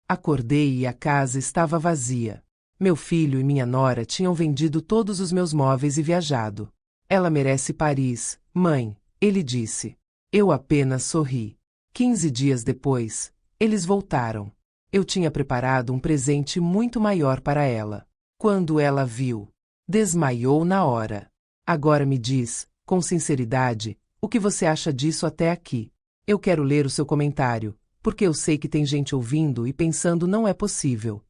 Acordei e a casa estava vazia. Meu filho e minha nora tinham vendido todos os meus móveis e viajado. Ela merece Paris, mãe, ele disse. Eu apenas sorri. 15 dias depois, eles voltaram. Eu tinha preparado um presente muito maior para ela. Quando ela viu, desmaiou na hora. Agora me diz, com sinceridade, o que você acha disso até aqui? Eu quero ler o seu comentário, porque eu sei que tem gente ouvindo e pensando não é possível.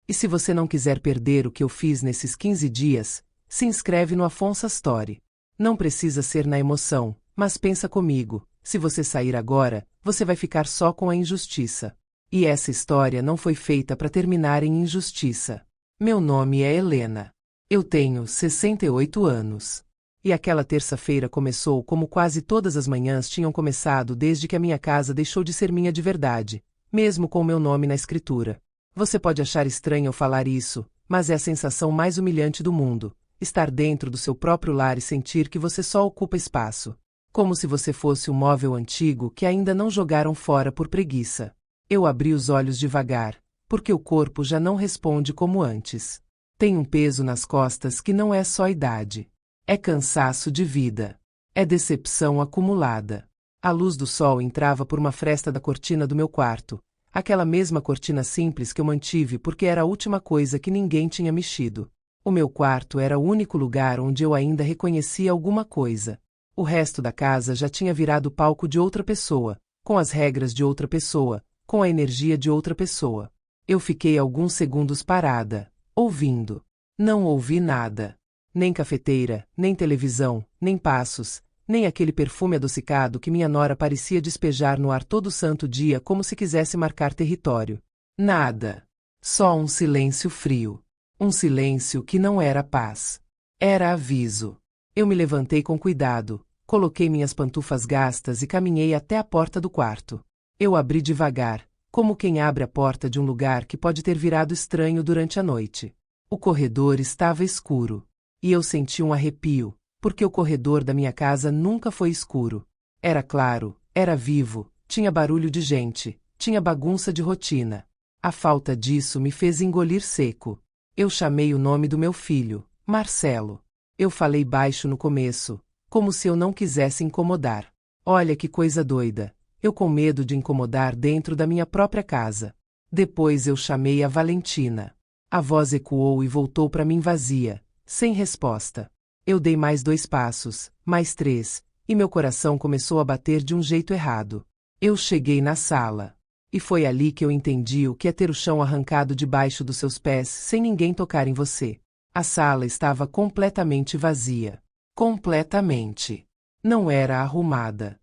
E se você não quiser perder o que eu fiz nesses 15 dias, se inscreve no Afonso Story. Não precisa ser na emoção, mas pensa comigo, se você sair agora, você vai ficar só com a injustiça. E essa história não foi feita para terminar em injustiça. Meu nome é Helena. Eu tenho 68 anos. E aquela terça-feira começou como quase todas as manhãs tinham começado desde que a minha casa deixou de ser minha de verdade, mesmo com meu nome na escritura. Você pode achar estranho eu falar isso, mas é a sensação mais humilhante do mundo, estar dentro do seu próprio lar e sentir que você só ocupa espaço. Como se você fosse um móvel antigo que ainda não jogaram fora por preguiça. Eu abri os olhos devagar, porque o corpo já não responde como antes. Tem um peso nas costas que não é só idade. É cansaço de vida. É decepção acumulada. A luz do sol entrava por uma fresta da cortina do meu quarto, aquela mesma cortina simples que eu mantive porque era a última coisa que ninguém tinha mexido. O meu quarto era o único lugar onde eu ainda reconhecia alguma coisa. O resto da casa já tinha virado palco de outra pessoa, com as regras de outra pessoa, com a energia de outra pessoa. Eu fiquei alguns segundos parada, ouvindo. Não ouvi nada. Nem cafeteira, nem televisão, nem passos, nem aquele perfume adocicado que minha nora parecia despejar no ar todo santo dia como se quisesse marcar território. Nada. Só um silêncio frio. Um silêncio que não era paz. Era aviso. Eu me levantei com cuidado, coloquei minhas pantufas gastas e caminhei até a porta do quarto. Eu abri devagar, como quem abre a porta de um lugar que pode ter virado estranho durante a noite. O corredor estava escuro. E eu senti um arrepio, porque o corredor da minha casa nunca foi escuro. Era claro, era vivo, tinha barulho de gente, tinha bagunça de rotina. A falta disso me fez engolir seco. Eu chamei o nome do meu filho, Marcelo. Eu falei baixo no começo, como se eu não quisesse incomodar. Olha que coisa doida, eu com medo de incomodar dentro da minha própria casa. Depois eu chamei a Valentina. A voz ecoou e voltou para mim vazia, sem resposta. Eu dei mais 2 passos, mais 3, e meu coração começou a bater de um jeito errado. Eu cheguei na sala. E foi ali que eu entendi o que é ter o chão arrancado debaixo dos seus pés sem ninguém tocar em você. A sala estava completamente vazia. Completamente. Não era arrumada.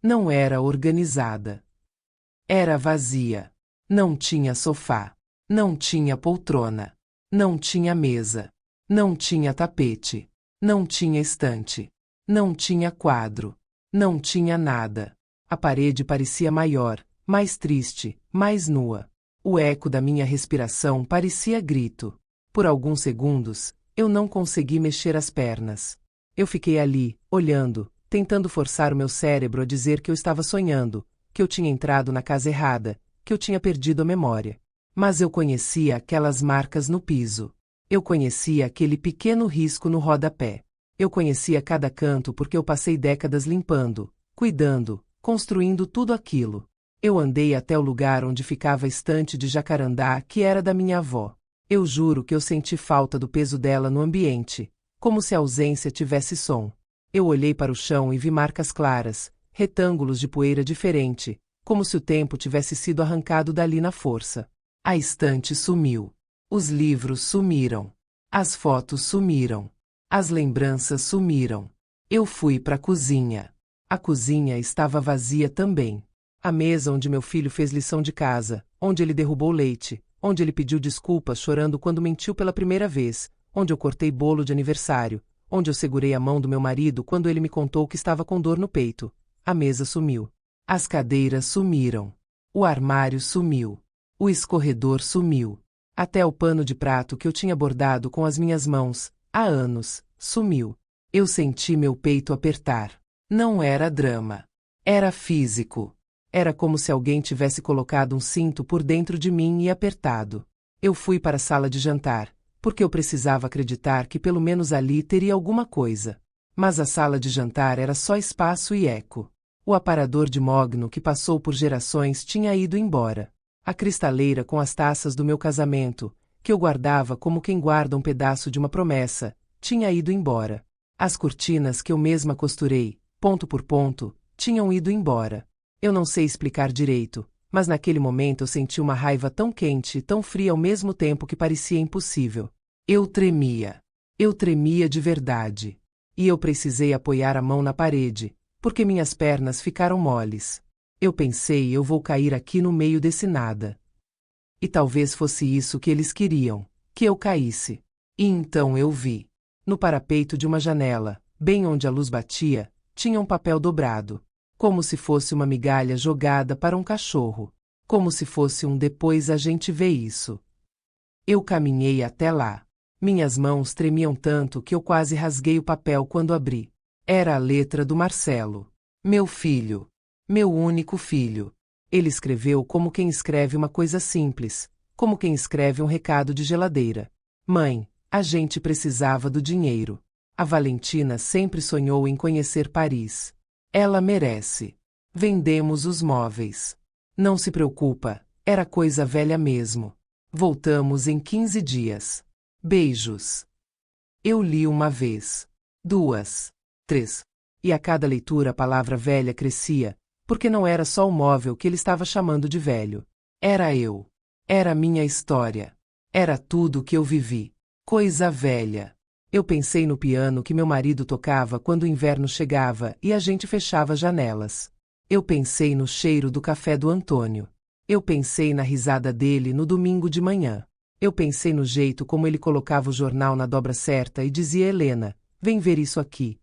Não era organizada. Era vazia. Não tinha sofá. Não tinha poltrona. Não tinha mesa. Não tinha tapete. Não tinha estante. Não tinha quadro. Não tinha nada. A parede parecia maior, mais triste, mais nua. O eco da minha respiração parecia grito. Por alguns segundos, eu não consegui mexer as pernas. Eu fiquei ali, olhando, tentando forçar o meu cérebro a dizer que eu estava sonhando, que eu tinha entrado na casa errada, que eu tinha perdido a memória. Mas eu conhecia aquelas marcas no piso. Eu conhecia aquele pequeno risco no rodapé. Eu conhecia cada canto porque eu passei décadas limpando, cuidando, construindo tudo aquilo. Eu andei até o lugar onde ficava a estante de jacarandá que era da minha avó. Eu juro que eu senti falta do peso dela no ambiente, como se a ausência tivesse som. Eu olhei para o chão e vi marcas claras, retângulos de poeira diferente, como se o tempo tivesse sido arrancado dali na força. A estante sumiu. Os livros sumiram. As fotos sumiram. As lembranças sumiram. Eu fui para a cozinha. A cozinha estava vazia também. A mesa onde meu filho fez lição de casa, onde ele derrubou leite, onde ele pediu desculpas chorando quando mentiu pela primeira vez, onde eu cortei bolo de aniversário, onde eu segurei a mão do meu marido quando ele me contou que estava com dor no peito. A mesa sumiu. As cadeiras sumiram. O armário sumiu. O escorredor sumiu. Até o pano de prato que eu tinha bordado com as minhas mãos, há anos, sumiu. Eu senti meu peito apertar. Não era drama. Era físico. Era como se alguém tivesse colocado um cinto por dentro de mim e apertado. Eu fui para a sala de jantar, porque eu precisava acreditar que pelo menos ali teria alguma coisa. Mas a sala de jantar era só espaço e eco. O aparador de mogno que passou por gerações tinha ido embora. A cristaleira com as taças do meu casamento, que eu guardava como quem guarda um pedaço de uma promessa, tinha ido embora. As cortinas que eu mesma costurei, ponto por ponto, tinham ido embora. Eu não sei explicar direito, mas naquele momento eu senti uma raiva tão quente e tão fria ao mesmo tempo que parecia impossível. Eu tremia. Eu tremia de verdade. E eu precisei apoiar a mão na parede, porque minhas pernas ficaram moles. Eu pensei, eu vou cair aqui no meio desse nada. E talvez fosse isso que eles queriam, que eu caísse. E então eu vi. No parapeito de uma janela, bem onde a luz batia, tinha um papel dobrado. Como se fosse uma migalha jogada para um cachorro. Como se fosse um depois a gente vê isso. Eu caminhei até lá. Minhas mãos tremiam tanto que eu quase rasguei o papel quando abri. Era a letra do Marcelo. Meu filho. Meu único filho. Ele escreveu como quem escreve uma coisa simples, como quem escreve um recado de geladeira. Mãe, a gente precisava do dinheiro. A Valentina sempre sonhou em conhecer Paris. Ela merece. Vendemos os móveis. Não se preocupa, era coisa velha mesmo. Voltamos em 15 dias. Beijos. Eu li uma vez, 2, 3. E a cada leitura a palavra velha crescia, porque não era só o móvel que ele estava chamando de velho. Era eu. Era a minha história. Era tudo que eu vivi. Coisa velha. Eu pensei no piano que meu marido tocava quando o inverno chegava e a gente fechava janelas. Eu pensei no cheiro do café do Antônio. Eu pensei na risada dele no domingo de manhã. Eu pensei no jeito como ele colocava o jornal na dobra certa e dizia: Helena, vem ver isso aqui.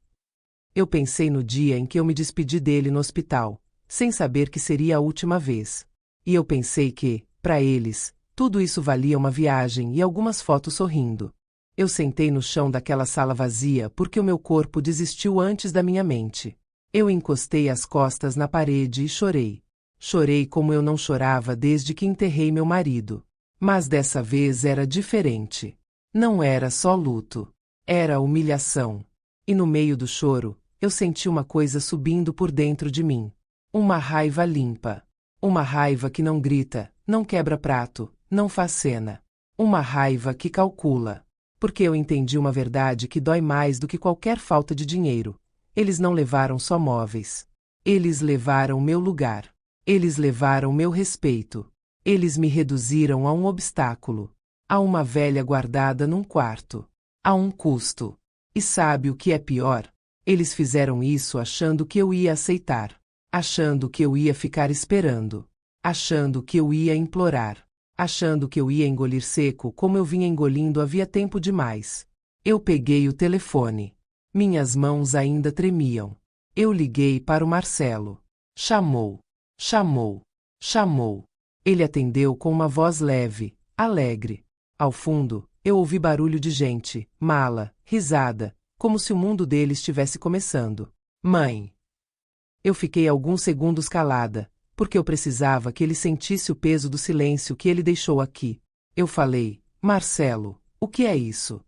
Eu pensei no dia em que eu me despedi dele no hospital, sem saber que seria a última vez. E eu pensei que, para eles, tudo isso valia uma viagem e algumas fotos sorrindo. Eu sentei no chão daquela sala vazia porque o meu corpo desistiu antes da minha mente. Eu encostei as costas na parede e chorei. Chorei como eu não chorava desde que enterrei meu marido. Mas dessa vez era diferente. Não era só luto. Era humilhação. E no meio do choro, eu senti uma coisa subindo por dentro de mim. Uma raiva limpa. Uma raiva que não grita, não quebra prato, não faz cena. Uma raiva que calcula. Porque eu entendi uma verdade que dói mais do que qualquer falta de dinheiro. Eles não levaram só móveis. Eles levaram meu lugar. Eles levaram meu respeito. Eles me reduziram a um obstáculo. A uma velha guardada num quarto. A um custo. E sabe o que é pior? Eles fizeram isso achando que eu ia aceitar. Achando que eu ia ficar esperando. Achando que eu ia implorar. Achando que eu ia engolir seco como eu vinha engolindo havia tempo demais. Eu peguei o telefone. Minhas mãos ainda tremiam. Eu liguei para o Marcelo. Chamou. Chamou. Chamou. Ele atendeu com uma voz leve, alegre. Ao fundo, eu ouvi barulho de gente, mala, risada, como se o mundo dele estivesse começando. Mãe! Eu fiquei alguns segundos calada, porque eu precisava que ele sentisse o peso do silêncio que ele deixou aqui. Eu falei: Marcelo, o que é isso?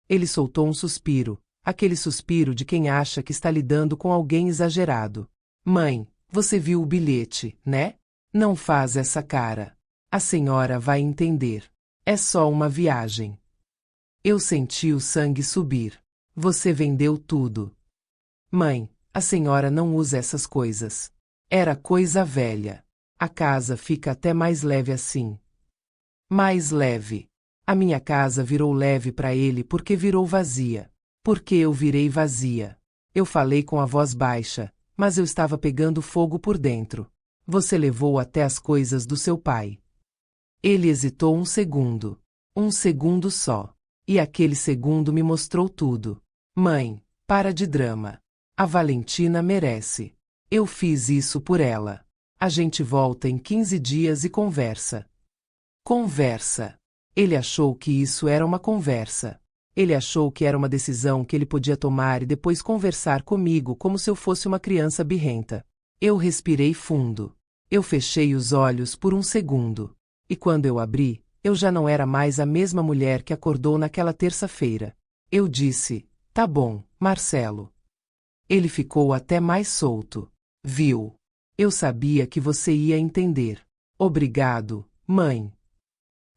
Ele soltou um suspiro, aquele suspiro de quem acha que está lidando com alguém exagerado. Mãe, você viu o bilhete, né? Não faz essa cara. A senhora vai entender. É só uma viagem. Eu senti o sangue subir. Você vendeu tudo. Mãe, a senhora não usa essas coisas. Era coisa velha. A casa fica até mais leve assim. Mais leve. A minha casa virou leve para ele porque virou vazia. Porque eu virei vazia. Eu falei com a voz baixa, mas eu estava pegando fogo por dentro. Você levou até as coisas do seu pai. Ele hesitou um segundo só. E aquele segundo me mostrou tudo. Mãe, para de drama. A Valentina merece. Eu fiz isso por ela. A gente volta em 15 dias e conversa. Conversa. Ele achou que isso era uma conversa. Ele achou que era uma decisão que ele podia tomar e depois conversar comigo como se eu fosse uma criança birrenta. Eu respirei fundo. Eu fechei os olhos por um segundo. E quando eu abri, eu já não era mais a mesma mulher que acordou naquela terça-feira. Eu disse: "Tá bom, Marcelo." Ele ficou até mais solto. "Viu? Eu sabia que você ia entender." "Obrigado, mãe."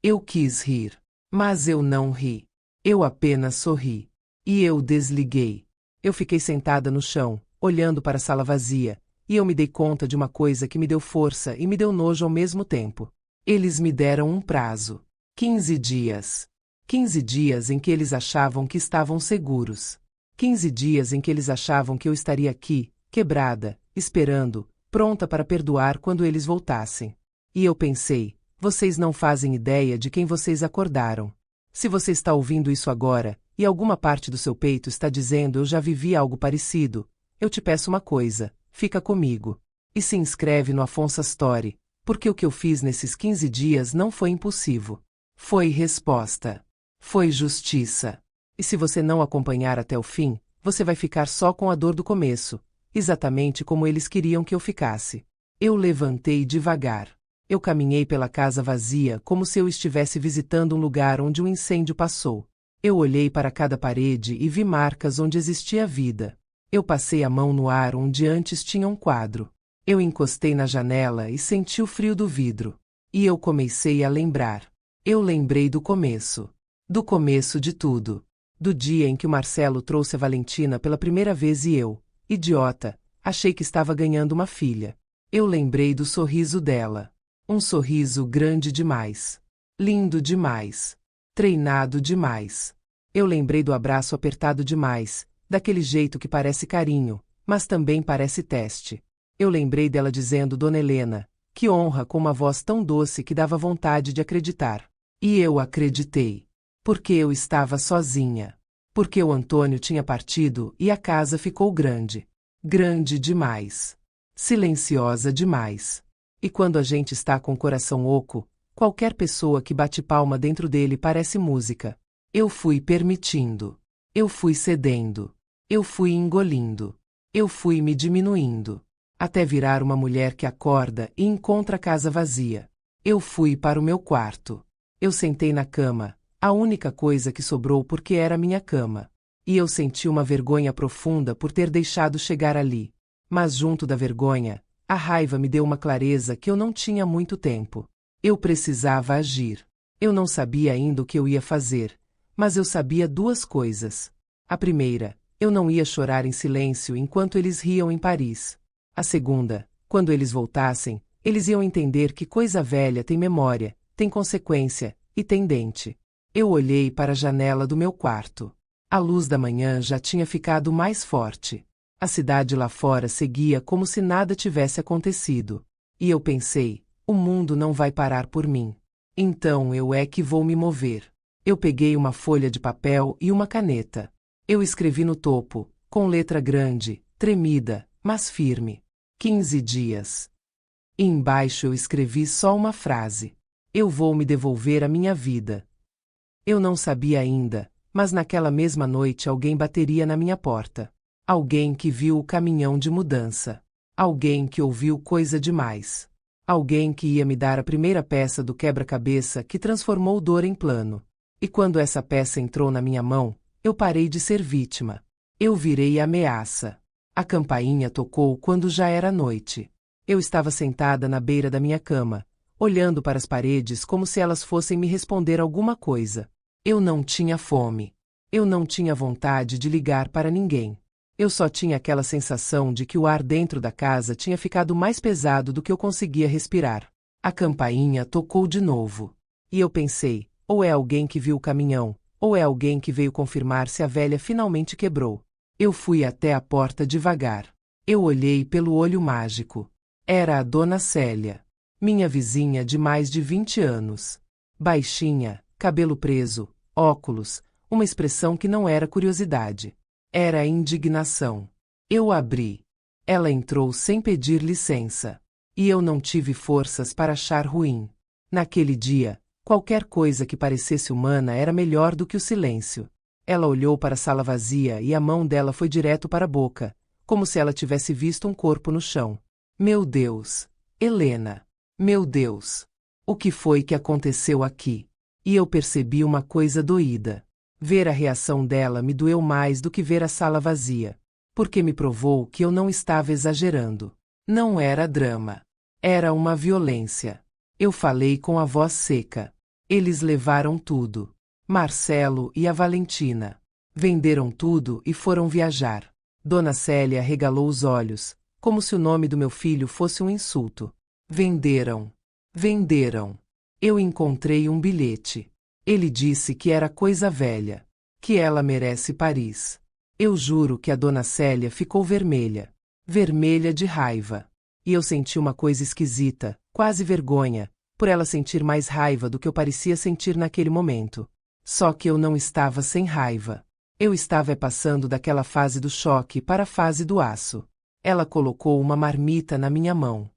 Eu quis rir, mas eu não ri. Eu apenas sorri. E eu desliguei. Eu fiquei sentada no chão, olhando para a sala vazia, e eu me dei conta de uma coisa que me deu força e me deu nojo ao mesmo tempo. Eles me deram um prazo. 15 dias. 15 dias em que eles achavam que estavam seguros. 15 dias em que eles achavam que eu estaria aqui, quebrada, esperando, pronta para perdoar quando eles voltassem. E eu pensei: vocês não fazem ideia de quem vocês acordaram. Se você está ouvindo isso agora, e alguma parte do seu peito está dizendo eu já vivi algo parecido, eu te peço uma coisa: fica comigo. E se inscreve no Afonso Story, porque o que eu fiz nesses 15 dias não foi impulsivo. Foi resposta. Foi justiça. E se você não acompanhar até o fim, você vai ficar só com a dor do começo, exatamente como eles queriam que eu ficasse. Eu levantei devagar. Eu caminhei pela casa vazia como se eu estivesse visitando um lugar onde um incêndio passou. Eu olhei para cada parede e vi marcas onde existia vida. Eu passei a mão no ar onde antes tinha um quadro. Eu encostei na janela e senti o frio do vidro. E eu comecei a lembrar. Eu lembrei do começo. Do começo de tudo. Do dia em que o Marcelo trouxe a Valentina pela primeira vez e eu, idiota, achei que estava ganhando uma filha. Eu lembrei do sorriso dela. Um sorriso grande demais. Lindo demais. Treinado demais. Eu lembrei do abraço apertado demais, daquele jeito que parece carinho, mas também parece teste. Eu lembrei dela dizendo Dona Helena, que honra, com uma voz tão doce que dava vontade de acreditar. E eu acreditei. Porque eu estava sozinha. Porque o Antônio tinha partido e a casa ficou grande. Grande demais. Silenciosa demais. E quando a gente está com o coração oco, qualquer pessoa que bate palma dentro dele parece música. Eu fui permitindo. Eu fui cedendo. Eu fui engolindo. Eu fui me diminuindo. Até virar uma mulher que acorda e encontra a casa vazia. Eu fui para o meu quarto. Eu sentei na cama, a única coisa que sobrou porque era minha cama. E eu senti uma vergonha profunda por ter deixado chegar ali. Mas junto da vergonha, a raiva me deu uma clareza que eu não tinha há muito tempo. Eu precisava agir. Eu não sabia ainda o que eu ia fazer, mas eu sabia duas coisas. A primeira, eu não ia chorar em silêncio enquanto eles riam em Paris. A segunda, quando eles voltassem, eles iam entender que coisa velha tem memória, tem consequência e tem dente. Eu olhei para a janela do meu quarto. A luz da manhã já tinha ficado mais forte. A cidade lá fora seguia como se nada tivesse acontecido. E eu pensei: o mundo não vai parar por mim. Então eu é que vou me mover. Eu peguei uma folha de papel e uma caneta. Eu escrevi no topo, com letra grande, tremida, mas firme: 15 dias. E embaixo eu escrevi só uma frase: eu vou me devolver a minha vida. Eu não sabia ainda, mas naquela mesma noite alguém bateria na minha porta. Alguém que viu o caminhão de mudança. Alguém que ouviu coisa demais. Alguém que ia me dar a primeira peça do quebra-cabeça que transformou dor em plano. E quando essa peça entrou na minha mão, eu parei de ser vítima. Eu virei ameaça. A campainha tocou quando já era noite. Eu estava sentada na beira da minha cama, olhando para as paredes como se elas fossem me responder alguma coisa. Eu não tinha fome. Eu não tinha vontade de ligar para ninguém. Eu só tinha aquela sensação de que o ar dentro da casa tinha ficado mais pesado do que eu conseguia respirar. A campainha tocou de novo. E eu pensei: ou é alguém que viu o caminhão, ou é alguém que veio confirmar se a velha finalmente quebrou. Eu fui até a porta devagar. Eu olhei pelo olho mágico. Era a Dona Célia. Minha vizinha de mais de 20 anos. Baixinha, cabelo preso, óculos, uma expressão que não era curiosidade. Era indignação. Eu abri. Ela entrou sem pedir licença. E eu não tive forças para achar ruim. Naquele dia, qualquer coisa que parecesse humana era melhor do que o silêncio. Ela olhou para a sala vazia e a mão dela foi direto para a boca, como se ela tivesse visto um corpo no chão. Meu Deus! Helena. Meu Deus! O que foi que aconteceu aqui? E eu percebi uma coisa doída. Ver a reação dela me doeu mais do que ver a sala vazia. Porque me provou que eu não estava exagerando. Não era drama. Era uma violência. Eu falei com a voz seca. Eles levaram tudo. Marcelo e a Valentina. Venderam tudo e foram viajar. Dona Célia regalou os olhos, como se o nome do meu filho fosse um insulto. Venderam. Venderam. Eu encontrei um bilhete. Ele disse que era coisa velha. Que ela merece Paris. Eu juro que a Dona Célia ficou vermelha. Vermelha de raiva. E eu senti uma coisa esquisita, quase vergonha, por ela sentir mais raiva do que eu parecia sentir naquele momento. Só que eu não estava sem raiva. Eu estava passando daquela fase do choque para a fase do aço. Ela colocou uma marmita na minha mão.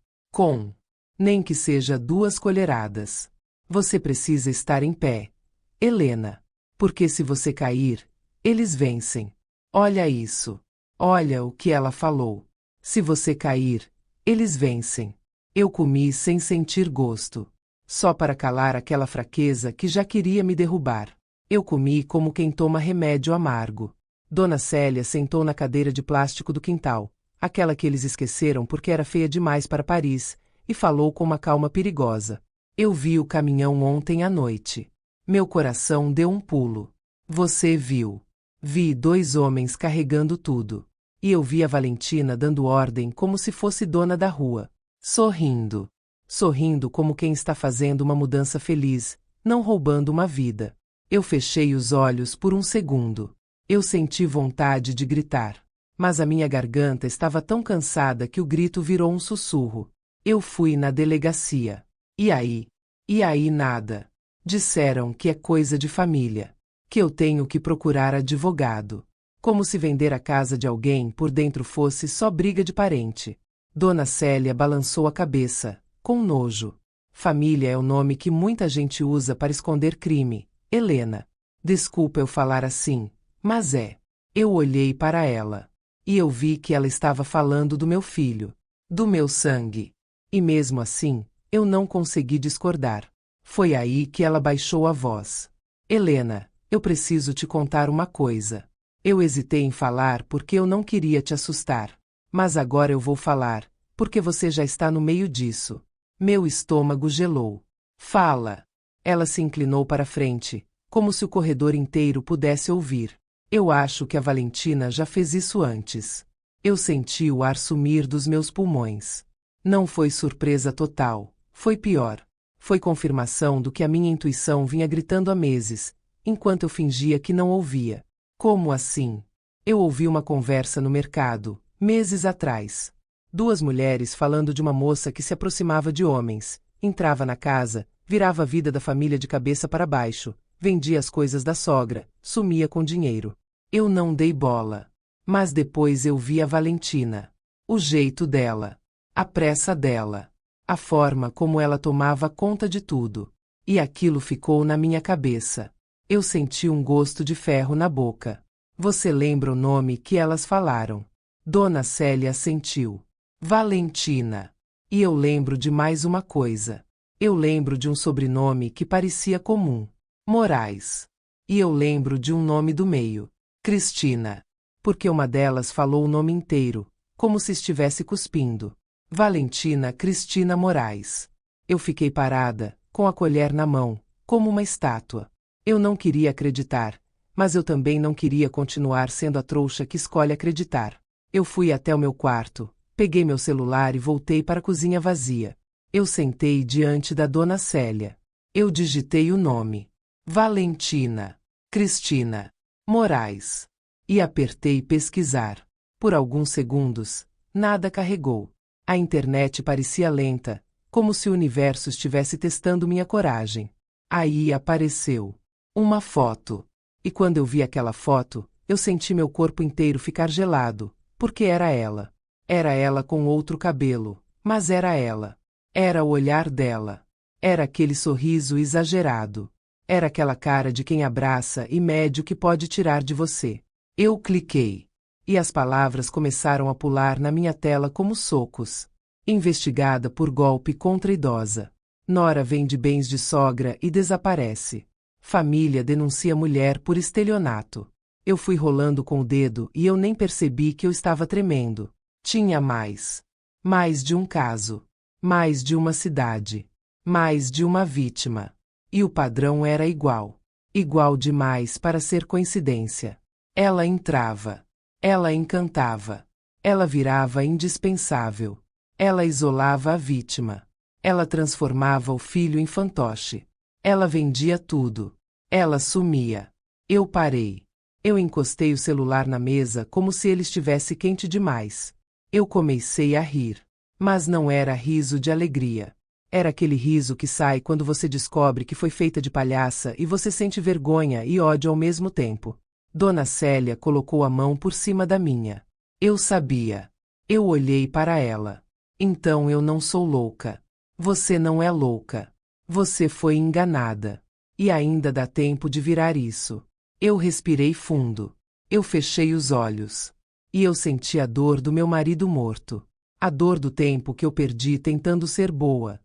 Nem que seja 2 colheradas. Você precisa estar em pé, Helena. Porque se você cair, eles vencem. Olha isso. Olha o que ela falou. Se você cair, eles vencem. Eu comi sem sentir gosto. Só para calar aquela fraqueza que já queria me derrubar. Eu comi como quem toma remédio amargo. Dona Célia sentou na cadeira de plástico do quintal, aquela que eles esqueceram porque era feia demais para Paris, e falou com uma calma perigosa. Eu vi o caminhão ontem à noite. Meu coração deu um pulo. Você viu? Vi 2 homens carregando tudo. E eu vi a Valentina dando ordem como se fosse dona da rua. Sorrindo. Sorrindo como quem está fazendo uma mudança feliz, não roubando uma vida. Eu fechei os olhos por um segundo. Eu senti vontade de gritar. Mas a minha garganta estava tão cansada que o grito virou um sussurro. Eu fui na delegacia. E aí? E aí nada. Disseram que é coisa de família. Que eu tenho que procurar advogado. Como se vender a casa de alguém por dentro fosse só briga de parente. Dona Célia balançou a cabeça, com nojo. Família é o nome que muita gente usa para esconder crime, Helena. Desculpa eu falar assim, mas é. Eu olhei para ela. E eu vi que ela estava falando do meu filho. Do meu sangue. E mesmo assim, eu não consegui discordar. Foi aí que ela baixou a voz. Helena, eu preciso te contar uma coisa. Eu hesitei em falar porque eu não queria te assustar. Mas agora eu vou falar, porque você já está no meio disso. Meu estômago gelou. Fala. Ela se inclinou para frente, como se o corredor inteiro pudesse ouvir. Eu acho que a Valentina já fez isso antes. Eu senti o ar sumir dos meus pulmões. Não foi surpresa total, foi pior. Foi confirmação do que a minha intuição vinha gritando há meses, enquanto eu fingia que não ouvia. Como assim? Eu ouvi uma conversa no mercado, meses atrás. 2 mulheres falando de uma moça que se aproximava de homens, entrava na casa, virava a vida da família de cabeça para baixo, vendia as coisas da sogra, sumia com dinheiro. Eu não dei bola. Mas depois eu vi a Valentina. O jeito dela. A pressa dela. A forma como ela tomava conta de tudo. E aquilo ficou na minha cabeça. Eu senti um gosto de ferro na boca. Você lembra o nome que elas falaram? Dona Célia assentiu. Valentina. E eu lembro de mais uma coisa. Eu lembro de um sobrenome que parecia comum. Moraes. E eu lembro de um nome do meio. Cristina. Porque uma delas falou o nome inteiro, como se estivesse cuspindo. Valentina Cristina Moraes. Eu fiquei parada, com a colher na mão, como uma estátua. Eu não queria acreditar, mas eu também não queria continuar sendo a trouxa que escolhe acreditar. Eu fui até o meu quarto, peguei meu celular e voltei para a cozinha vazia. Eu sentei diante da Dona Célia. Eu digitei o nome. Valentina Cristina Moraes. E apertei pesquisar. Por alguns segundos, nada carregou. A internet parecia lenta, como se o universo estivesse testando minha coragem. Aí apareceu uma foto. E quando eu vi aquela foto, eu senti meu corpo inteiro ficar gelado, porque era ela. Era ela com outro cabelo, mas era ela. Era o olhar dela. Era aquele sorriso exagerado. Era aquela cara de quem abraça e mede o que pode tirar de você. Eu cliquei. E as palavras começaram a pular na minha tela como socos. Investigada por golpe contra idosa. Nora vende bens de sogra e desaparece. Família denuncia mulher por estelionato. Eu fui rolando com o dedo e eu nem percebi que eu estava tremendo. Tinha mais. Mais de um caso. Mais de uma cidade. Mais de uma vítima. E o padrão era igual. Igual demais para ser coincidência. Ela entrava. Ela encantava. Ela virava indispensável. Ela isolava a vítima. Ela transformava o filho em fantoche. Ela vendia tudo. Ela sumia. Eu parei. Eu encostei o celular na mesa como se ele estivesse quente demais. Eu comecei a rir. Mas não era riso de alegria. Era aquele riso que sai quando você descobre que foi feita de palhaça e você sente vergonha e ódio ao mesmo tempo. Dona Célia colocou a mão por cima da minha. Eu sabia. Eu olhei para ela. Então eu não sou louca. Você não é louca. Você foi enganada. E ainda dá tempo de virar isso. Eu respirei fundo. Eu fechei os olhos. E eu senti a dor do meu marido morto. A dor do tempo que eu perdi tentando ser boa.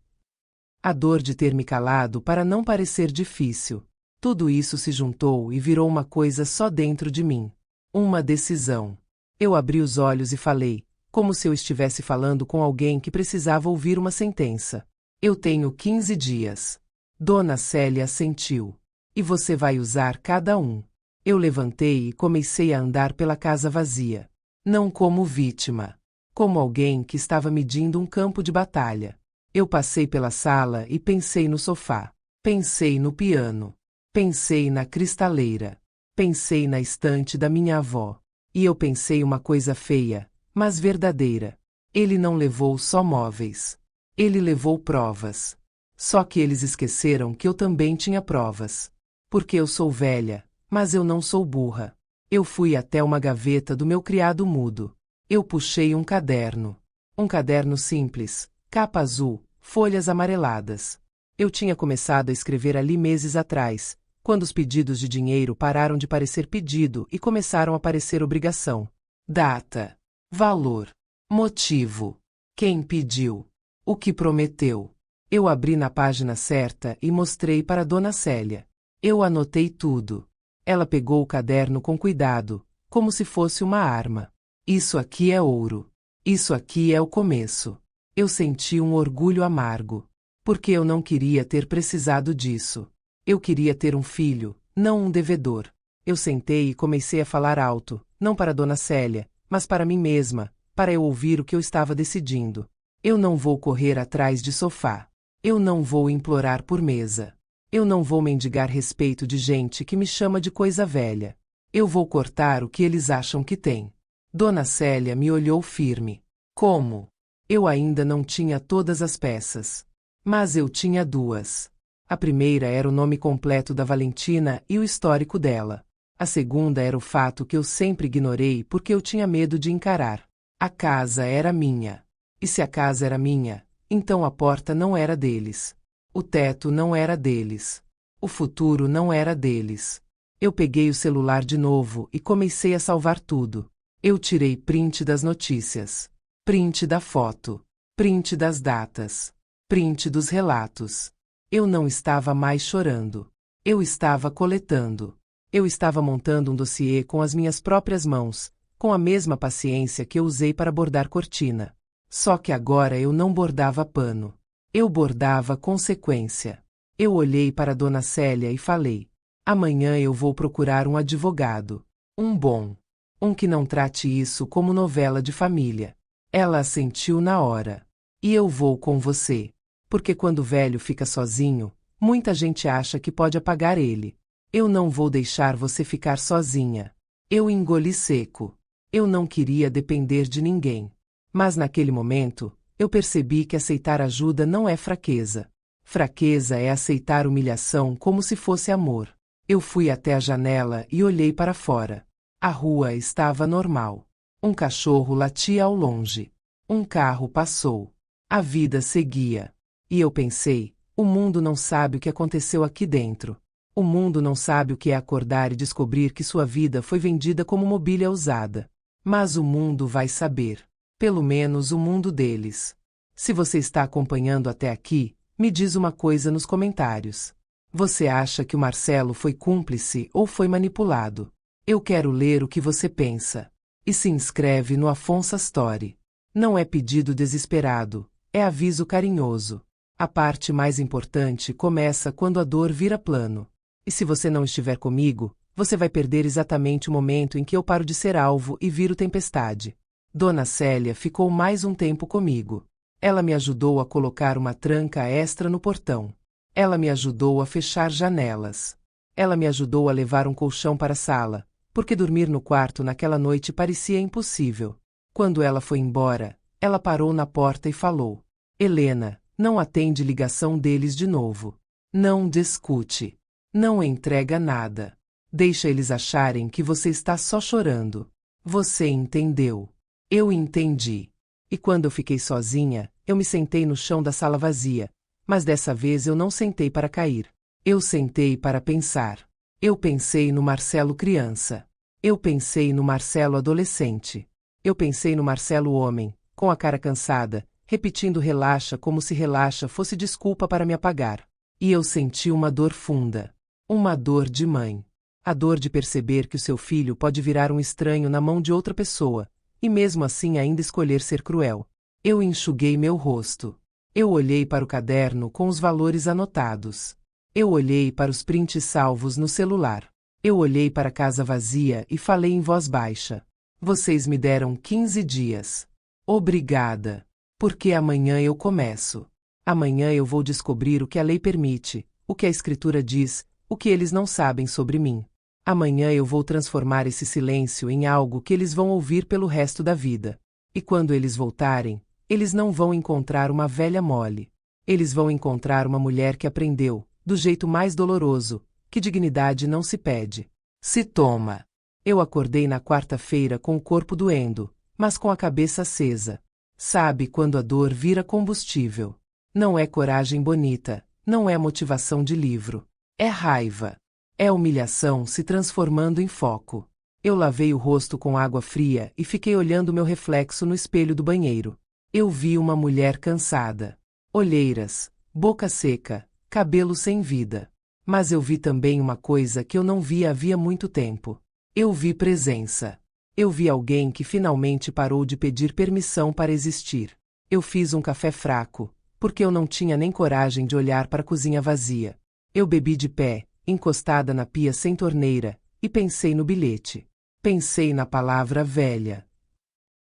A dor de ter me calado para não parecer difícil. Tudo isso se juntou e virou uma coisa só dentro de mim. Uma decisão. Eu abri os olhos e falei, como se eu estivesse falando com alguém que precisava ouvir uma sentença. Eu tenho 15 dias. Dona Célia assentiu. E você vai usar cada um. Eu levantei e comecei a andar pela casa vazia. Não como vítima. Como alguém que estava medindo um campo de batalha. Eu passei pela sala e pensei no sofá. Pensei no piano. Pensei na cristaleira. Pensei na estante da minha avó. E eu pensei uma coisa feia, mas verdadeira. Ele não levou só móveis. Ele levou provas. Só que eles esqueceram que eu também tinha provas. Porque eu sou velha, mas eu não sou burra. Eu fui até uma gaveta do meu criado mudo. Eu puxei um caderno. Um caderno simples, capa azul, folhas amareladas. Eu tinha começado a escrever ali meses atrás, quando os pedidos de dinheiro pararam de parecer pedido e começaram a parecer obrigação. Data. Valor. Motivo. Quem pediu. O que prometeu. Eu abri na página certa e mostrei para Dona Célia. Eu anotei tudo. Ela pegou o caderno com cuidado, como se fosse uma arma. Isso aqui é ouro. Isso aqui é o começo. Eu senti um orgulho amargo. Porque eu não queria ter precisado disso. Eu queria ter um filho, não um devedor. Eu sentei e comecei a falar alto, não para Dona Célia, mas para mim mesma, para eu ouvir o que eu estava decidindo. Eu não vou correr atrás de sofá. Eu não vou implorar por mesa. Eu não vou mendigar respeito de gente que me chama de coisa velha. Eu vou cortar o que eles acham que tem. Dona Célia me olhou firme. Como? Eu ainda não tinha todas as peças. Mas eu tinha duas. A primeira era o nome completo da Valentina e o histórico dela. A segunda era o fato que eu sempre ignorei porque eu tinha medo de encarar. A casa era minha. E se a casa era minha, então a porta não era deles. O teto não era deles. O futuro não era deles. Eu peguei o celular de novo e comecei a salvar tudo. Eu tirei print das notícias. Print da foto. Print das datas. Print dos relatos. Eu não estava mais chorando. Eu estava coletando. Eu estava montando um dossiê com as minhas próprias mãos, com a mesma paciência que eu usei para bordar cortina. Só que agora eu não bordava pano. Eu bordava consequência. Eu olhei para Dona Célia e falei: amanhã eu vou procurar um advogado. Um bom. Um que não trate isso como novela de família. Ela assentiu na hora. E eu vou com você. Porque quando o velho fica sozinho, muita gente acha que pode apagar ele. Eu não vou deixar você ficar sozinha. Eu engoli seco. Eu não queria depender de ninguém. Mas naquele momento, eu percebi que aceitar ajuda não é fraqueza. Fraqueza é aceitar humilhação como se fosse amor. Eu fui até a janela e olhei para fora. A rua estava normal. Um cachorro latia ao longe. Um carro passou. A vida seguia. E eu pensei, o mundo não sabe o que aconteceu aqui dentro. O mundo não sabe o que é acordar e descobrir que sua vida foi vendida como mobília usada. Mas o mundo vai saber. Pelo menos o mundo deles. Se você está acompanhando até aqui, me diz uma coisa nos comentários. Você acha que o Marcelo foi cúmplice ou foi manipulado? Eu quero ler o que você pensa. E se inscreve no Afonso Story. Não é pedido desesperado, é aviso carinhoso. A parte mais importante começa quando a dor vira plano. E se você não estiver comigo, você vai perder exatamente o momento em que eu paro de ser alvo e viro tempestade. Dona Célia ficou mais um tempo comigo. Ela me ajudou a colocar uma tranca extra no portão. Ela me ajudou a fechar janelas. Ela me ajudou a levar um colchão para a sala, porque dormir no quarto naquela noite parecia impossível. Quando ela foi embora, ela parou na porta e falou: Helena, não atende ligação deles de novo. Não discute. Não entrega nada. Deixa eles acharem que você está só chorando. Você entendeu. Eu entendi. E quando eu fiquei sozinha, eu me sentei no chão da sala vazia. Mas dessa vez eu não sentei para cair. Eu sentei para pensar. Eu pensei no Marcelo criança. Eu pensei no Marcelo adolescente. Eu pensei no Marcelo homem, com a cara cansada, repetindo relaxa como se relaxa fosse desculpa para me apagar. E eu senti uma dor funda. Uma dor de mãe. A dor de perceber que o seu filho pode virar um estranho na mão de outra pessoa, e mesmo assim ainda escolher ser cruel. Eu enxuguei meu rosto. Eu olhei para o caderno com os valores anotados. Eu olhei para os prints salvos no celular. Eu olhei para a casa vazia e falei em voz baixa. Vocês me deram 15 dias. Obrigada. Porque amanhã eu começo. Amanhã eu vou descobrir o que a lei permite, o que a escritura diz, o que eles não sabem sobre mim. Amanhã eu vou transformar esse silêncio em algo que eles vão ouvir pelo resto da vida. E quando eles voltarem, eles não vão encontrar uma velha mole. Eles vão encontrar uma mulher que aprendeu, do jeito mais doloroso, que dignidade não se pede. Se toma. Eu acordei na quarta-feira com o corpo doendo, mas com a cabeça acesa. Sabe quando a dor vira combustível? Não é coragem bonita, não é motivação de livro. É raiva. É humilhação se transformando em foco. Eu lavei o rosto com água fria e fiquei olhando meu reflexo no espelho do banheiro. Eu vi uma mulher cansada. Olheiras, boca seca, cabelo sem vida. Mas eu vi também uma coisa que eu não via havia muito tempo. Eu vi presença. Eu vi alguém que finalmente parou de pedir permissão para existir. Eu fiz um café fraco, porque eu não tinha nem coragem de olhar para a cozinha vazia. Eu bebi de pé, encostada na pia sem torneira, e pensei no bilhete. Pensei na palavra velha.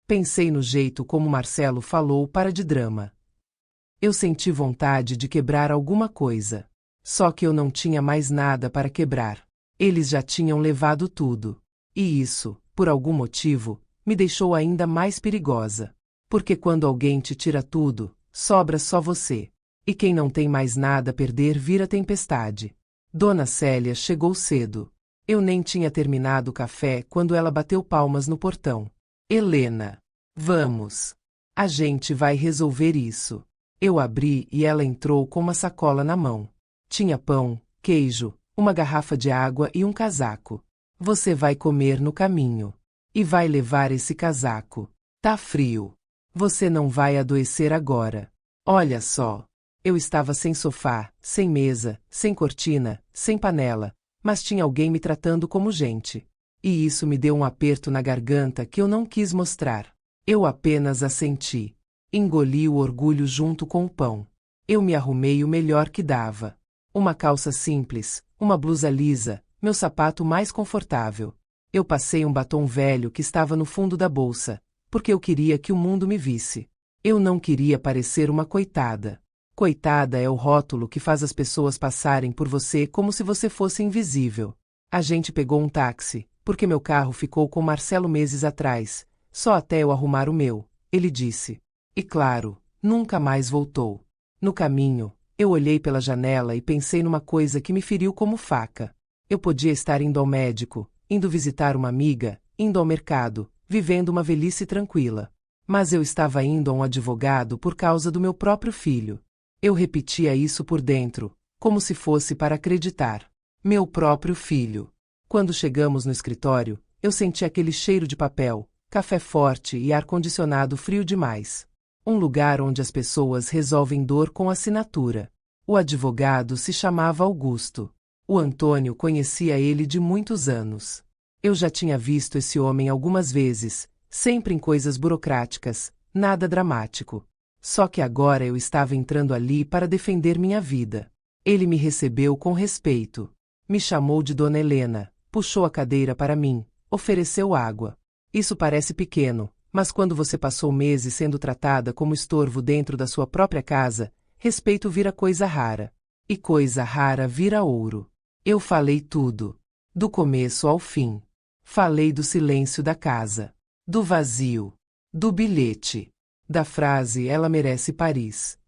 Pensei no jeito como Marcelo falou para de drama. Eu senti vontade de quebrar alguma coisa. Só que eu não tinha mais nada para quebrar. Eles já tinham levado tudo. E isso, por algum motivo, me deixou ainda mais perigosa. Porque quando alguém te tira tudo, sobra só você. E quem não tem mais nada a perder vira tempestade. Dona Célia chegou cedo. Eu nem tinha terminado o café quando ela bateu palmas no portão. Helena, vamos. A gente vai resolver isso. Eu abri e ela entrou com uma sacola na mão. Tinha pão, queijo, uma garrafa de água e um casaco. Você vai comer no caminho. E vai levar esse casaco. Tá frio. Você não vai adoecer agora. Olha só. Eu estava sem sofá, sem mesa, sem cortina, sem panela, mas tinha alguém me tratando como gente. E isso me deu um aperto na garganta que eu não quis mostrar. Eu apenas assenti. Engoli o orgulho junto com o pão. Eu me arrumei o melhor que dava. Uma calça simples, uma blusa lisa, meu sapato mais confortável. Eu passei um batom velho que estava no fundo da bolsa, porque eu queria que o mundo me visse. Eu não queria parecer uma coitada. Coitada é o rótulo que faz as pessoas passarem por você como se você fosse invisível. A gente pegou um táxi, porque meu carro ficou com Marcelo meses atrás, só até eu arrumar o meu, ele disse. E claro, nunca mais voltou. No caminho, eu olhei pela janela e pensei numa coisa que me feriu como faca. Eu podia estar indo ao médico, indo visitar uma amiga, indo ao mercado, vivendo uma velhice tranquila. Mas eu estava indo a um advogado por causa do meu próprio filho. Eu repetia isso por dentro, como se fosse para acreditar. Meu próprio filho. Quando chegamos no escritório, eu senti aquele cheiro de papel, café forte e ar-condicionado frio demais. Um lugar onde as pessoas resolvem dor com assinatura. O advogado se chamava Augusto. O Antônio conhecia ele de muitos anos. Eu já tinha visto esse homem algumas vezes, sempre em coisas burocráticas, nada dramático. Só que agora eu estava entrando ali para defender minha vida. Ele me recebeu com respeito. Me chamou de Dona Helena, puxou a cadeira para mim, ofereceu água. Isso parece pequeno, mas quando você passou meses sendo tratada como estorvo dentro da sua própria casa, respeito vira coisa rara. E coisa rara vira ouro. Eu falei tudo. Do começo ao fim. Falei do silêncio da casa. Do vazio. Do bilhete. Da frase "Ela merece Paris".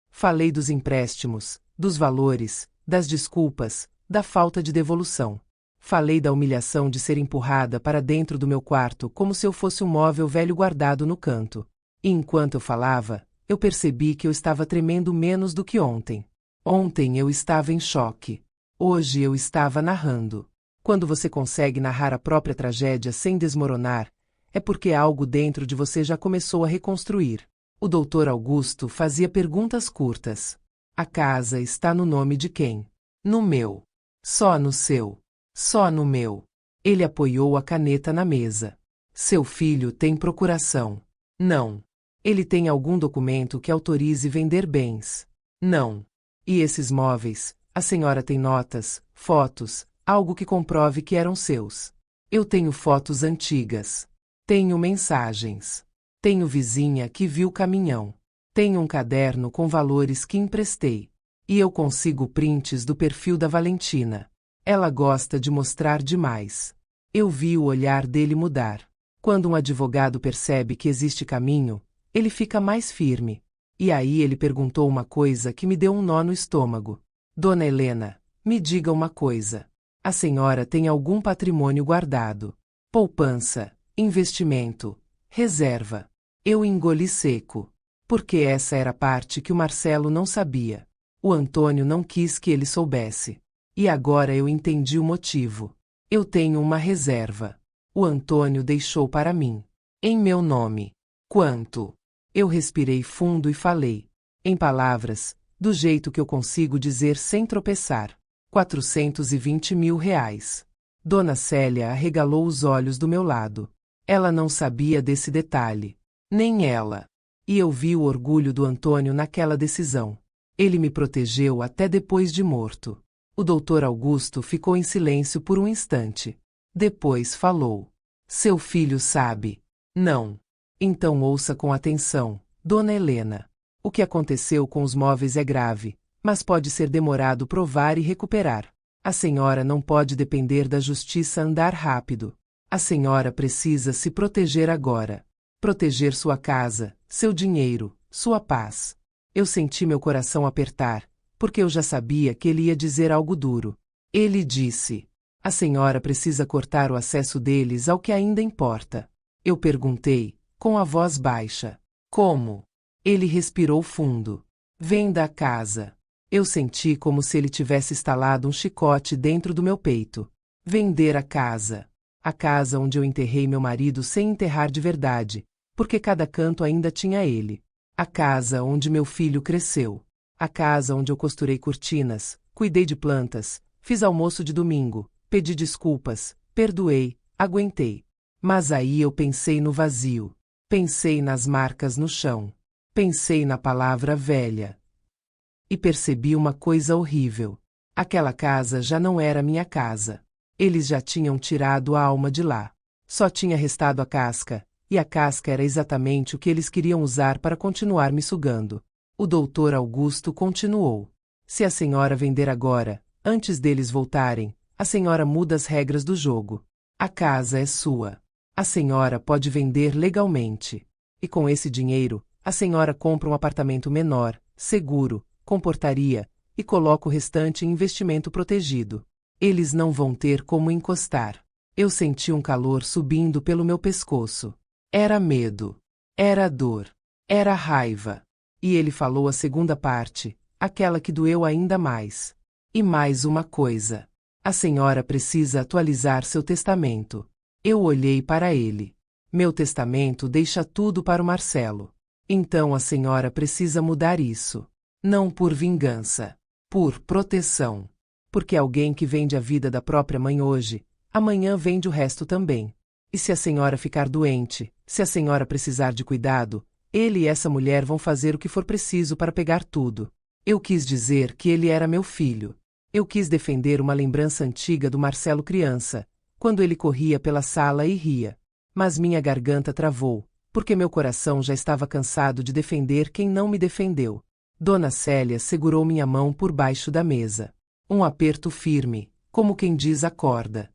Falei dos empréstimos, dos valores, das desculpas, da falta de devolução. Falei da humilhação de ser empurrada para dentro do meu quarto como se eu fosse um móvel velho guardado no canto. E enquanto eu falava, eu percebi que eu estava tremendo menos do que ontem. Ontem eu estava em choque. Hoje eu estava narrando. Quando você consegue narrar a própria tragédia sem desmoronar, é porque algo dentro de você já começou a reconstruir. O Dr. Augusto fazia perguntas curtas. A casa está no nome de quem? No meu. Só no seu. Só no meu. Ele apoiou a caneta na mesa. Seu filho tem procuração? Não. Ele tem algum documento que autorize vender bens? Não. E esses móveis? A senhora tem notas, fotos, algo que comprove que eram seus? Eu tenho fotos antigas. Tenho mensagens. Tenho vizinha que viu caminhão. Tenho um caderno com valores que emprestei. E eu consigo prints do perfil da Valentina. Ela gosta de mostrar demais. Eu vi o olhar dele mudar. Quando um advogado percebe que existe caminho, ele fica mais firme. E aí ele perguntou uma coisa que me deu um nó no estômago. Dona Helena, me diga uma coisa. A senhora tem algum patrimônio guardado? Poupança, investimento, reserva. Eu engoli seco. Porque essa era a parte que o Marcelo não sabia. O Antônio não quis que ele soubesse. E agora eu entendi o motivo. Eu tenho uma reserva. O Antônio deixou para mim. Em meu nome. Quanto? Eu respirei fundo e falei. Em palavras, do jeito que eu consigo dizer sem tropeçar. 420 mil reais. Dona Célia arregalou os olhos do meu lado. Ela não sabia desse detalhe. Nem ela. E eu vi o orgulho do Antônio naquela decisão. Ele me protegeu até depois de morto. O Dr. Augusto ficou em silêncio por um instante. Depois falou. Seu filho sabe? Não. Então ouça com atenção, Dona Helena. O que aconteceu com os móveis é grave, mas pode ser demorado provar e recuperar. A senhora não pode depender da justiça andar rápido. A senhora precisa se proteger agora. Proteger sua casa, seu dinheiro, sua paz. Eu senti meu coração apertar, porque eu já sabia que ele ia dizer algo duro. Ele disse: a senhora precisa cortar o acesso deles ao que ainda importa. Eu perguntei, com a voz baixa. Como? Ele respirou fundo. Venda a casa. Eu senti como se ele tivesse estalado um chicote dentro do meu peito. Vender a casa. A casa onde eu enterrei meu marido sem enterrar de verdade, porque cada canto ainda tinha ele. A casa onde meu filho cresceu. A casa onde eu costurei cortinas, cuidei de plantas, fiz almoço de domingo, pedi desculpas, perdoei, aguentei. Mas aí eu pensei no vazio. Pensei nas marcas no chão. Pensei na palavra velha. E percebi uma coisa horrível. Aquela casa já não era minha casa. Eles já tinham tirado a alma de lá. Só tinha restado a casca, e a casca era exatamente o que eles queriam usar para continuar me sugando. O Dr. Augusto continuou. Se a senhora vender agora, antes deles voltarem, a senhora muda as regras do jogo. A casa é sua. A senhora pode vender legalmente. E com esse dinheiro, a senhora compra um apartamento menor, seguro, com portaria, e coloca o restante em investimento protegido. Eles não vão ter como encostar. Eu senti um calor subindo pelo meu pescoço. Era medo. Era dor. Era raiva. E ele falou a segunda parte, aquela que doeu ainda mais. E mais uma coisa. A senhora precisa atualizar seu testamento. Eu olhei para ele. Meu testamento deixa tudo para o Marcelo. Então a senhora precisa mudar isso. Não por vingança. Por proteção. Porque alguém que vende a vida da própria mãe hoje, amanhã vende o resto também. E se a senhora ficar doente, se a senhora precisar de cuidado, ele e essa mulher vão fazer o que for preciso para pegar tudo. Eu quis dizer que ele era meu filho. Eu quis defender uma lembrança antiga do Marcelo criança, quando ele corria pela sala e ria. Mas minha garganta travou, porque meu coração já estava cansado de defender quem não me defendeu. Dona Célia segurou minha mão por baixo da mesa. Um aperto firme, como quem diz acorda.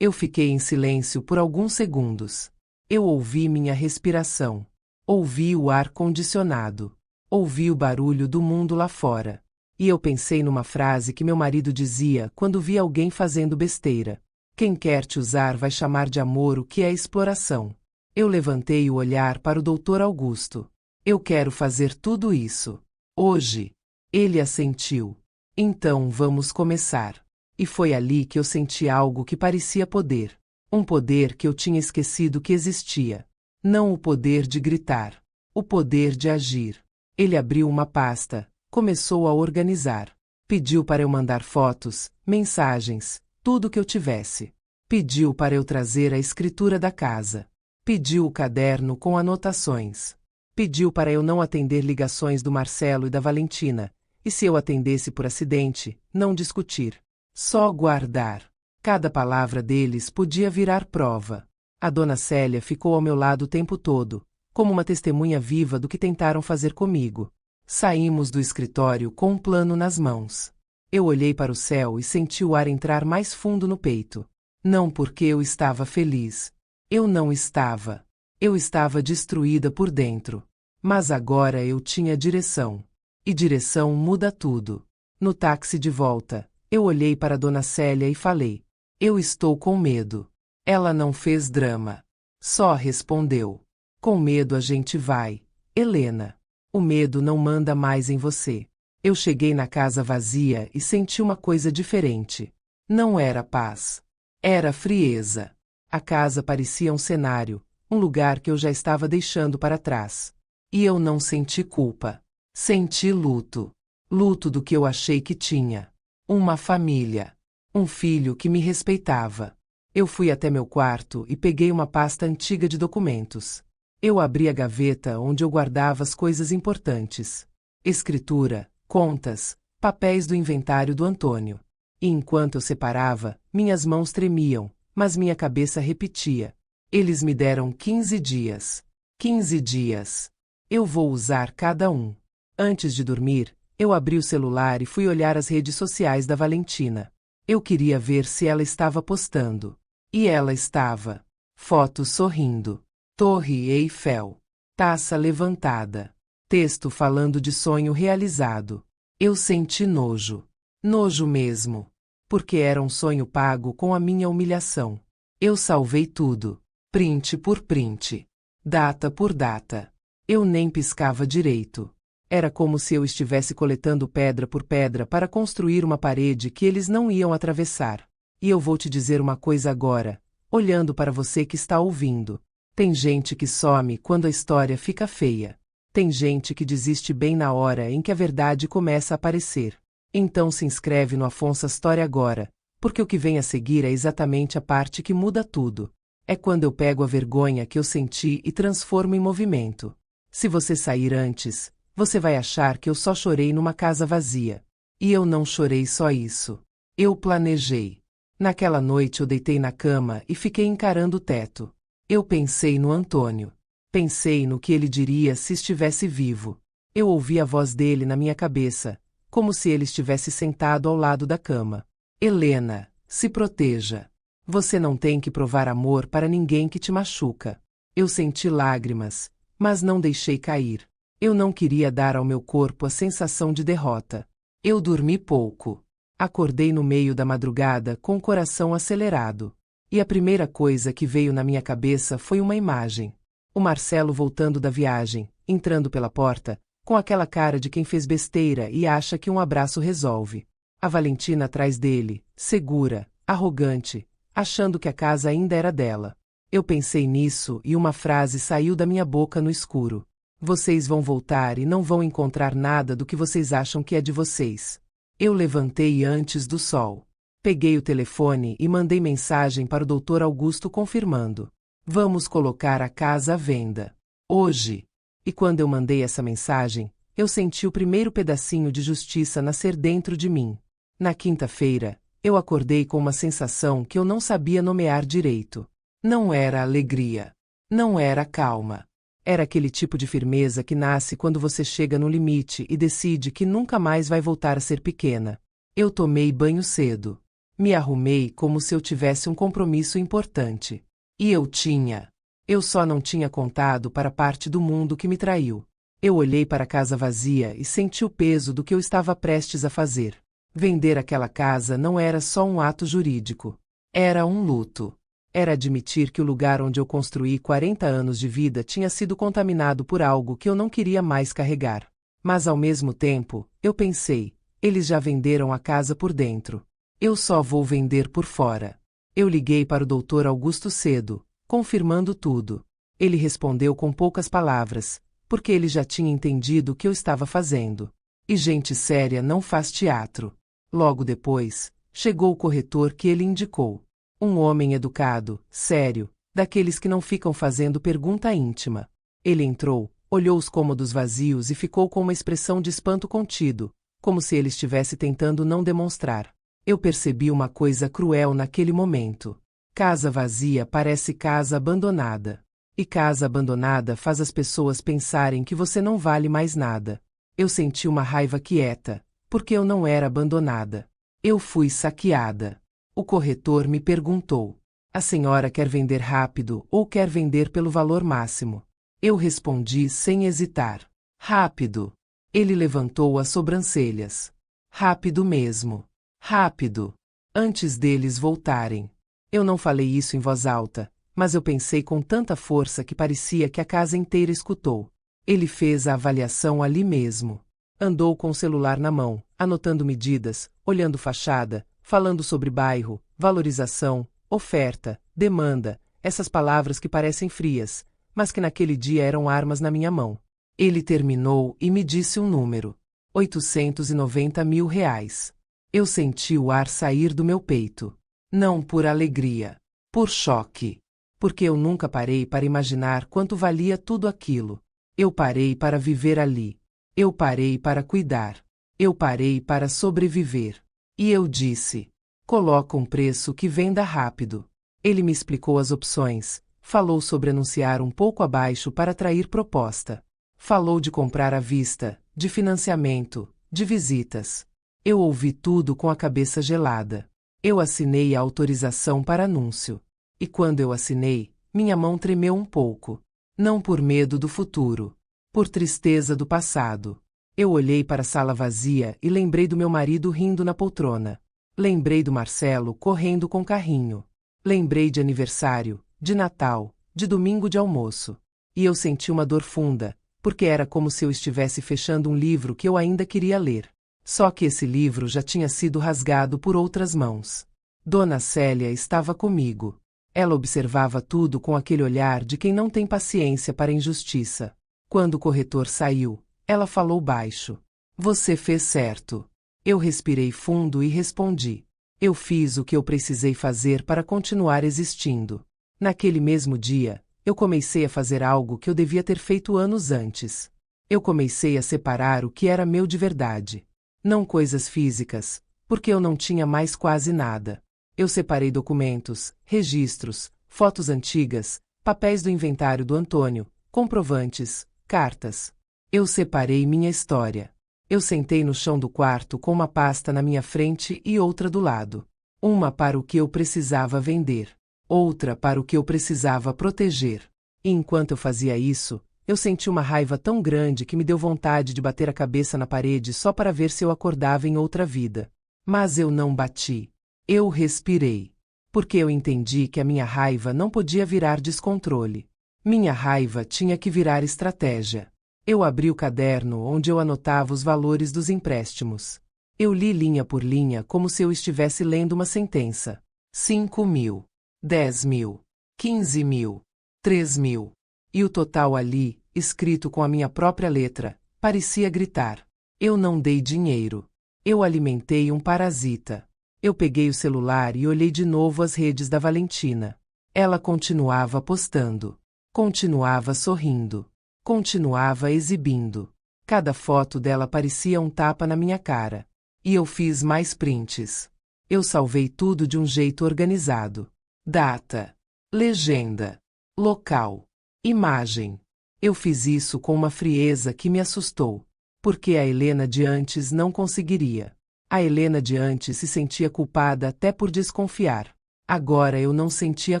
Eu fiquei em silêncio por alguns segundos. Eu ouvi minha respiração. Ouvi o ar-condicionado. Ouvi o barulho do mundo lá fora. E eu pensei numa frase que meu marido dizia quando via alguém fazendo besteira. Quem quer te usar vai chamar de amor o que é exploração. Eu levantei o olhar para o Dr. Augusto. Eu quero fazer tudo isso. Hoje. Ele assentiu. Então vamos começar. E foi ali que eu senti algo que parecia poder. Um poder que eu tinha esquecido que existia. Não o poder de gritar. O poder de agir. Ele abriu uma pasta. Começou a organizar. Pediu para eu mandar fotos, mensagens, tudo que eu tivesse. Pediu para eu trazer a escritura da casa. Pediu o caderno com anotações. Pediu para eu não atender ligações do Marcelo e da Valentina, e se eu atendesse por acidente, não discutir. Só guardar. Cada palavra deles podia virar prova. A dona Célia ficou ao meu lado o tempo todo, como uma testemunha viva do que tentaram fazer comigo. Saímos do escritório com um plano nas mãos. Eu olhei para o céu e senti o ar entrar mais fundo no peito. Não porque eu estava feliz. Eu não estava. Eu estava destruída por dentro. Mas agora eu tinha direção. E direção muda tudo. No táxi de volta, eu olhei para Dona Célia e falei: eu estou com medo. Ela não fez drama. Só respondeu: com medo a gente vai, Helena. O medo não manda mais em você. Eu cheguei na casa vazia e senti uma coisa diferente. Não era paz. Era frieza. A casa parecia um cenário, um lugar que eu já estava deixando para trás. E eu não senti culpa. Senti luto. Luto do que eu achei que tinha. Uma família. Um filho que me respeitava. Eu fui até meu quarto e peguei uma pasta antiga de documentos. Eu abri a gaveta onde eu guardava as coisas importantes. Escritura, contas, papéis do inventário do Antônio. E enquanto eu separava, minhas mãos tremiam, mas minha cabeça repetia: eles me deram 15 dias. 15 dias. Eu vou usar cada um. Antes de dormir, eu abri o celular e fui olhar as redes sociais da Valentina. Eu queria ver se ela estava postando. E ela estava. Foto sorrindo. Torre Eiffel. Taça levantada. Texto falando de sonho realizado. Eu senti nojo. Nojo mesmo. Porque era um sonho pago com a minha humilhação. Eu salvei tudo. Print por print. Data por data. Eu nem piscava direito. Era como se eu estivesse coletando pedra por pedra para construir uma parede que eles não iam atravessar. E eu vou te dizer uma coisa agora, olhando para você que está ouvindo. Tem gente que some quando a história fica feia. Tem gente que desiste bem na hora em que a verdade começa a aparecer. Então se inscreve no Afonso Story agora, porque o que vem a seguir é exatamente a parte que muda tudo. É quando eu pego a vergonha que eu senti e transformo em movimento. Se você sair antes, você vai achar que eu só chorei numa casa vazia. E eu não chorei só isso. Eu planejei. Naquela noite eu deitei na cama e fiquei encarando o teto. Eu pensei no Antônio. Pensei no que ele diria se estivesse vivo. Eu ouvi a voz dele na minha cabeça, como se ele estivesse sentado ao lado da cama. Helena, se proteja. Você não tem que provar amor para ninguém que te machuca. Eu senti lágrimas, mas não deixei cair. Eu não queria dar ao meu corpo a sensação de derrota. Eu dormi pouco. Acordei no meio da madrugada com o coração acelerado. E a primeira coisa que veio na minha cabeça foi uma imagem. O Marcelo voltando da viagem, entrando pela porta, com aquela cara de quem fez besteira e acha que um abraço resolve. A Valentina atrás dele, segura, arrogante, achando que a casa ainda era dela. Eu pensei nisso e uma frase saiu da minha boca no escuro. Vocês vão voltar e não vão encontrar nada do que vocês acham que é de vocês. Eu levantei antes do sol. Peguei o telefone e mandei mensagem para o Dr. Augusto confirmando. Vamos colocar a casa à venda. Hoje. E quando eu mandei essa mensagem, eu senti o primeiro pedacinho de justiça nascer dentro de mim. Na quinta-feira, eu acordei com uma sensação que eu não sabia nomear direito. Não era alegria. Não era calma. Era aquele tipo de firmeza que nasce quando você chega no limite e decide que nunca mais vai voltar a ser pequena. Eu tomei banho cedo. Me arrumei como se eu tivesse um compromisso importante. E eu tinha. Eu só não tinha contado para a parte do mundo que me traiu. Eu olhei para a casa vazia e senti o peso do que eu estava prestes a fazer. Vender aquela casa não era só um ato jurídico. Era um luto. Era admitir que o lugar onde eu construí 40 anos de vida tinha sido contaminado por algo que eu não queria mais carregar. Mas ao mesmo tempo, eu pensei, eles já venderam a casa por dentro. Eu só vou vender por fora. Eu liguei para o Dr. Augusto cedo, confirmando tudo. Ele respondeu com poucas palavras, porque ele já tinha entendido o que eu estava fazendo. E gente séria não faz teatro. Logo depois, chegou o corretor que ele indicou. Um homem educado, sério, daqueles que não ficam fazendo pergunta íntima. Ele entrou, olhou os cômodos vazios e ficou com uma expressão de espanto contido, como se ele estivesse tentando não demonstrar. Eu percebi uma coisa cruel naquele momento. Casa vazia parece casa abandonada. E casa abandonada faz as pessoas pensarem que você não vale mais nada. Eu senti uma raiva quieta, porque eu não era abandonada. Eu fui saqueada. O corretor me perguntou: a senhora quer vender rápido ou quer vender pelo valor máximo? Eu respondi sem hesitar: rápido. Ele levantou as sobrancelhas. Rápido mesmo. Rápido. Antes deles voltarem. Eu não falei isso em voz alta, mas eu pensei com tanta força que parecia que a casa inteira escutou. Ele fez a avaliação ali mesmo. Andou com o celular na mão, anotando medidas, olhando fachada, falando sobre bairro, valorização, oferta, demanda, essas palavras que parecem frias, mas que naquele dia eram armas na minha mão. Ele terminou e me disse um número: 890 mil reais. Eu senti o ar sair do meu peito. Não por alegria, por choque. Porque eu nunca parei para imaginar quanto valia tudo aquilo. Eu parei para viver ali. Eu parei para cuidar. Eu parei para sobreviver. E eu disse: coloca um preço que venda rápido. Ele me explicou as opções, falou sobre anunciar um pouco abaixo para atrair proposta. Falou de comprar à vista, de financiamento, de visitas. Eu ouvi tudo com a cabeça gelada. Eu assinei a autorização para anúncio. E quando eu assinei, minha mão tremeu um pouco. Não por medo do futuro. Por tristeza do passado. Eu olhei para a sala vazia e lembrei do meu marido rindo na poltrona. Lembrei do Marcelo correndo com carrinho. Lembrei de aniversário, de Natal, de domingo de almoço. E eu senti uma dor funda, porque era como se eu estivesse fechando um livro que eu ainda queria ler. Só que esse livro já tinha sido rasgado por outras mãos. Dona Célia estava comigo. Ela observava tudo com aquele olhar de quem não tem paciência para a injustiça. Quando o corretor saiu, ela falou baixo: você fez certo. Eu respirei fundo e respondi: eu fiz o que eu precisei fazer para continuar existindo. Naquele mesmo dia, eu comecei a fazer algo que eu devia ter feito anos antes. Eu comecei a separar o que era meu de verdade. Não coisas físicas, porque eu não tinha mais quase nada. Eu separei documentos, registros, fotos antigas, papéis do inventário do Antônio, comprovantes, cartas. Eu separei minha história. Eu sentei no chão do quarto com uma pasta na minha frente e outra do lado. Uma para o que eu precisava vender. Outra para o que eu precisava proteger. E enquanto eu fazia isso, eu senti uma raiva tão grande que me deu vontade de bater a cabeça na parede só para ver se eu acordava em outra vida. Mas eu não bati. Eu respirei. Porque eu entendi que a minha raiva não podia virar descontrole. Minha raiva tinha que virar estratégia. Eu abri o caderno onde eu anotava os valores dos empréstimos. Eu li linha por linha como se eu estivesse lendo uma sentença. 5 mil, 10 mil, 15 mil, 3 mil. E o total ali escrito com a minha própria letra, parecia gritar. Eu não dei dinheiro. Eu alimentei um parasita. Eu peguei o celular e olhei de novo as redes da Valentina. Ela continuava postando. Continuava sorrindo. Continuava exibindo. Cada foto dela parecia um tapa na minha cara. E eu fiz mais prints. Eu salvei tudo de um jeito organizado. Data. Legenda. Local. Imagem. Eu fiz isso com uma frieza que me assustou. Porque a Helena de antes não conseguiria. A Helena de antes se sentia culpada até por desconfiar. Agora eu não sentia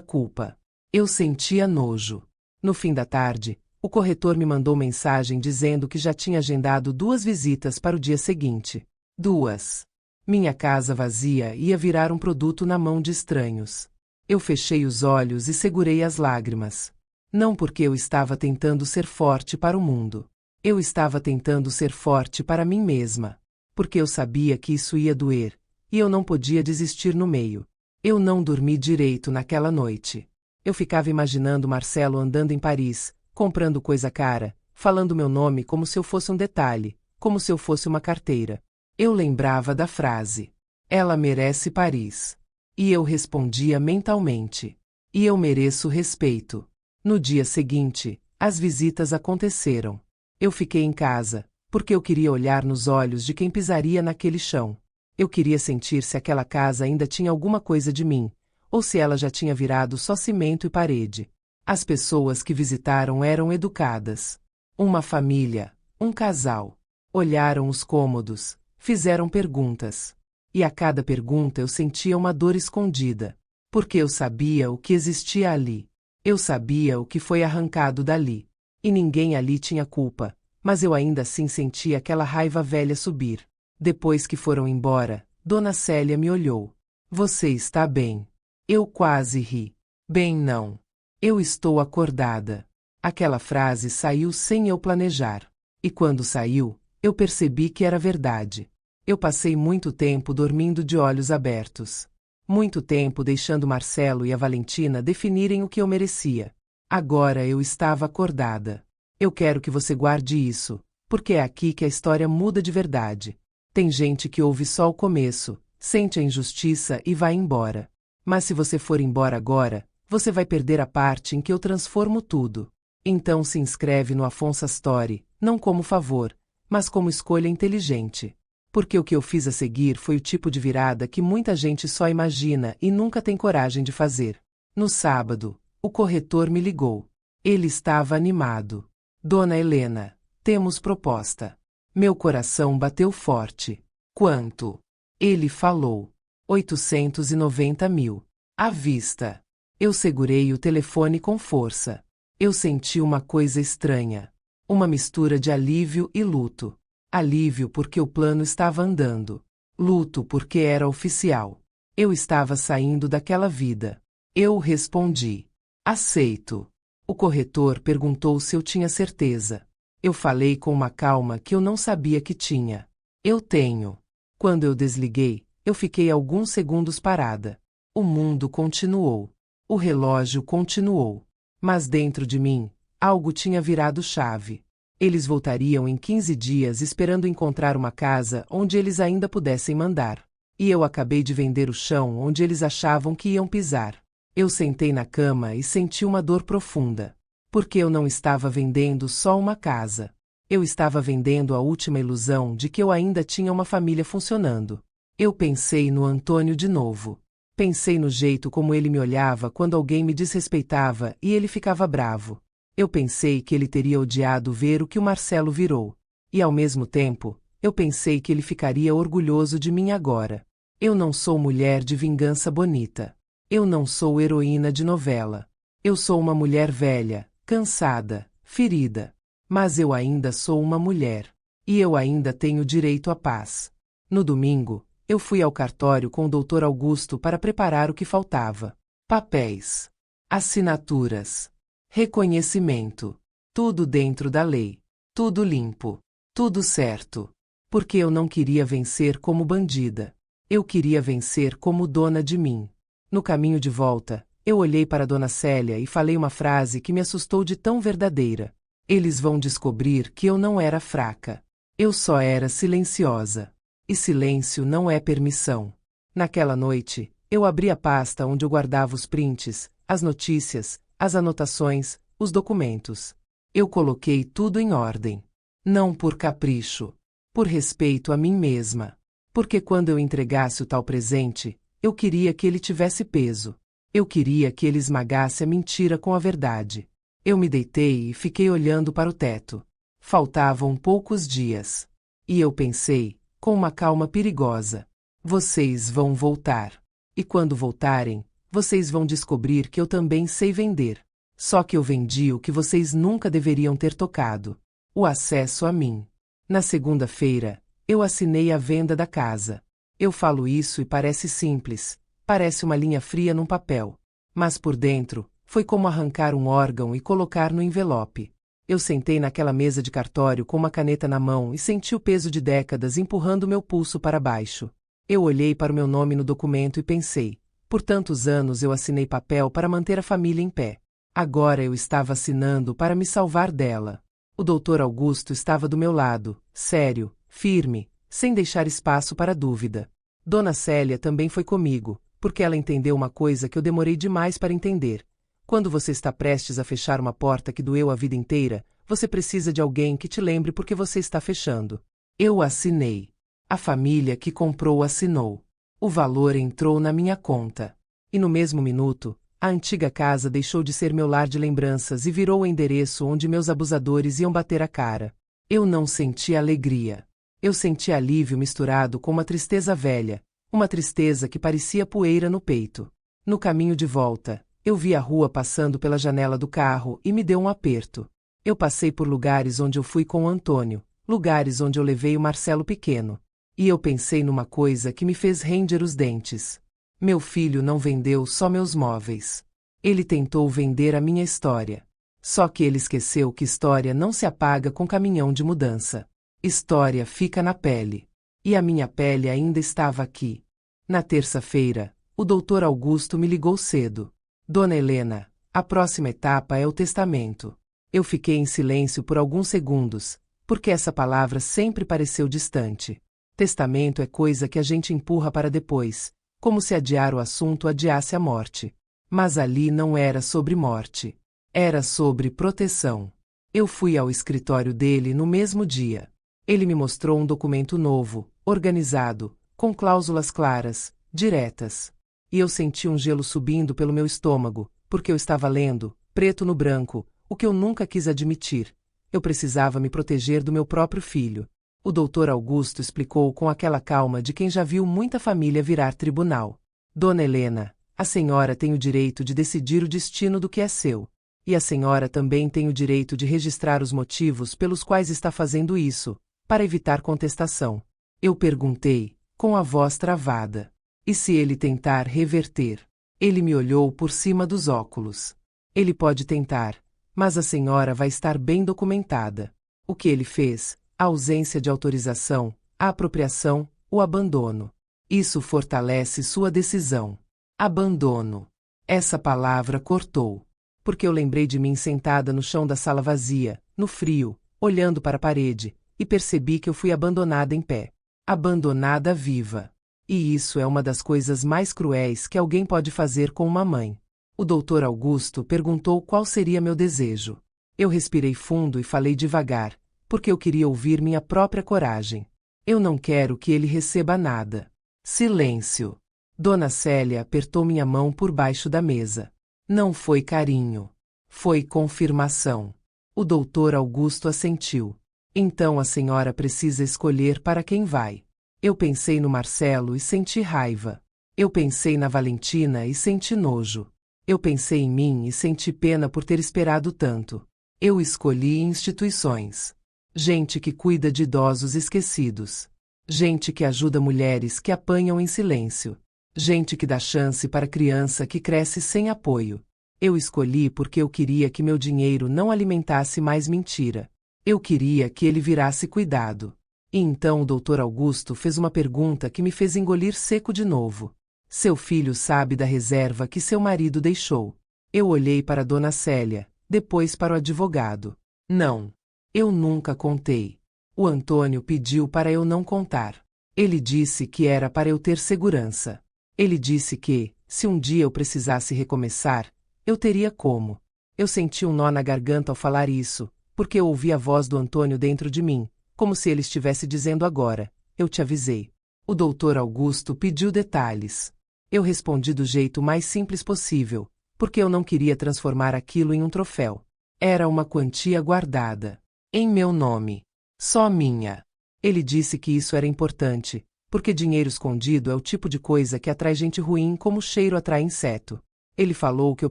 culpa. Eu sentia nojo. No fim da tarde, o corretor me mandou mensagem dizendo que já tinha agendado 2 visitas para o dia seguinte. 2. Minha casa vazia ia virar um produto na mão de estranhos. Eu fechei os olhos e segurei as lágrimas. Não porque eu estava tentando ser forte para o mundo. Eu estava tentando ser forte para mim mesma. Porque eu sabia que isso ia doer, e eu não podia desistir no meio. Eu não dormi direito naquela noite. Eu ficava imaginando Marcelo andando em Paris, comprando coisa cara, falando meu nome como se eu fosse um detalhe, como se eu fosse uma carteira. Eu lembrava da frase: ela merece Paris. E eu respondia mentalmente: e eu mereço respeito. No dia seguinte, as visitas aconteceram. Eu fiquei em casa, porque eu queria olhar nos olhos de quem pisaria naquele chão. Eu queria sentir se aquela casa ainda tinha alguma coisa de mim, ou se ela já tinha virado só cimento e parede. As pessoas que visitaram eram educadas. Uma família, um casal. Olharam os cômodos, fizeram perguntas. E a cada pergunta eu sentia uma dor escondida. Porque eu sabia o que existia ali. Eu sabia o que foi arrancado dali. E ninguém ali tinha culpa, mas eu ainda assim sentia aquela raiva velha subir. Depois que foram embora, Dona Célia me olhou. Você está bem? Eu quase ri. Bem não. Eu estou acordada. Aquela frase saiu sem eu planejar. E quando saiu, eu percebi que era verdade. Eu passei muito tempo dormindo de olhos abertos. Muito tempo deixando Marcelo e a Valentina definirem o que eu merecia. Agora eu estava acordada. Eu quero que você guarde isso, porque é aqui que a história muda de verdade. Tem gente que ouve só o começo, sente a injustiça e vai embora. Mas se você for embora agora, você vai perder a parte em que eu transformo tudo. Então se inscreve no Afonso Story, não como favor, mas como escolha inteligente. Porque o que eu fiz a seguir foi o tipo de virada que muita gente só imagina e nunca tem coragem de fazer. No sábado, o corretor me ligou. Ele estava animado. Dona Helena, temos proposta. Meu coração bateu forte. Quanto? Ele falou. 890 mil. À vista. Eu segurei o telefone com força. Eu senti uma coisa estranha. Uma mistura de alívio e luto. Alívio porque o plano estava andando. Luto porque era oficial. Eu estava saindo daquela vida. Eu respondi. Aceito. O corretor perguntou se eu tinha certeza. Eu falei com uma calma que eu não sabia que tinha. Eu tenho. Quando eu desliguei, eu fiquei alguns segundos parada. O mundo continuou. O relógio continuou. Mas dentro de mim, algo tinha virado chave. Eles voltariam em 15 dias esperando encontrar uma casa onde eles ainda pudessem mandar. E eu acabei de vender o chão onde eles achavam que iam pisar. Eu sentei na cama e senti uma dor profunda. Porque eu não estava vendendo só uma casa. Eu estava vendendo a última ilusão de que eu ainda tinha uma família funcionando. Eu pensei no Antônio de novo. Pensei no jeito como ele me olhava quando alguém me desrespeitava e ele ficava bravo. Eu pensei que ele teria odiado ver o que o Marcelo virou. E ao mesmo tempo, eu pensei que ele ficaria orgulhoso de mim agora. Eu não sou mulher de vingança bonita. Eu não sou heroína de novela. Eu sou uma mulher velha, cansada, ferida. Mas eu ainda sou uma mulher. E eu ainda tenho direito à paz. No domingo, eu fui ao cartório com o Dr. Augusto para preparar o que faltava. Papéis. Assinaturas. Reconhecimento. Tudo dentro da lei. Tudo limpo. Tudo certo. Porque eu não queria vencer como bandida. Eu queria vencer como dona de mim. No caminho de volta, eu olhei para Dona Célia e falei uma frase que me assustou de tão verdadeira. Eles vão descobrir que eu não era fraca. Eu só era silenciosa. E silêncio não é permissão. Naquela noite, eu abri a pasta onde eu guardava os prints, as notícias, as anotações, os documentos. Eu coloquei tudo em ordem. Não por capricho. Por respeito a mim mesma. Porque quando eu entregasse o tal presente, eu queria que ele tivesse peso. Eu queria que ele esmagasse a mentira com a verdade. Eu me deitei e fiquei olhando para o teto. Faltavam poucos dias. E eu pensei, com uma calma perigosa: vocês vão voltar. E quando voltarem, vocês vão descobrir que eu também sei vender. Só que eu vendi o que vocês nunca deveriam ter tocado: o acesso a mim. Na segunda-feira, eu assinei a venda da casa. Eu falo isso e parece simples, parece uma linha fria num papel. Mas por dentro, foi como arrancar um órgão e colocar no envelope. Eu sentei naquela mesa de cartório com uma caneta na mão e senti o peso de décadas empurrando meu pulso para baixo. Eu olhei para o meu nome no documento e pensei: por tantos anos eu assinei papel para manter a família em pé. Agora eu estava assinando para me salvar dela. O Dr. Augusto estava do meu lado, sério, firme, sem deixar espaço para dúvida. Dona Célia também foi comigo, porque ela entendeu uma coisa que eu demorei demais para entender. Quando você está prestes a fechar uma porta que doeu a vida inteira, você precisa de alguém que te lembre por que você está fechando. Eu assinei. A família que comprou assinou. O valor entrou na minha conta. E no mesmo minuto, a antiga casa deixou de ser meu lar de lembranças e virou o endereço onde meus abusadores iam bater a cara. Eu não senti alegria. Eu senti alívio misturado com uma tristeza velha, uma tristeza que parecia poeira no peito. No caminho de volta, eu vi a rua passando pela janela do carro e me deu um aperto. Eu passei por lugares onde eu fui com o Antônio, lugares onde eu levei o Marcelo pequeno. E eu pensei numa coisa que me fez ranger os dentes. Meu filho não vendeu só meus móveis. Ele tentou vender a minha história. Só que ele esqueceu que história não se apaga com caminhão de mudança. História fica na pele. E a minha pele ainda estava aqui. Na terça-feira, o Dr. Augusto me ligou cedo. Dona Helena, a próxima etapa é o testamento. Eu fiquei em silêncio por alguns segundos, porque essa palavra sempre pareceu distante. Testamento é coisa que a gente empurra para depois, como se adiar o assunto adiasse a morte. Mas ali não era sobre morte. Era sobre proteção. Eu fui ao escritório dele no mesmo dia. Ele me mostrou um documento novo, organizado, com cláusulas claras, diretas. E eu senti um gelo subindo pelo meu estômago, porque eu estava lendo, preto no branco, o que eu nunca quis admitir. Eu precisava me proteger do meu próprio filho. O Dr. Augusto explicou com aquela calma de quem já viu muita família virar tribunal. Dona Helena, a senhora tem o direito de decidir o destino do que é seu. E a senhora também tem o direito de registrar os motivos pelos quais está fazendo isso, para evitar contestação. Eu perguntei, com a voz travada: e se ele tentar reverter? Ele me olhou por cima dos óculos. Ele pode tentar, mas a senhora vai estar bem documentada. O que ele fez, a ausência de autorização, a apropriação, o abandono. Isso fortalece sua decisão. Abandono. Essa palavra cortou. Porque eu lembrei de mim sentada no chão da sala vazia, no frio, olhando para a parede, e percebi que eu fui abandonada em pé. Abandonada viva. E isso é uma das coisas mais cruéis que alguém pode fazer com uma mãe. O Dr. Augusto perguntou qual seria meu desejo. Eu respirei fundo e falei devagar, porque eu queria ouvir minha própria coragem. Eu não quero que ele receba nada. Silêncio. Dona Célia apertou minha mão por baixo da mesa. Não foi carinho. Foi confirmação. O Dr. Augusto assentiu. Então a senhora precisa escolher para quem vai. Eu pensei no Marcelo e senti raiva. Eu pensei na Valentina e senti nojo. Eu pensei em mim e senti pena por ter esperado tanto. Eu escolhi instituições. Gente que cuida de idosos esquecidos. Gente que ajuda mulheres que apanham em silêncio. Gente que dá chance para criança que cresce sem apoio. Eu escolhi porque eu queria que meu dinheiro não alimentasse mais mentira. Eu queria que ele virasse cuidado. E então o Dr. Augusto fez uma pergunta que me fez engolir seco de novo. Seu filho sabe da reserva que seu marido deixou. Eu olhei para Dona Célia, depois para o advogado. Não. Eu nunca contei. O Antônio pediu para eu não contar. Ele disse que era para eu ter segurança. Ele disse que, se um dia eu precisasse recomeçar, eu teria como. Eu senti um nó na garganta ao falar isso, porque eu ouvi a voz do Antônio dentro de mim, como se ele estivesse dizendo agora: eu te avisei. O doutor Augusto pediu detalhes. Eu respondi do jeito mais simples possível, porque eu não queria transformar aquilo em um troféu. Era uma quantia guardada. Em meu nome. Só minha. Ele disse que isso era importante, porque dinheiro escondido é o tipo de coisa que atrai gente ruim como o cheiro atrai inseto. Ele falou que eu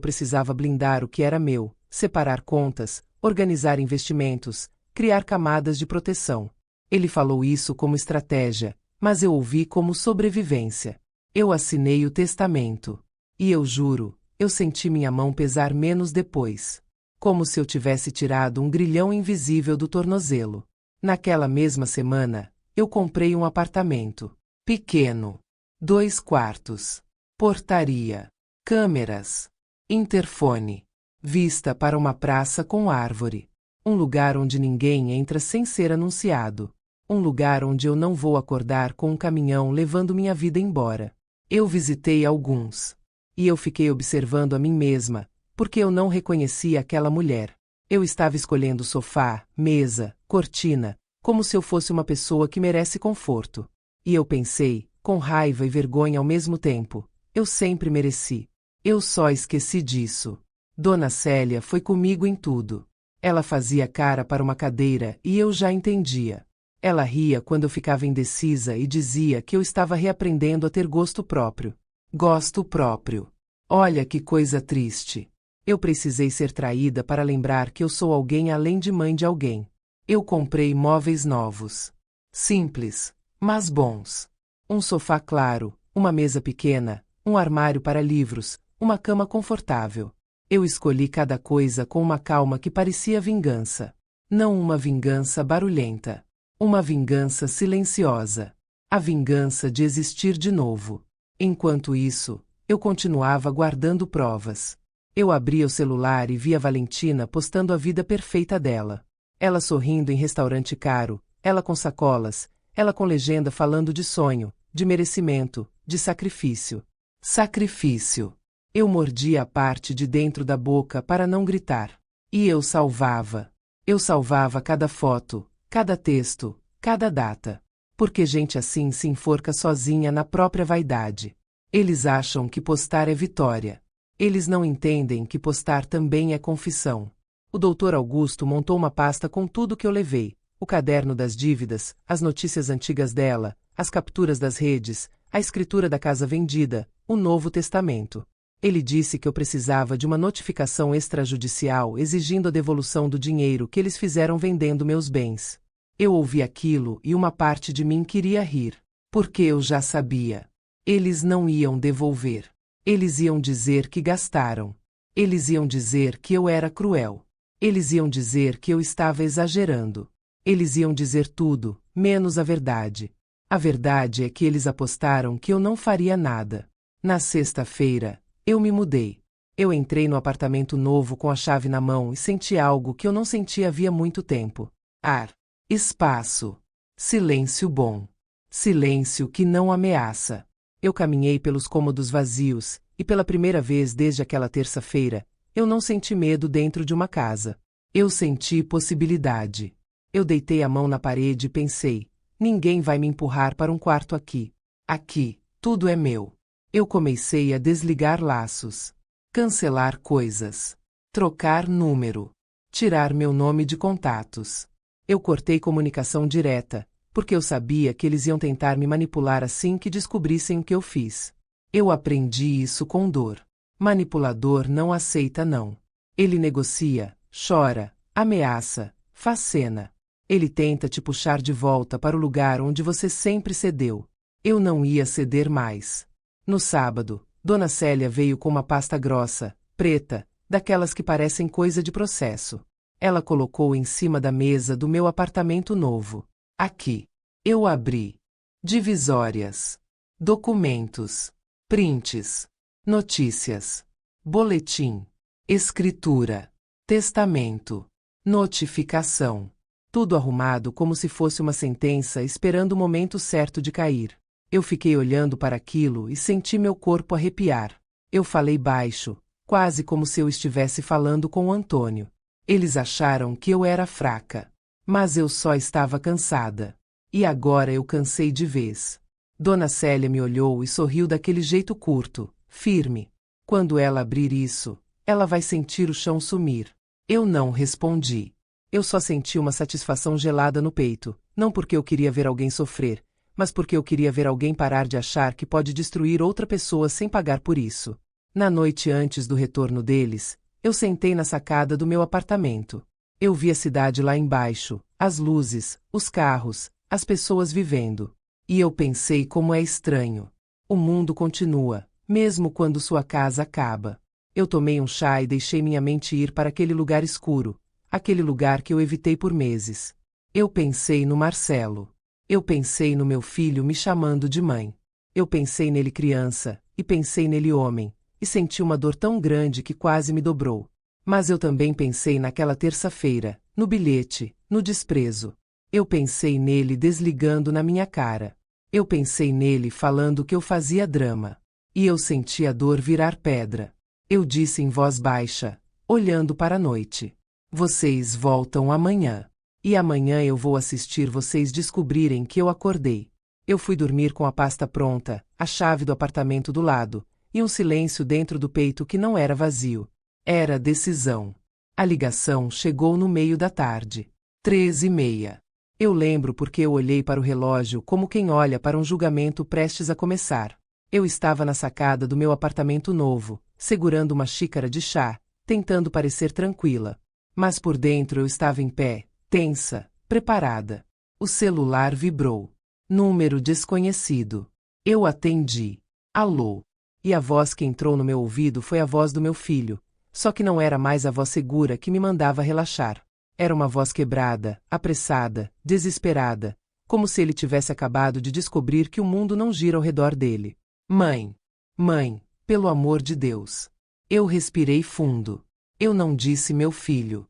precisava blindar o que era meu, separar contas, organizar investimentos, criar camadas de proteção. Ele falou isso como estratégia, mas eu ouvi como sobrevivência. Eu assinei o testamento. E eu juro, eu senti minha mão pesar menos depois. Como se eu tivesse tirado um grilhão invisível do tornozelo. Naquela mesma semana, eu comprei um apartamento. Pequeno. 2 quartos. Portaria. Câmeras. Interfone. Vista para uma praça com árvore. Um lugar onde ninguém entra sem ser anunciado. Um lugar onde eu não vou acordar com um caminhão levando minha vida embora. Eu visitei alguns. E eu fiquei observando a mim mesma, porque eu não reconhecia aquela mulher. Eu estava escolhendo sofá, mesa, cortina, como se eu fosse uma pessoa que merece conforto. E eu pensei, com raiva e vergonha ao mesmo tempo, eu sempre mereci. Eu só esqueci disso. Dona Célia foi comigo em tudo. Ela fazia cara para uma cadeira e eu já entendia. Ela ria quando eu ficava indecisa e dizia que eu estava reaprendendo a ter gosto próprio. Gosto próprio. Olha que coisa triste. Eu precisei ser traída para lembrar que eu sou alguém além de mãe de alguém. Eu comprei móveis novos. Simples, mas bons. Um sofá claro, uma mesa pequena, um armário para livros, uma cama confortável. Eu escolhi cada coisa com uma calma que parecia vingança. Não uma vingança barulhenta. Uma vingança silenciosa. A vingança de existir de novo. Enquanto isso, eu continuava guardando provas. Eu abria o celular e via Valentina postando a vida perfeita dela. Ela sorrindo em restaurante caro, ela com sacolas, ela com legenda falando de sonho, de merecimento, de sacrifício. Sacrifício. Eu mordia a parte de dentro da boca para não gritar. E eu salvava. Eu salvava cada foto, cada texto, cada data. Porque gente assim se enforca sozinha na própria vaidade. Eles acham que postar é vitória. Eles não entendem que postar também é confissão. O doutor Augusto montou uma pasta com tudo que eu levei. O caderno das dívidas, as notícias antigas dela, as capturas das redes, a escritura da casa vendida, o Novo Testamento. Ele disse que eu precisava de uma notificação extrajudicial exigindo a devolução do dinheiro que eles fizeram vendendo meus bens. Eu ouvi aquilo e uma parte de mim queria rir. Porque eu já sabia. Eles não iam devolver. Eles iam dizer que gastaram. Eles iam dizer que eu era cruel. Eles iam dizer que eu estava exagerando. Eles iam dizer tudo, menos a verdade. A verdade é que eles apostaram que eu não faria nada. Na sexta-feira, eu me mudei. Eu entrei no apartamento novo com a chave na mão e senti algo que eu não sentia havia muito tempo. Ar. Espaço. Silêncio bom. Silêncio que não ameaça. Eu caminhei pelos cômodos vazios, e pela primeira vez desde aquela terça-feira, eu não senti medo dentro de uma casa. Eu senti possibilidade. Eu deitei a mão na parede e pensei, ninguém vai me empurrar para um quarto aqui. Aqui, tudo é meu. Eu comecei a desligar laços. Cancelar coisas. Trocar número. Tirar meu nome de contatos. Eu cortei comunicação direta, porque eu sabia que eles iam tentar me manipular assim que descobrissem o que eu fiz. Eu aprendi isso com dor. Manipulador não aceita não. Ele negocia, chora, ameaça, faz cena. Ele tenta te puxar de volta para o lugar onde você sempre cedeu. Eu não ia ceder mais. No sábado, Dona Célia veio com uma pasta grossa, preta, daquelas que parecem coisa de processo. Ela colocou em cima da mesa do meu apartamento novo. Aqui. Eu abri. Divisórias. Documentos. Prints. Notícias. Boletim. Escritura. Testamento. Notificação. Tudo arrumado como se fosse uma sentença esperando o momento certo de cair. Eu fiquei olhando para aquilo e senti meu corpo arrepiar. Eu falei baixo, quase como se eu estivesse falando com o Antônio. Eles acharam que eu era fraca. Mas eu só estava cansada. E agora eu cansei de vez. Dona Célia me olhou e sorriu daquele jeito curto, firme. Quando ela abrir isso, ela vai sentir o chão sumir. Eu não respondi. Eu só senti uma satisfação gelada no peito, não porque eu queria ver alguém sofrer, mas porque eu queria ver alguém parar de achar que pode destruir outra pessoa sem pagar por isso. Na noite antes do retorno deles, eu sentei na sacada do meu apartamento. Eu vi a cidade lá embaixo, as luzes, os carros, as pessoas vivendo. E eu pensei como é estranho. O mundo continua, mesmo quando sua casa acaba. Eu tomei um chá e deixei minha mente ir para aquele lugar escuro, aquele lugar que eu evitei por meses. Eu pensei no Marcelo. Eu pensei no meu filho me chamando de mãe. Eu pensei nele criança, e pensei nele homem, e senti uma dor tão grande que quase me dobrou. Mas eu também pensei naquela terça-feira, no bilhete, no desprezo. Eu pensei nele desligando na minha cara. Eu pensei nele falando que eu fazia drama. E eu senti a dor virar pedra. Eu disse em voz baixa, olhando para a noite. Vocês voltam amanhã. E amanhã eu vou assistir vocês descobrirem que eu acordei. Eu fui dormir com a pasta pronta, a chave do apartamento do lado, e um silêncio dentro do peito que não era vazio. Era decisão. A ligação chegou no meio da tarde. 13h30. Eu lembro porque eu olhei para o relógio como quem olha para um julgamento prestes a começar. Eu estava na sacada do meu apartamento novo, segurando uma xícara de chá, tentando parecer tranquila. Mas por dentro eu estava em pé, tensa, preparada. O celular vibrou. Número desconhecido. Eu atendi. Alô. E a voz que entrou no meu ouvido foi a voz do meu filho, só que não era mais a voz segura que me mandava relaxar. Era uma voz quebrada, apressada, desesperada, como se ele tivesse acabado de descobrir que o mundo não gira ao redor dele. Mãe! Mãe, pelo amor de Deus! Eu respirei fundo. Eu não disse meu filho.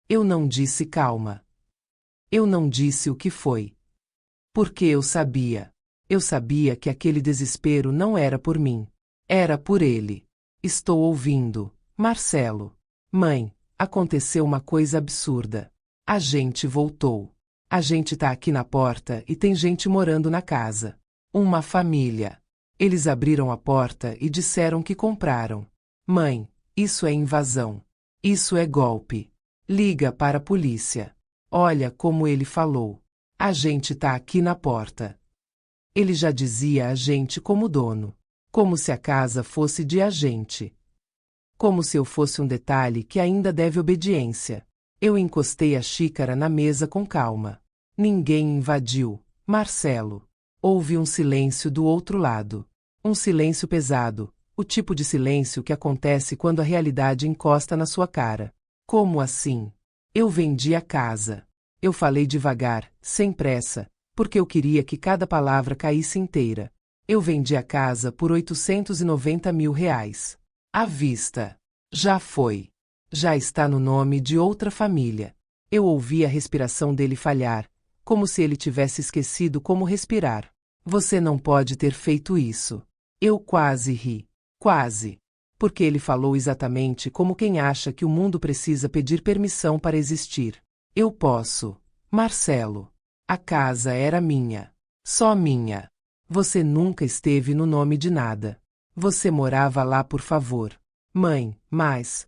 Eu não disse calma. Eu não disse o que foi. Porque eu sabia. Eu sabia que aquele desespero não era por mim. Era por ele. Estou ouvindo. Marcelo. Mãe, aconteceu uma coisa absurda. A gente voltou. A gente tá aqui na porta e tem gente morando na casa. Uma família. Eles abriram a porta e disseram que compraram. Mãe, isso é invasão. Isso é golpe. Liga para a polícia. Olha como ele falou. A gente tá aqui na porta. Ele já dizia a gente como dono. Como se a casa fosse de a gente. Como se eu fosse um detalhe que ainda deve obediência. Eu encostei a xícara na mesa com calma. Ninguém invadiu. Marcelo. Houve um silêncio do outro lado. Um silêncio pesado, o tipo de silêncio que acontece quando a realidade encosta na sua cara. Como assim? Eu vendi a casa. Eu falei devagar, sem pressa, porque eu queria que cada palavra caísse inteira. Eu vendi a casa por R$ 890 mil. À vista. Já foi. Já está no nome de outra família. Eu ouvi a respiração dele falhar, como se ele tivesse esquecido como respirar. Você não pode ter feito isso. Eu quase ri. Quase. Porque ele falou exatamente como quem acha que o mundo precisa pedir permissão para existir. Eu posso. Marcelo. A casa era minha. Só minha. Você nunca esteve no nome de nada. Você morava lá, por favor. Mãe, mas,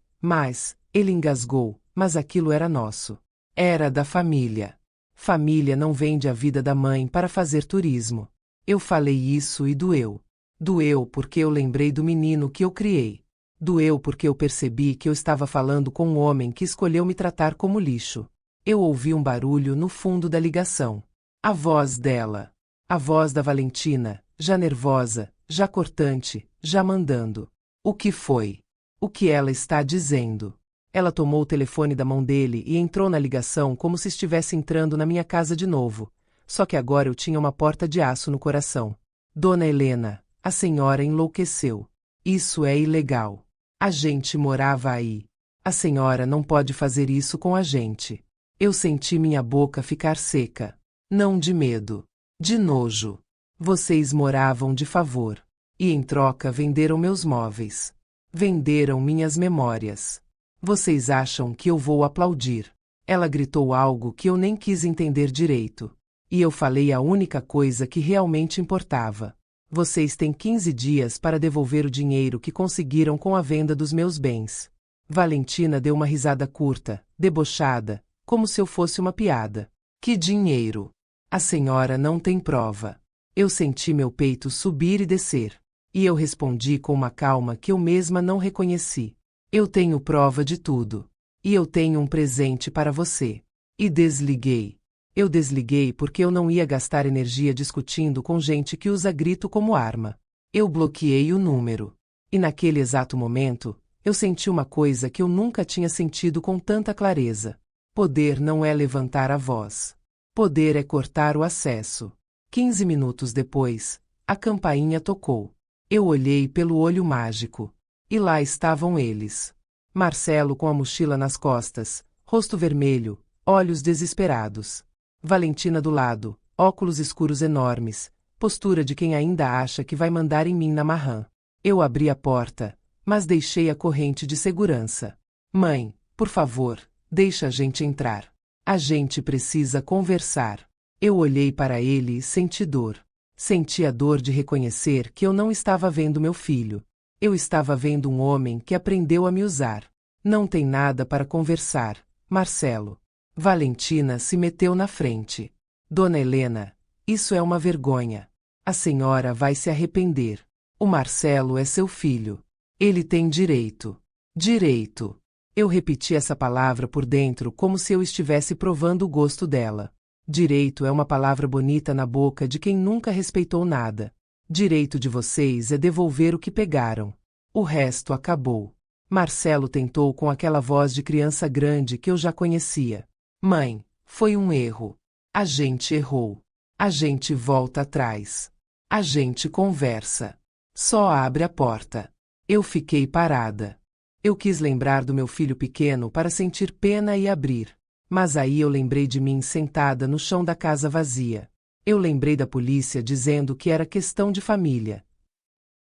ele engasgou, mas aquilo era nosso. Era da família. Família não vende a vida da mãe para fazer turismo. Eu falei isso e doeu. Doeu porque eu lembrei do menino que eu criei. Doeu porque eu percebi que eu estava falando com um homem que escolheu me tratar como lixo. Eu ouvi um barulho no fundo da ligação. A voz dela. A voz da Valentina, já nervosa, já cortante, já mandando. O que foi? O que ela está dizendo? Ela tomou o telefone da mão dele e entrou na ligação como se estivesse entrando na minha casa de novo. Só que agora eu tinha uma porta de aço no coração. Dona Helena, a senhora enlouqueceu. Isso é ilegal. A gente morava aí. A senhora não pode fazer isso com a gente. Eu senti minha boca ficar seca. Não de medo. De nojo. Vocês moravam de favor. E em troca venderam meus móveis. Venderam minhas memórias. Vocês acham que eu vou aplaudir? Ela gritou algo que eu nem quis entender direito. E eu falei a única coisa que realmente importava. Vocês têm 15 dias para devolver o dinheiro que conseguiram com a venda dos meus bens. Valentina deu uma risada curta, debochada, como se eu fosse uma piada. Que dinheiro? A senhora não tem prova. Eu senti meu peito subir e descer. E eu respondi com uma calma que eu mesma não reconheci. Eu tenho prova de tudo. E eu tenho um presente para você. E desliguei. Eu desliguei porque eu não ia gastar energia discutindo com gente que usa grito como arma. Eu bloqueei o número. E naquele exato momento, eu senti uma coisa que eu nunca tinha sentido com tanta clareza. Poder não é levantar a voz. Poder é cortar o acesso. 15 minutos depois, a campainha tocou. Eu olhei pelo olho mágico. E lá estavam eles. Marcelo com a mochila nas costas, rosto vermelho, olhos desesperados. Valentina do lado, óculos escuros enormes, postura de quem ainda acha que vai mandar em mim na marrã. Eu abri a porta, mas deixei a corrente de segurança. Mãe, por favor, deixa a gente entrar. A gente precisa conversar. Eu olhei para ele e senti dor. Senti a dor de reconhecer que eu não estava vendo meu filho. Eu estava vendo um homem que aprendeu a me usar. Não tem nada para conversar, Marcelo. Valentina se meteu na frente. Dona Helena, isso é uma vergonha. A senhora vai se arrepender. O Marcelo é seu filho. Ele tem direito. Direito. Eu repeti essa palavra por dentro como se eu estivesse provando o gosto dela. Direito é uma palavra bonita na boca de quem nunca respeitou nada. Direito de vocês é devolver o que pegaram. O resto acabou. Marcelo tentou com aquela voz de criança grande que eu já conhecia. Mãe, foi um erro. A gente errou. A gente volta atrás. A gente conversa. Só abre a porta. Eu fiquei parada. Eu quis lembrar do meu filho pequeno para sentir pena e abrir. Mas aí eu lembrei de mim sentada no chão da casa vazia. Eu lembrei da polícia dizendo que era questão de família.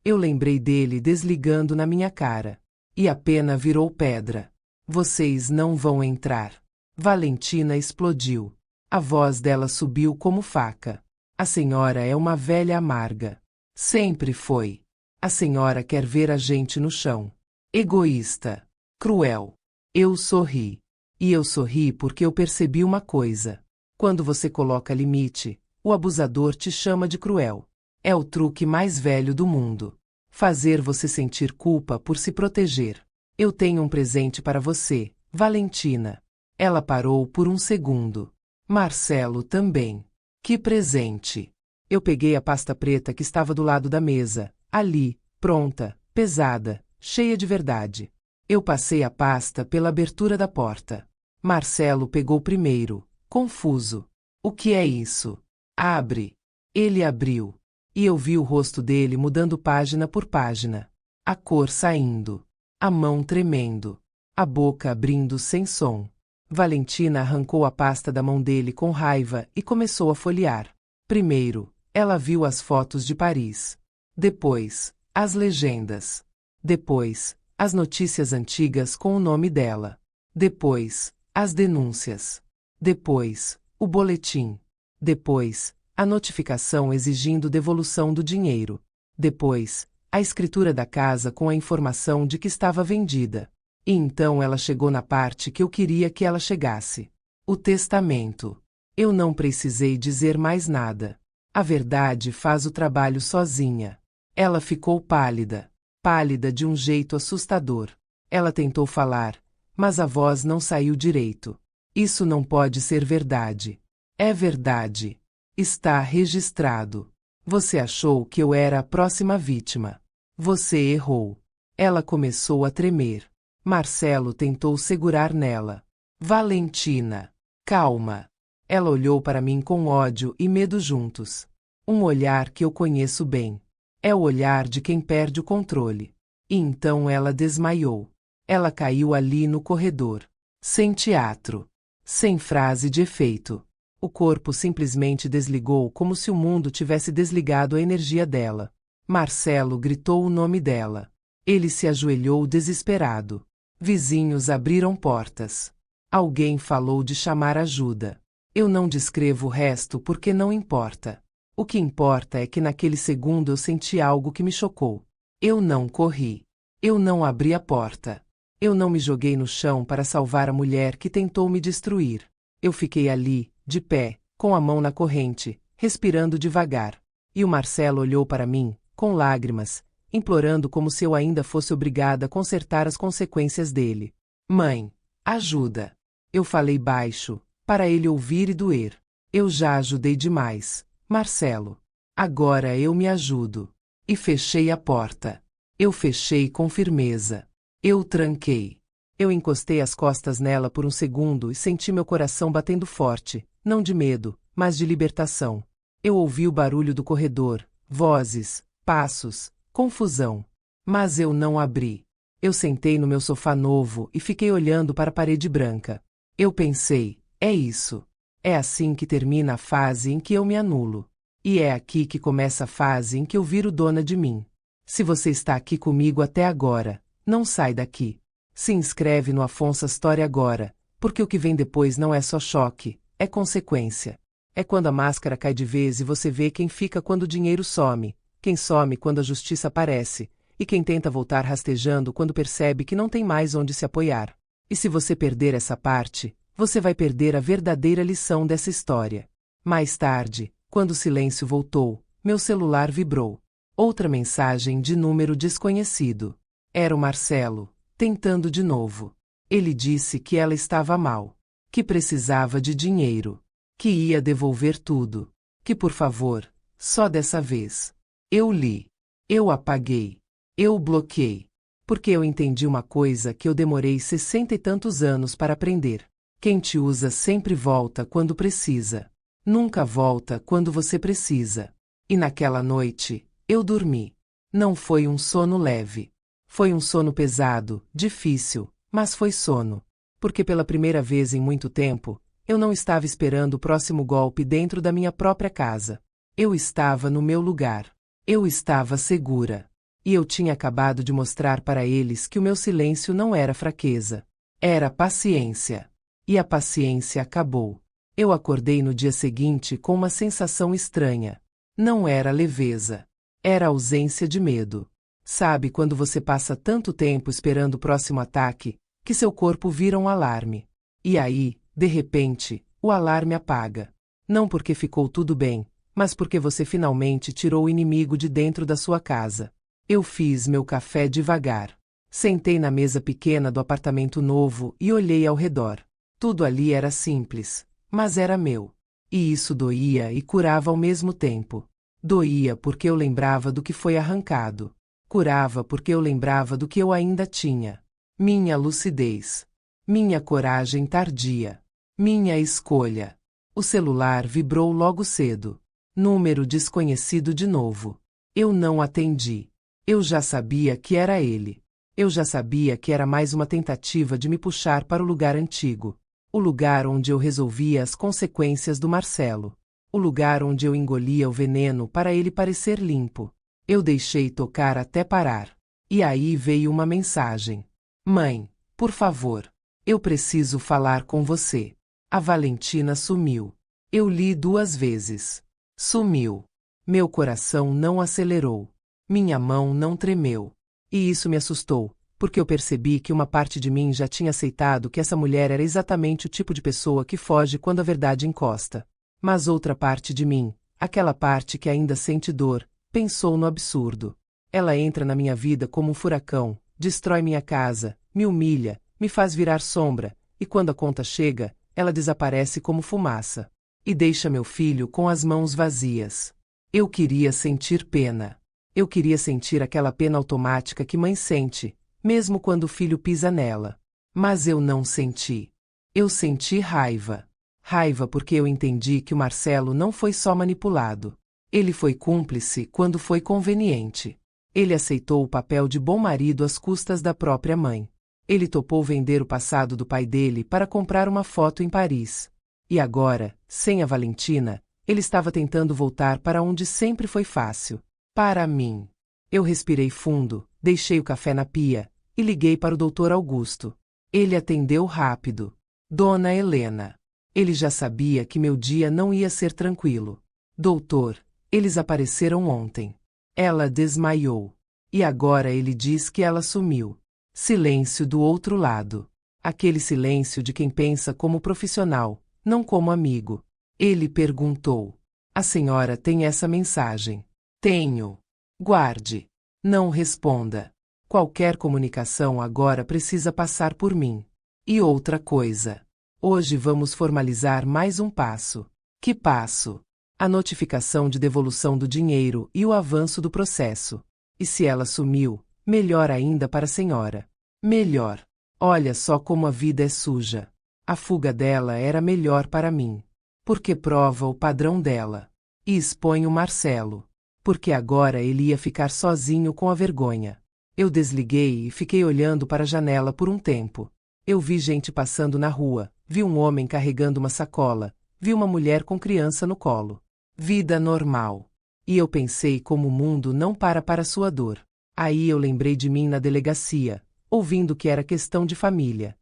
Eu lembrei dele desligando na minha cara. E a pena virou pedra. Vocês não vão entrar. Valentina explodiu. A voz dela subiu como faca. A senhora é uma velha amarga. Sempre foi. A senhora quer ver a gente no chão. Egoísta. Cruel. Eu sorri. E eu sorri porque eu percebi uma coisa. Quando você coloca limite, o abusador te chama de cruel. É o truque mais velho do mundo. Fazer você sentir culpa por se proteger. Eu tenho um presente para você, Valentina. Ela parou por um segundo. Marcelo também. Que presente! Eu peguei a pasta preta que estava do lado da mesa, ali, pronta, pesada, cheia de verdade. Eu passei a pasta pela abertura da porta. Marcelo pegou primeiro, confuso. O que é isso? Abre. Ele abriu. E eu vi o rosto dele mudando página por página. A cor saindo. A mão tremendo. A boca abrindo sem som. Valentina arrancou a pasta da mão dele com raiva e começou a folhear. Primeiro, ela viu as fotos de Paris. Depois, as legendas. Depois, as notícias antigas com o nome dela. Depois, as denúncias. Depois, o boletim. Depois, a notificação exigindo devolução do dinheiro. Depois, a escritura da casa com a informação de que estava vendida. E então ela chegou na parte que eu queria que ela chegasse. O testamento. Eu não precisei dizer mais nada. A verdade faz o trabalho sozinha. Ela ficou pálida. Pálida de um jeito assustador. Ela tentou falar, mas a voz não saiu direito. Isso não pode ser verdade. É verdade. Está registrado. Você achou que eu era a próxima vítima. Você errou. Ela começou a tremer. Marcelo tentou segurar nela. Valentina. Calma. Ela olhou para mim com ódio e medo juntos. Um olhar que eu conheço bem. É o olhar de quem perde o controle. E então ela desmaiou. Ela caiu ali no corredor. Sem teatro. Sem frase de efeito. O corpo simplesmente desligou como se o mundo tivesse desligado a energia dela. Marcelo gritou o nome dela. Ele se ajoelhou desesperado. Vizinhos abriram portas. Alguém falou de chamar ajuda. Eu não descrevo o resto porque não importa. O que importa é que naquele segundo eu senti algo que me chocou. Eu não corri. Eu não abri a porta. Eu não me joguei no chão para salvar a mulher que tentou me destruir. Eu fiquei ali, de pé, com a mão na corrente, respirando devagar. E o Marcelo olhou para mim, com lágrimas, implorando como se eu ainda fosse obrigada a consertar as consequências dele. Mãe, ajuda. Eu falei baixo, para ele ouvir e doer. Eu já ajudei demais, Marcelo. Agora eu me ajudo. E fechei a porta. Eu fechei com firmeza. Eu tranquei. Eu encostei as costas nela por um segundo e senti meu coração batendo forte, não de medo, mas de libertação. Eu ouvi o barulho do corredor, vozes, passos, confusão. Mas eu não abri. Eu sentei no meu sofá novo e fiquei olhando para a parede branca. Eu pensei, é isso. É assim que termina a fase em que eu me anulo. E é aqui que começa a fase em que eu viro dona de mim. Se você está aqui comigo até agora, não sai daqui. Se inscreve no Afonso Story agora, porque o que vem depois não é só choque, é consequência. É quando a máscara cai de vez e você vê quem fica quando o dinheiro some, quem some quando a justiça aparece, e quem tenta voltar rastejando quando percebe que não tem mais onde se apoiar. E se você perder essa parte, você vai perder a verdadeira lição dessa história. Mais tarde, quando o silêncio voltou, meu celular vibrou. Outra mensagem de número desconhecido. Era o Marcelo, tentando de novo. Ele disse que ela estava mal, que precisava de dinheiro, que ia devolver tudo, que por favor, só dessa vez. Eu li. Eu apaguei. Eu bloqueei. Porque eu entendi uma coisa que eu demorei 60 e tantos anos para aprender. Quem te usa sempre volta quando precisa. Nunca volta quando você precisa. E naquela noite, eu dormi. Não foi um sono leve. Foi um sono pesado, difícil, mas foi sono. Porque pela primeira vez em muito tempo, eu não estava esperando o próximo golpe dentro da minha própria casa. Eu estava no meu lugar. Eu estava segura. E eu tinha acabado de mostrar para eles que o meu silêncio não era fraqueza. Era paciência. E a paciência acabou. Eu acordei no dia seguinte com uma sensação estranha. Não era leveza. Era ausência de medo. Sabe quando você passa tanto tempo esperando o próximo ataque, que seu corpo vira um alarme. E aí, de repente, o alarme apaga. Não porque ficou tudo bem, mas porque você finalmente tirou o inimigo de dentro da sua casa. Eu fiz meu café devagar. Sentei na mesa pequena do apartamento novo e olhei ao redor. Tudo ali era simples, mas era meu. E isso doía e curava ao mesmo tempo. Doía porque eu lembrava do que foi arrancado. Curava porque eu lembrava do que eu ainda tinha. Minha lucidez. Minha coragem tardia. Minha escolha. O celular vibrou logo cedo. Número desconhecido de novo. Eu não atendi. Eu já sabia que era ele. Eu já sabia que era mais uma tentativa de me puxar para o lugar antigo. O lugar onde eu resolvia as consequências do Marcelo. O lugar onde eu engolia o veneno para ele parecer limpo. Eu deixei tocar até parar. E aí veio uma mensagem. Mãe, por favor. Eu preciso falar com você. A Valentina sumiu. Eu li 2 vezes. Sumiu. Meu coração não acelerou. Minha mão não tremeu. E isso me assustou, porque eu percebi que uma parte de mim já tinha aceitado que essa mulher era exatamente o tipo de pessoa que foge quando a verdade encosta. Mas outra parte de mim, aquela parte que ainda sente dor, pensou no absurdo. Ela entra na minha vida como um furacão, destrói minha casa, me humilha, me faz virar sombra, e quando a conta chega, ela desaparece como fumaça. E deixa meu filho com as mãos vazias. Eu queria sentir pena. Eu queria sentir aquela pena automática que mãe sente, mesmo quando o filho pisa nela. Mas eu não senti. Eu senti raiva. Raiva porque eu entendi que o Marcelo não foi só manipulado. Ele foi cúmplice quando foi conveniente. Ele aceitou o papel de bom marido às custas da própria mãe. Ele topou vender o passado do pai dele para comprar uma foto em Paris. E agora, sem a Valentina, ele estava tentando voltar para onde sempre foi fácil. Para mim. Eu respirei fundo, deixei o café na pia e liguei para o Dr. Augusto. Ele atendeu rápido. Dona Helena. Ele já sabia que meu dia não ia ser tranquilo. Doutor, eles apareceram ontem. Ela desmaiou. E agora ele diz que ela sumiu. Silêncio do outro lado. Aquele silêncio de quem pensa como profissional, não como amigo. Ele perguntou: a senhora tem essa mensagem? Tenho. Guarde. Não responda. Qualquer comunicação agora precisa passar por mim. E outra coisa. Hoje vamos formalizar mais um passo. Que passo? A notificação de devolução do dinheiro e o avanço do processo. E se ela sumiu, melhor ainda para a senhora. Melhor. Olha só como a vida é suja. A fuga dela era melhor para mim. Porque prova o padrão dela. E expõe o Marcelo. Porque agora ele ia ficar sozinho com a vergonha. Eu desliguei e fiquei olhando para a janela por um tempo. Eu vi gente passando na rua, vi um homem carregando uma sacola, vi uma mulher com criança no colo. Vida normal. E eu pensei como o mundo não para sua dor. Aí eu lembrei de mim na delegacia, ouvindo que era questão de família.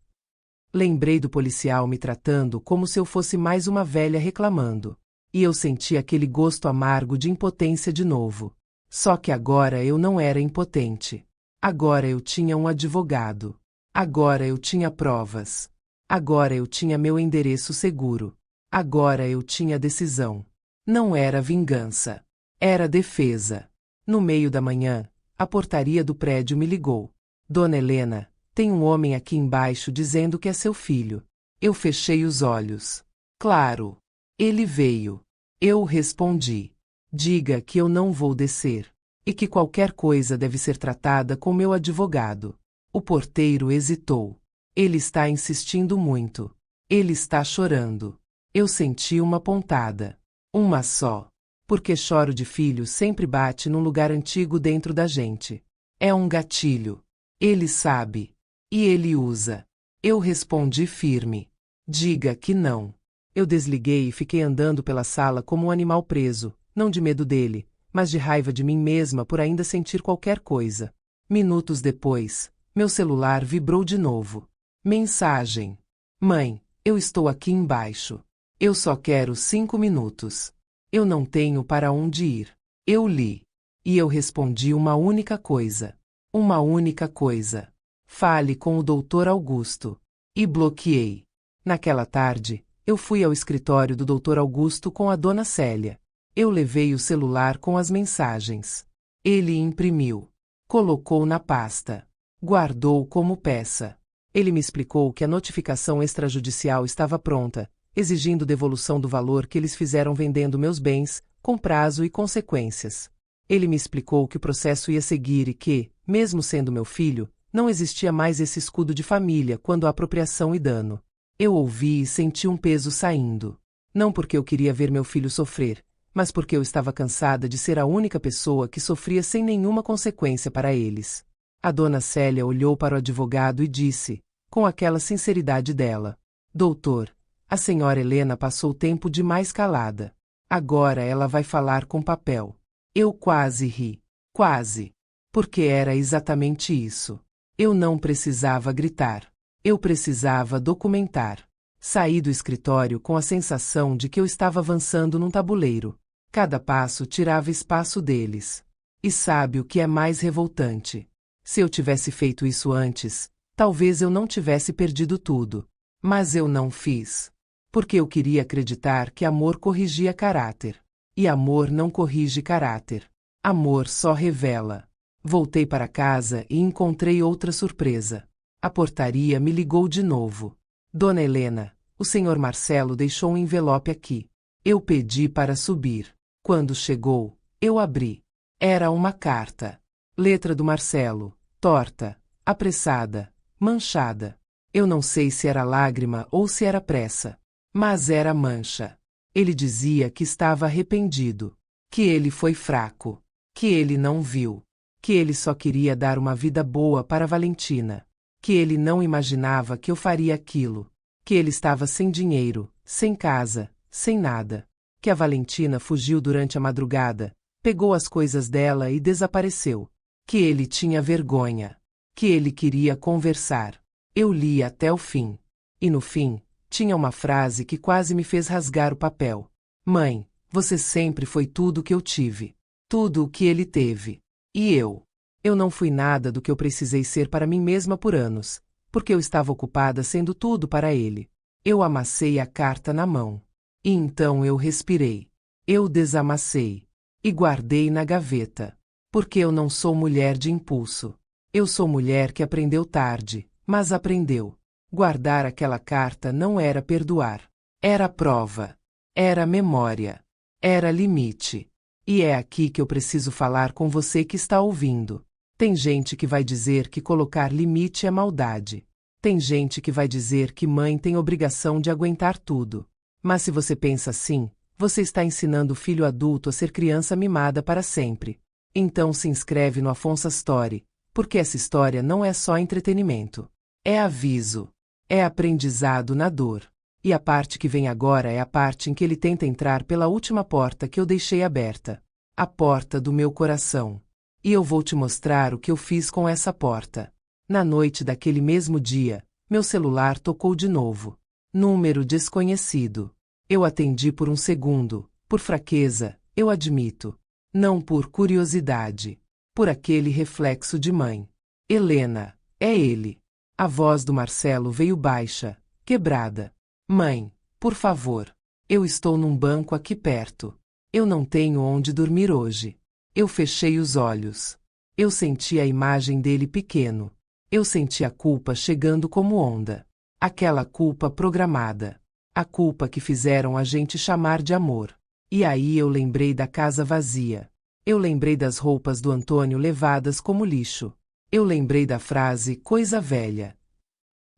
Lembrei do policial me tratando como se eu fosse mais uma velha reclamando. E eu senti aquele gosto amargo de impotência de novo. Só que agora eu não era impotente. Agora eu tinha um advogado. Agora eu tinha provas. Agora eu tinha meu endereço seguro. Agora eu tinha decisão. Não era vingança. Era defesa. No meio da manhã, a portaria do prédio me ligou. Dona Helena, tem um homem aqui embaixo dizendo que é seu filho. Eu fechei os olhos. Claro. Ele veio. Eu respondi. Diga que eu não vou descer. E que qualquer coisa deve ser tratada com meu advogado. O porteiro hesitou. Ele está insistindo muito. Ele está chorando. Eu senti uma pontada. Uma só. Porque choro de filho sempre bate num lugar antigo dentro da gente. É um gatilho. Ele sabe. E ele usa. Eu respondi firme. Diga que não. Eu desliguei e fiquei andando pela sala como um animal preso, não de medo dele, mas de raiva de mim mesma por ainda sentir qualquer coisa. Minutos depois, meu celular vibrou de novo. Mensagem. Mãe, eu estou aqui embaixo. Eu só quero 5 minutos. Eu não tenho para onde ir. Eu li. E eu respondi uma única coisa. Uma única coisa. Fale com o Dr. Augusto. E bloqueei. Naquela tarde, eu fui ao escritório do Dr. Augusto com a dona Célia. Eu levei o celular com as mensagens. Ele imprimiu. Colocou na pasta. Guardou como peça. Ele me explicou que a notificação extrajudicial estava pronta, exigindo devolução do valor que eles fizeram vendendo meus bens, com prazo e consequências. Ele me explicou que o processo ia seguir e que, mesmo sendo meu filho, não existia mais esse escudo de família quando há apropriação e dano. Eu ouvi e senti um peso saindo. Não porque eu queria ver meu filho sofrer, mas porque eu estava cansada de ser a única pessoa que sofria sem nenhuma consequência para eles. A dona Célia olhou para o advogado e disse, com aquela sinceridade dela: Doutor, a senhora Helena passou tempo demais calada. Agora ela vai falar com papel. Eu quase ri. Quase. Porque era exatamente isso. Eu não precisava gritar. Eu precisava documentar. Saí do escritório com a sensação de que eu estava avançando num tabuleiro. Cada passo tirava espaço deles. E sabe o que é mais revoltante? Se eu tivesse feito isso antes, talvez eu não tivesse perdido tudo. Mas eu não fiz. Porque eu queria acreditar que amor corrigia caráter. E amor não corrige caráter. Amor só revela. Voltei para casa e encontrei outra surpresa. A portaria me ligou de novo. Dona Helena, o senhor Marcelo deixou um envelope aqui. Eu pedi para subir. Quando chegou, eu abri. Era uma carta. Letra do Marcelo, torta, apressada, manchada. Eu não sei se era lágrima ou se era pressa. Mas era mancha. Ele dizia que estava arrependido. Que ele foi fraco. Que ele não viu. Que ele só queria dar uma vida boa para Valentina. Que ele não imaginava que eu faria aquilo. Que ele estava sem dinheiro, sem casa, sem nada. Que a Valentina fugiu durante a madrugada, pegou as coisas dela e desapareceu. Que ele tinha vergonha. Que ele queria conversar. Eu li até o fim. E no fim, tinha uma frase que quase me fez rasgar o papel. Mãe, você sempre foi tudo o que eu tive. Tudo o que ele teve. E eu? Eu não fui nada do que eu precisei ser para mim mesma por anos, porque eu estava ocupada sendo tudo para ele. Eu amassei a carta na mão. E então eu respirei. Eu desamassei. E guardei na gaveta. Porque eu não sou mulher de impulso. Eu sou mulher que aprendeu tarde, mas aprendeu. Guardar aquela carta não era perdoar. Era prova. Era memória. Era limite. E é aqui que eu preciso falar com você que está ouvindo. Tem gente que vai dizer que colocar limite é maldade. Tem gente que vai dizer que mãe tem obrigação de aguentar tudo. Mas se você pensa assim, você está ensinando o filho adulto a ser criança mimada para sempre. Então se inscreve no Afonso Story, porque essa história não é só entretenimento. É aviso. É aprendizado na dor. E a parte que vem agora é a parte em que ele tenta entrar pela última porta que eu deixei aberta. A porta do meu coração. E eu vou te mostrar o que eu fiz com essa porta. Na noite daquele mesmo dia, meu celular tocou de novo. Número desconhecido. Eu atendi por um segundo, por fraqueza, eu admito. Não por curiosidade. Por aquele reflexo de mãe. Helena, é ele. A voz do Marcelo veio baixa, quebrada. Mãe, por favor. Eu estou num banco aqui perto. Eu não tenho onde dormir hoje. Eu fechei os olhos. Eu senti a imagem dele pequeno. Eu senti a culpa chegando como onda. Aquela culpa programada. A culpa que fizeram a gente chamar de amor. E aí eu lembrei da casa vazia. Eu lembrei das roupas do Antônio levadas como lixo. Eu lembrei da frase coisa velha.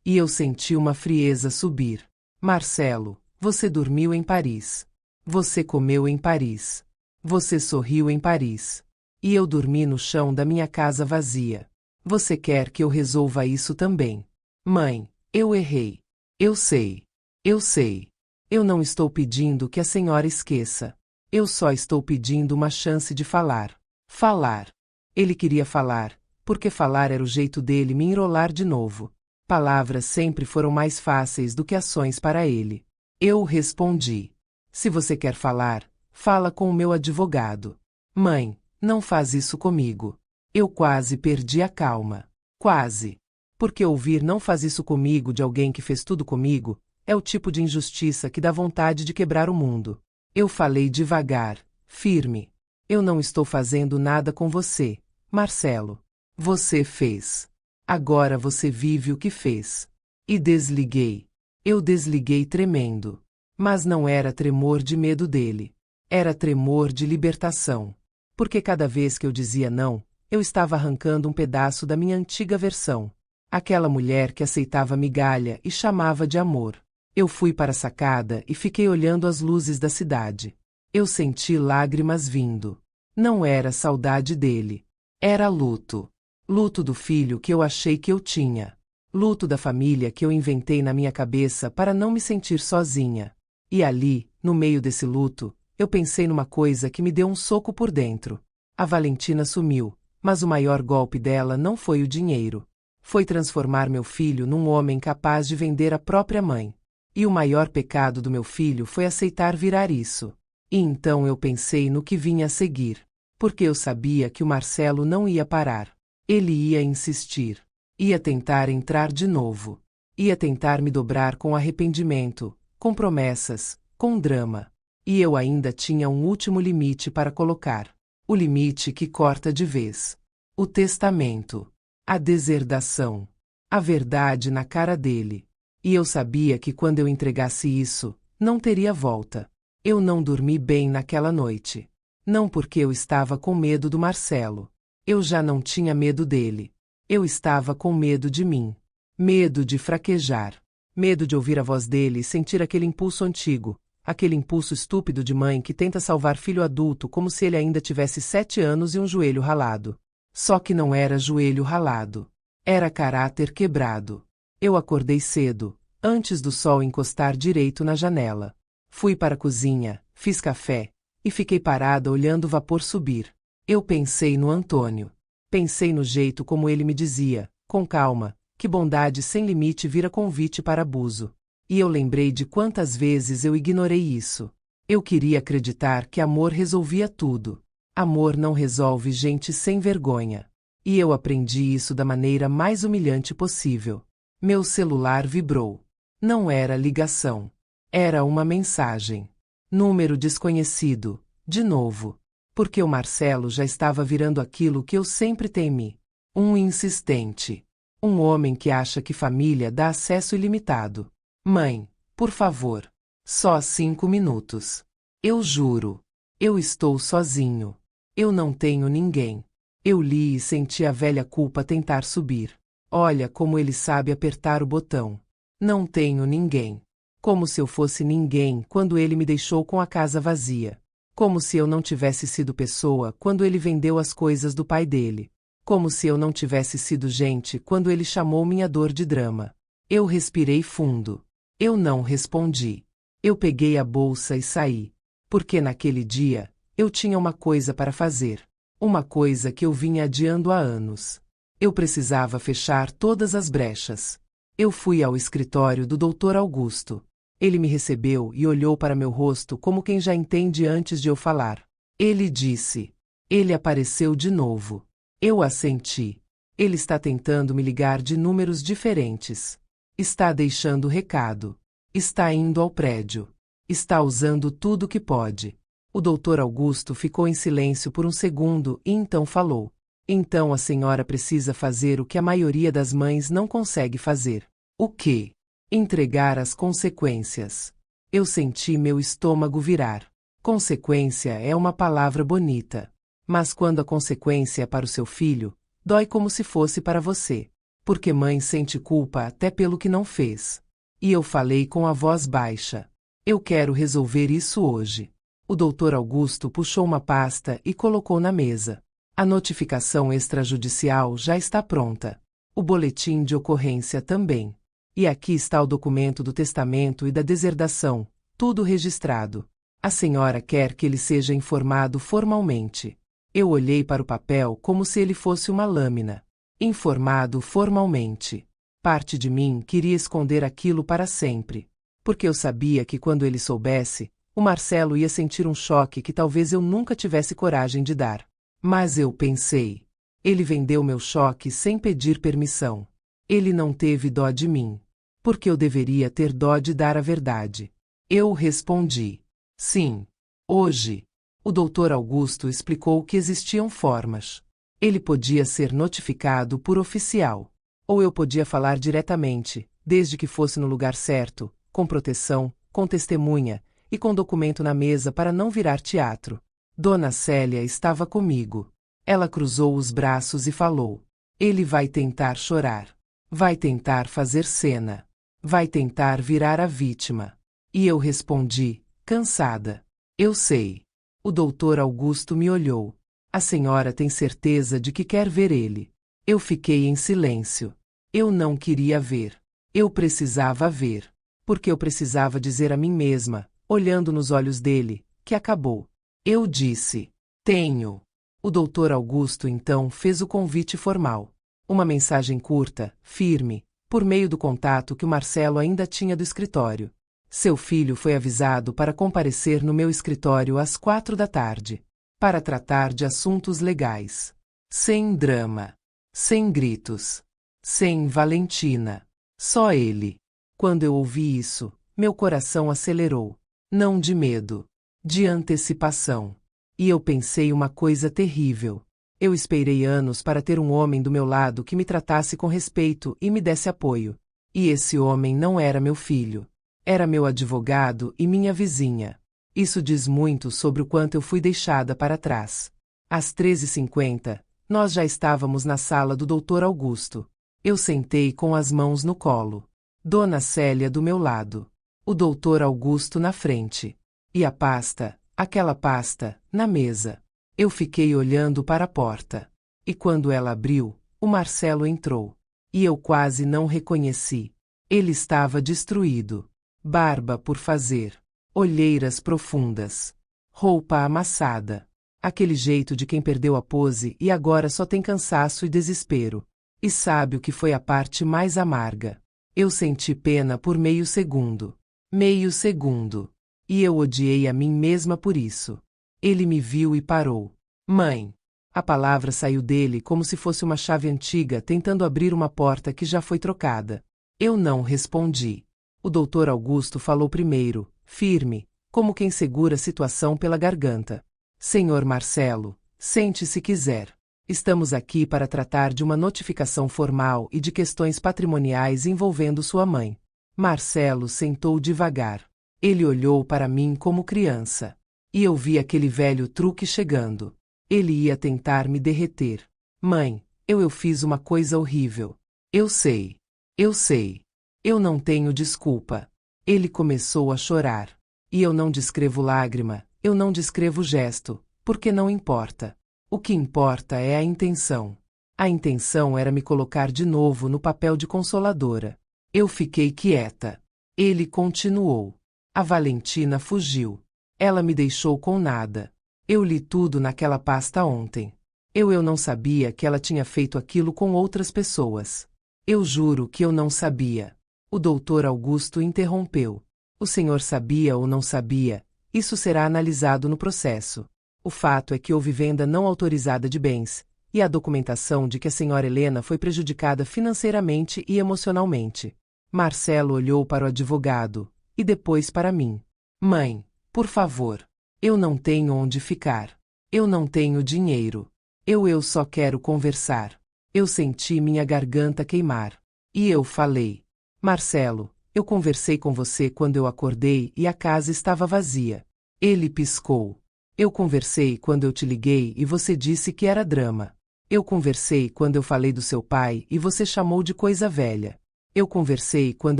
E eu senti uma frieza subir. Marcelo, você dormiu em Paris. Você comeu em Paris. Você sorriu em Paris. E eu dormi no chão da minha casa vazia. Você quer que eu resolva isso também? Mãe, eu errei. Eu sei. Eu sei. Eu não estou pedindo que a senhora esqueça. Eu só estou pedindo uma chance de falar. Falar. Ele queria falar, porque falar era o jeito dele me enrolar de novo. Palavras sempre foram mais fáceis do que ações para ele. Eu respondi. Se você quer falar, fala com o meu advogado. Mãe, não faz isso comigo. Eu quase perdi a calma. Quase. Porque ouvir não faz isso comigo de alguém que fez tudo comigo, é o tipo de injustiça que dá vontade de quebrar o mundo. Eu falei devagar, firme. Eu não estou fazendo nada com você, Marcelo. Você fez. Agora você vive o que fez. E desliguei. Eu desliguei tremendo. Mas não era tremor de medo dele. Era tremor de libertação. Porque cada vez que eu dizia não, eu estava arrancando um pedaço da minha antiga versão. Aquela mulher que aceitava migalha e chamava de amor. Eu fui para a sacada e fiquei olhando as luzes da cidade. Eu senti lágrimas vindo. Não era saudade dele. Era luto. Luto do filho que eu achei que eu tinha. Luto da família que eu inventei na minha cabeça para não me sentir sozinha. E ali, no meio desse luto, eu pensei numa coisa que me deu um soco por dentro. A Valentina sumiu, mas o maior golpe dela não foi o dinheiro. Foi transformar meu filho num homem capaz de vender a própria mãe. E o maior pecado do meu filho foi aceitar virar isso. E então eu pensei no que vinha a seguir. Porque eu sabia que o Marcelo não ia parar. Ele ia insistir. Ia tentar entrar de novo. Ia tentar me dobrar com arrependimento, com promessas, com drama. E eu ainda tinha um último limite para colocar. O limite que corta de vez. O testamento. A deserdação. A verdade na cara dele. E eu sabia que quando eu entregasse isso, não teria volta. Eu não dormi bem naquela noite. Não porque eu estava com medo do Marcelo. Eu já não tinha medo dele. Eu estava com medo de mim. Medo de fraquejar. Medo de ouvir a voz dele e sentir aquele impulso antigo. Aquele impulso estúpido de mãe que tenta salvar filho adulto como se ele ainda tivesse 7 anos e um joelho ralado. Só que não era joelho ralado. Era caráter quebrado. Eu acordei cedo, antes do sol encostar direito na janela. Fui para a cozinha, fiz café, e fiquei parada olhando o vapor subir. Eu pensei no Antônio. Pensei no jeito como ele me dizia, com calma, que bondade sem limite vira convite para abuso. E eu lembrei de quantas vezes eu ignorei isso. Eu queria acreditar que amor resolvia tudo. Amor não resolve gente sem vergonha. E eu aprendi isso da maneira mais humilhante possível. Meu celular vibrou. Não era ligação. Era uma mensagem. Número desconhecido. De novo. Porque o Marcelo já estava virando aquilo que eu sempre temi. Um insistente. Um homem que acha que família dá acesso ilimitado. Mãe, por favor. Só 5 minutos. Eu juro. Eu estou sozinho. Eu não tenho ninguém. Eu li e senti a velha culpa tentar subir. Olha como ele sabe apertar o botão. Não tenho ninguém. Como se eu fosse ninguém quando ele me deixou com a casa vazia. Como se eu não tivesse sido pessoa quando ele vendeu as coisas do pai dele. Como se eu não tivesse sido gente quando ele chamou minha dor de drama. Eu respirei fundo. Eu não respondi. Eu peguei a bolsa e saí. Porque naquele dia, eu tinha uma coisa para fazer. Uma coisa que eu vinha adiando há anos. Eu precisava fechar todas as brechas. Eu fui ao escritório do Dr. Augusto. Ele me recebeu e olhou para meu rosto como quem já entende antes de eu falar. Ele disse. Ele apareceu de novo. Eu assenti. Ele está tentando me ligar de números diferentes. Está deixando recado. Está indo ao prédio. Está usando tudo que pode. O Dr. Augusto ficou em silêncio por um segundo e então falou. Então a senhora precisa fazer o que a maioria das mães não consegue fazer. O quê? Entregar as consequências. Eu senti meu estômago virar. Consequência é uma palavra bonita. Mas quando a consequência é para o seu filho, dói como se fosse para você. Porque mãe sente culpa até pelo que não fez. E eu falei com a voz baixa. Eu quero resolver isso hoje. O Dr. Augusto puxou uma pasta e colocou na mesa. A notificação extrajudicial já está pronta. O boletim de ocorrência também. E aqui está o documento do testamento e da deserdação, tudo registrado. A senhora quer que ele seja informado formalmente. Eu olhei para o papel como se ele fosse uma lâmina. Informado formalmente. Parte de mim queria esconder aquilo para sempre. Porque eu sabia que quando ele soubesse, o Marcelo ia sentir um choque que talvez eu nunca tivesse coragem de dar. Mas eu pensei. Ele vendeu meu choque sem pedir permissão. Ele não teve dó de mim. Porque eu deveria ter dó de dar a verdade. Eu respondi. Sim. Hoje. O Dr. Augusto explicou que existiam formas. Ele podia ser notificado por oficial. Ou eu podia falar diretamente, desde que fosse no lugar certo, com proteção, com testemunha, e com documento na mesa para não virar teatro. Dona Célia estava comigo. Ela cruzou os braços e falou. Ele vai tentar chorar. Vai tentar fazer cena. Vai tentar virar a vítima. E eu respondi, cansada. Eu sei. O Dr. Augusto me olhou. A senhora tem certeza de que quer ver ele? Eu fiquei em silêncio. Eu não queria ver. Eu precisava ver. Porque eu precisava dizer a mim mesma, olhando nos olhos dele, que acabou. Eu disse. Tenho. O Dr. Augusto então fez o convite formal. Uma mensagem curta, firme, por meio do contato que o Marcelo ainda tinha do escritório. Seu filho foi avisado para comparecer no meu escritório às 4 da tarde. Para tratar de assuntos legais. Sem drama. Sem gritos. Sem Valentina. Só ele. Quando eu ouvi isso, meu coração acelerou. Não de medo. De antecipação. E eu pensei uma coisa terrível. Eu esperei anos para ter um homem do meu lado que me tratasse com respeito e me desse apoio. E esse homem não era meu filho. Era meu advogado e minha vizinha. Isso diz muito sobre o quanto eu fui deixada para trás. Às 13h50, nós já estávamos na sala do Dr. Augusto. Eu sentei com as mãos no colo. Dona Célia do meu lado. O Dr. Augusto na frente. E a pasta, aquela pasta, na mesa. Eu fiquei olhando para a porta. E quando ela abriu, o Marcelo entrou. E eu quase não reconheci. Ele estava destruído. Barba por fazer. Olheiras profundas. Roupa amassada. Aquele jeito de quem perdeu a pose e agora só tem cansaço e desespero. E sabe o que foi a parte mais amarga? Eu senti pena por meio segundo. Meio segundo. E eu odiei a mim mesma por isso. Ele me viu e parou. Mãe. A palavra saiu dele como se fosse uma chave antiga tentando abrir uma porta que já foi trocada. Eu não respondi. O Dr. Augusto falou primeiro, firme, como quem segura a situação pela garganta. Senhor Marcelo, sente se quiser. Estamos aqui para tratar de uma notificação formal e de questões patrimoniais envolvendo sua mãe. Marcelo sentou devagar. Ele olhou para mim como criança. E eu vi aquele velho truque chegando. Ele ia tentar me derreter. Mãe, eu fiz uma coisa horrível. Eu sei. Eu sei. Eu não tenho desculpa. Ele começou a chorar. E eu não descrevo lágrima, eu não descrevo gesto, porque não importa. O que importa é a intenção. A intenção era me colocar de novo no papel de consoladora. Eu fiquei quieta. Ele continuou. A Valentina fugiu. Ela me deixou com nada. Eu li tudo naquela pasta ontem. Eu não sabia que ela tinha feito aquilo com outras pessoas. Eu juro que eu não sabia. O Dr. Augusto interrompeu. O senhor sabia ou não sabia? Isso será analisado no processo. O fato é que houve venda não autorizada de bens, e a documentação de que a senhora Helena foi prejudicada financeiramente e emocionalmente. Marcelo olhou para o advogado, e depois para mim. Mãe, por favor. Eu não tenho onde ficar. Eu não tenho dinheiro. Eu só quero conversar. Eu senti minha garganta queimar. E eu falei. Marcelo, eu conversei com você quando eu acordei e a casa estava vazia. Ele piscou. Eu conversei quando eu te liguei e você disse que era drama. Eu conversei quando eu falei do seu pai e você chamou de coisa velha. Eu conversei quando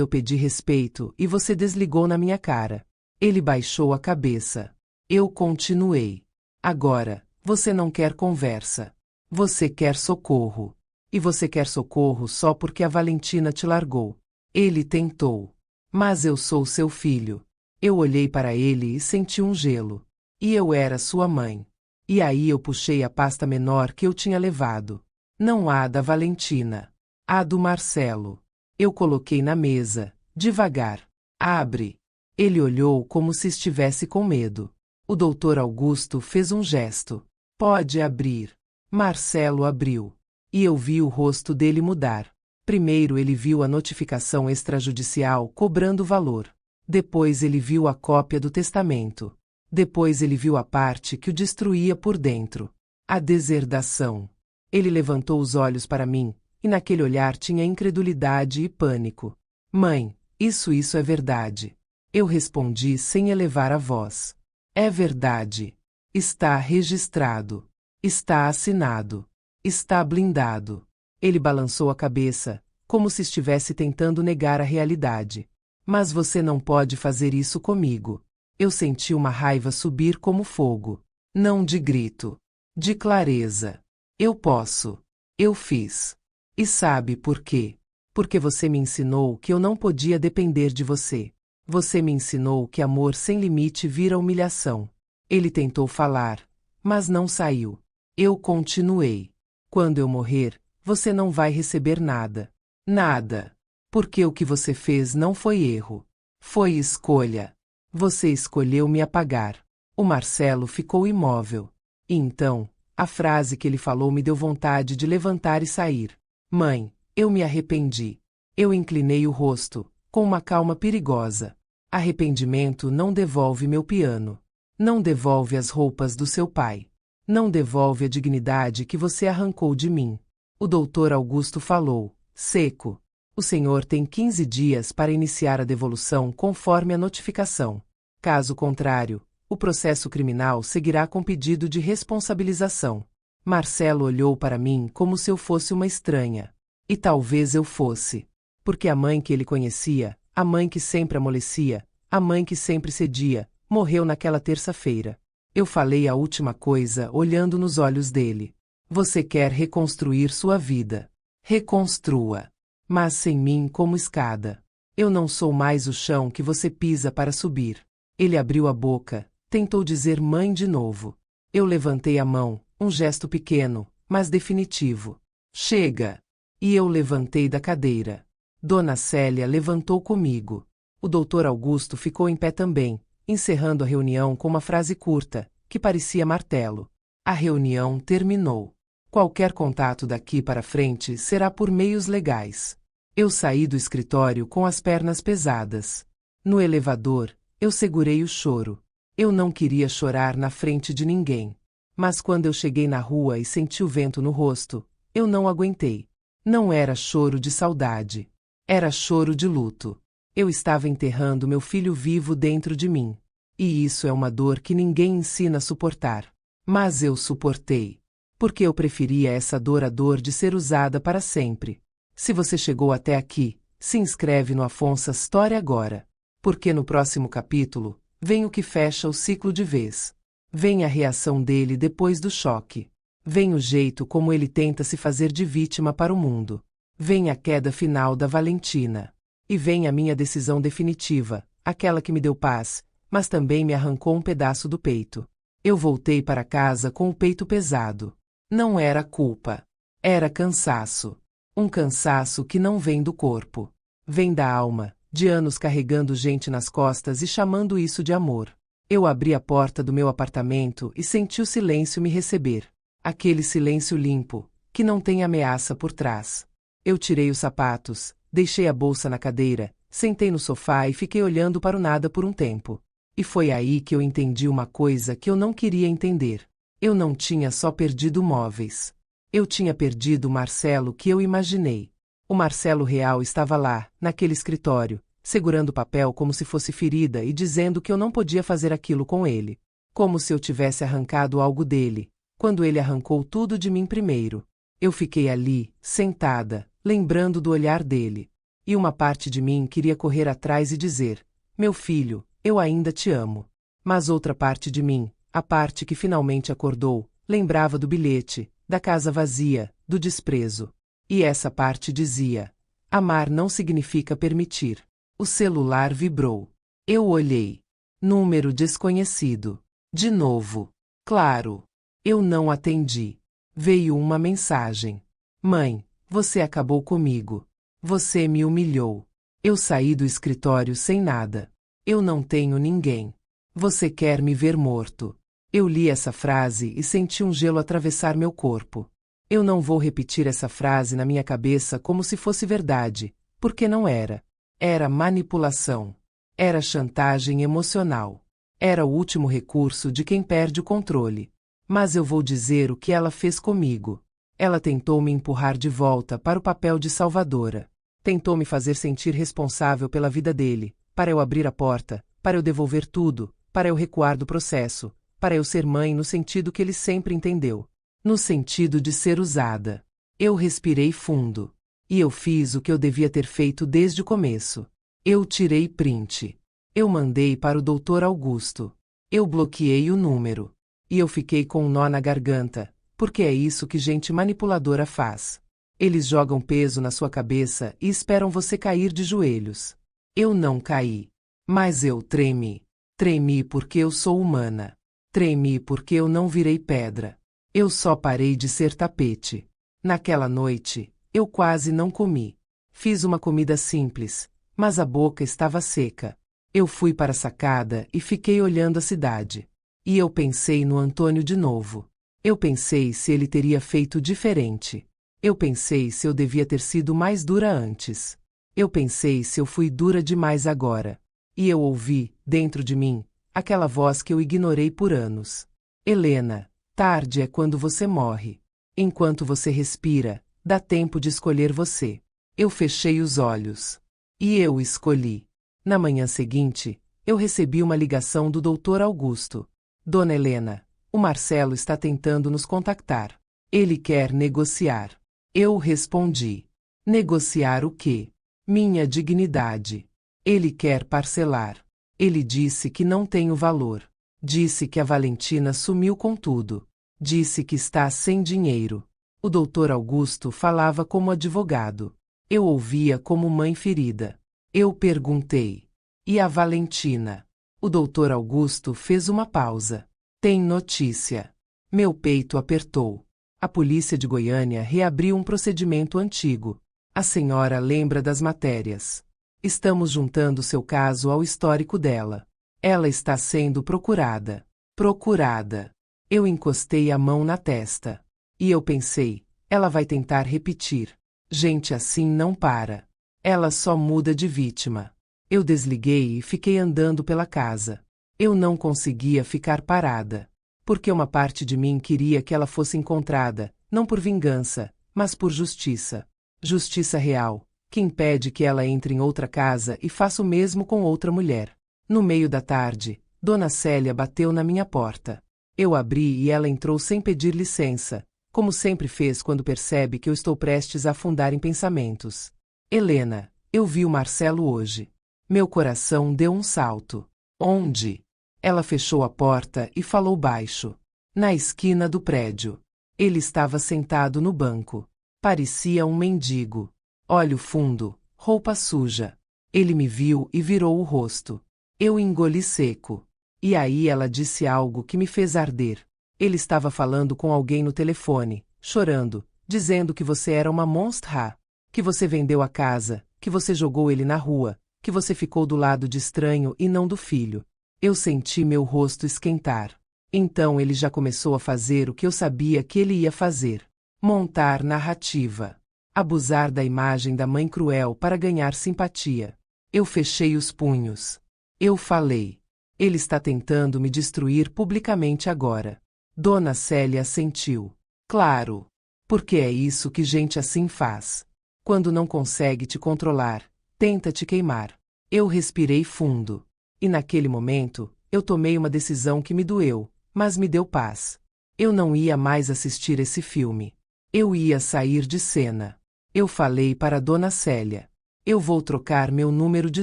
eu pedi respeito e você desligou na minha cara. Ele baixou a cabeça. Eu continuei. Agora, você não quer conversa. Você quer socorro. E você quer socorro só porque a Valentina te largou. Ele tentou. Mas eu sou seu filho. Eu olhei para ele e senti um gelo. E eu era sua mãe. E aí eu puxei a pasta menor que eu tinha levado. Não há da Valentina. Há do Marcelo. Eu coloquei na mesa, devagar. Abre. Ele olhou como se estivesse com medo. O Dr. Augusto fez um gesto. Pode abrir. Marcelo abriu. E eu vi o rosto dele mudar. Primeiro ele viu a notificação extrajudicial cobrando valor. Depois ele viu a cópia do testamento. Depois ele viu a parte que o destruía por dentro. A deserdação. Ele levantou os olhos para mim, e naquele olhar tinha incredulidade e pânico. Mãe, isso é verdade. Eu respondi sem elevar a voz. É verdade. Está registrado. Está assinado. Está blindado. Ele balançou a cabeça, como se estivesse tentando negar a realidade. Mas você não pode fazer isso comigo. Eu senti uma raiva subir como fogo. Não de grito. De clareza. Eu posso. Eu fiz. E sabe por quê? Porque você me ensinou que eu não podia depender de você. Você me ensinou que amor sem limite vira humilhação. Ele tentou falar, mas não saiu. Eu continuei. Quando eu morrer, você não vai receber nada. Nada. Porque o que você fez não foi erro. Foi escolha. Você escolheu me apagar. O Marcelo ficou imóvel. E então, a frase que ele falou me deu vontade de levantar e sair. Mãe, eu me arrependi. Eu inclinei o rosto, com uma calma perigosa. Arrependimento não devolve meu piano. Não devolve as roupas do seu pai. Não devolve a dignidade que você arrancou de mim. O Dr. Augusto falou, seco. O senhor tem 15 dias para iniciar a devolução conforme a notificação. Caso contrário, o processo criminal seguirá com pedido de responsabilização. Marcelo olhou para mim como se eu fosse uma estranha. E talvez eu fosse. Porque a mãe que ele conhecia, a mãe que sempre amolecia, a mãe que sempre cedia, morreu naquela terça-feira. Eu falei a última coisa olhando nos olhos dele. Você quer reconstruir sua vida. Reconstrua. mas sem mim como escada. Eu não sou mais o chão que você pisa para subir. Ele abriu a boca, tentou dizer mãe de novo. Eu levantei a mão, um gesto pequeno, mas definitivo. Chega! E eu levantei da cadeira. Dona Célia levantou comigo. O Dr. Augusto ficou em pé também, encerrando a reunião com uma frase curta, que parecia martelo. A reunião terminou. Qualquer contato daqui para frente será por meios legais. Eu saí do escritório com as pernas pesadas. No elevador, eu segurei o choro. Eu não queria chorar na frente de ninguém. Mas quando eu cheguei na rua e senti o vento no rosto, eu não aguentei. Não era choro de saudade. Era choro de luto. Eu estava enterrando meu filho vivo dentro de mim. E isso é uma dor que ninguém ensina a suportar. Mas eu suportei. Porque eu preferia essa dor à dor de ser usada para sempre. Se você chegou até aqui, se inscreve no Afonso Story agora. Porque no próximo capítulo, vem o que fecha o ciclo de vez. Vem a reação dele depois do choque. Vem o jeito como ele tenta se fazer de vítima para o mundo. Vem a queda final da Valentina. E vem a minha decisão definitiva, aquela que me deu paz, mas também me arrancou um pedaço do peito. Eu voltei para casa com o peito pesado. Não era culpa. Era cansaço. Um cansaço que não vem do corpo. Vem da alma, de anos carregando gente nas costas e chamando isso de amor. Eu abri a porta do meu apartamento e senti o silêncio me receber. Aquele silêncio limpo, que não tem ameaça por trás. Eu tirei os sapatos, deixei a bolsa na cadeira, sentei no sofá e fiquei olhando para o nada por um tempo. E foi aí que eu entendi uma coisa que eu não queria entender. Eu não tinha só perdido móveis. Eu tinha perdido o Marcelo que eu imaginei. O Marcelo real estava lá, naquele escritório, segurando o papel como se fosse ferida e dizendo que eu não podia fazer aquilo com ele. Como se eu tivesse arrancado algo dele, quando ele arrancou tudo de mim primeiro. Eu fiquei ali, sentada, lembrando do olhar dele. E uma parte de mim queria correr atrás e dizer: meu filho, eu ainda te amo. Mas outra parte de mim, a parte que finalmente acordou, lembrava do bilhete, da casa vazia, do desprezo. E essa parte dizia: amar não significa permitir. O celular vibrou. Eu olhei. Número desconhecido. De novo. Claro. Eu não atendi. Veio uma mensagem. Mãe, você acabou comigo. Você me humilhou. Eu saí do escritório sem nada. Eu não tenho ninguém. Você quer me ver morto. Eu li essa frase e senti um gelo atravessar meu corpo. Eu não vou repetir essa frase na minha cabeça como se fosse verdade, porque não era. Era manipulação. Era chantagem emocional. Era o último recurso de quem perde o controle. Mas eu vou dizer o que ela fez comigo. Ela tentou me empurrar de volta para o papel de salvadora. Tentou me fazer sentir responsável pela vida dele, para eu abrir a porta, para eu devolver tudo, para eu recuar do processo, para eu ser mãe no sentido que ele sempre entendeu. No sentido de ser usada. Eu respirei fundo. E eu fiz o que eu devia ter feito desde o começo. Eu tirei print. Eu mandei para o Dr. Augusto. Eu bloqueei o número. E eu fiquei com um nó na garganta, porque é isso que gente manipuladora faz. Eles jogam peso na sua cabeça e esperam você cair de joelhos. Eu não caí. Mas eu tremi. Tremi porque eu sou humana. Tremi porque eu não virei pedra. Eu só parei de ser tapete. Naquela noite, eu quase não comi. Fiz uma comida simples, mas a boca estava seca. Eu fui para a sacada e fiquei olhando a cidade. E eu pensei no Antônio de novo. Eu pensei se ele teria feito diferente. Eu pensei se eu devia ter sido mais dura antes. Eu pensei se eu fui dura demais agora. E eu ouvi, dentro de mim, aquela voz que eu ignorei por anos. Helena, tarde é quando você morre. Enquanto você respira, dá tempo de escolher você. Eu fechei os olhos. E eu escolhi. Na manhã seguinte, eu recebi uma ligação do Dr. Augusto. Dona Helena, o Marcelo está tentando nos contactar. Ele quer negociar. Eu respondi. Negociar o quê? Minha dignidade. Ele quer parcelar. Ele disse que não tenho valor. Disse que a Valentina sumiu com tudo. Disse que está sem dinheiro. O Dr. Augusto falava como advogado. Eu ouvia como mãe ferida. Eu perguntei. E a Valentina? O Dr. Augusto fez uma pausa. Tem notícia. Meu peito apertou. A polícia de Goiânia reabriu um procedimento antigo. A senhora lembra das matérias. Estamos juntando seu caso ao histórico dela. Ela está sendo procurada. Procurada. Eu encostei a mão na testa. E eu pensei, ela vai tentar repetir. Gente assim não para. Ela só muda de vítima. Eu desliguei e fiquei andando pela casa. Eu não conseguia ficar parada. Porque uma parte de mim queria que ela fosse encontrada, não por vingança, mas por justiça. Justiça real, que impede que ela entre em outra casa e faça o mesmo com outra mulher. No meio da tarde, Dona Célia bateu na minha porta. Eu abri e ela entrou sem pedir licença, como sempre fez quando percebe que eu estou prestes a afundar em pensamentos. Helena, eu vi o Marcelo hoje. Meu coração deu um salto. Onde? Ela fechou a porta e falou baixo. Na esquina do prédio. Ele estava sentado no banco. Parecia um mendigo. Olho fundo, roupa suja. Ele me viu e virou o rosto. Eu engoli seco. E aí ela disse algo que me fez arder. Ele estava falando com alguém no telefone, chorando, dizendo que você era uma monstra, que você vendeu a casa, que você jogou ele na rua, que você ficou do lado de estranho e não do filho. Eu senti meu rosto esquentar. Então ele já começou a fazer o que eu sabia que ele ia fazer. Montar narrativa. Abusar da imagem da mãe cruel para ganhar simpatia. Eu fechei os punhos. Eu falei. Ele está tentando me destruir publicamente agora. Dona Célia assentiu. Claro. Porque é isso que gente assim faz. Quando não consegue te controlar, tenta te queimar. Eu respirei fundo. E naquele momento, eu tomei uma decisão que me doeu, mas me deu paz. Eu não ia mais assistir esse filme. Eu ia sair de cena. Eu falei para Dona Célia. Eu vou trocar meu número de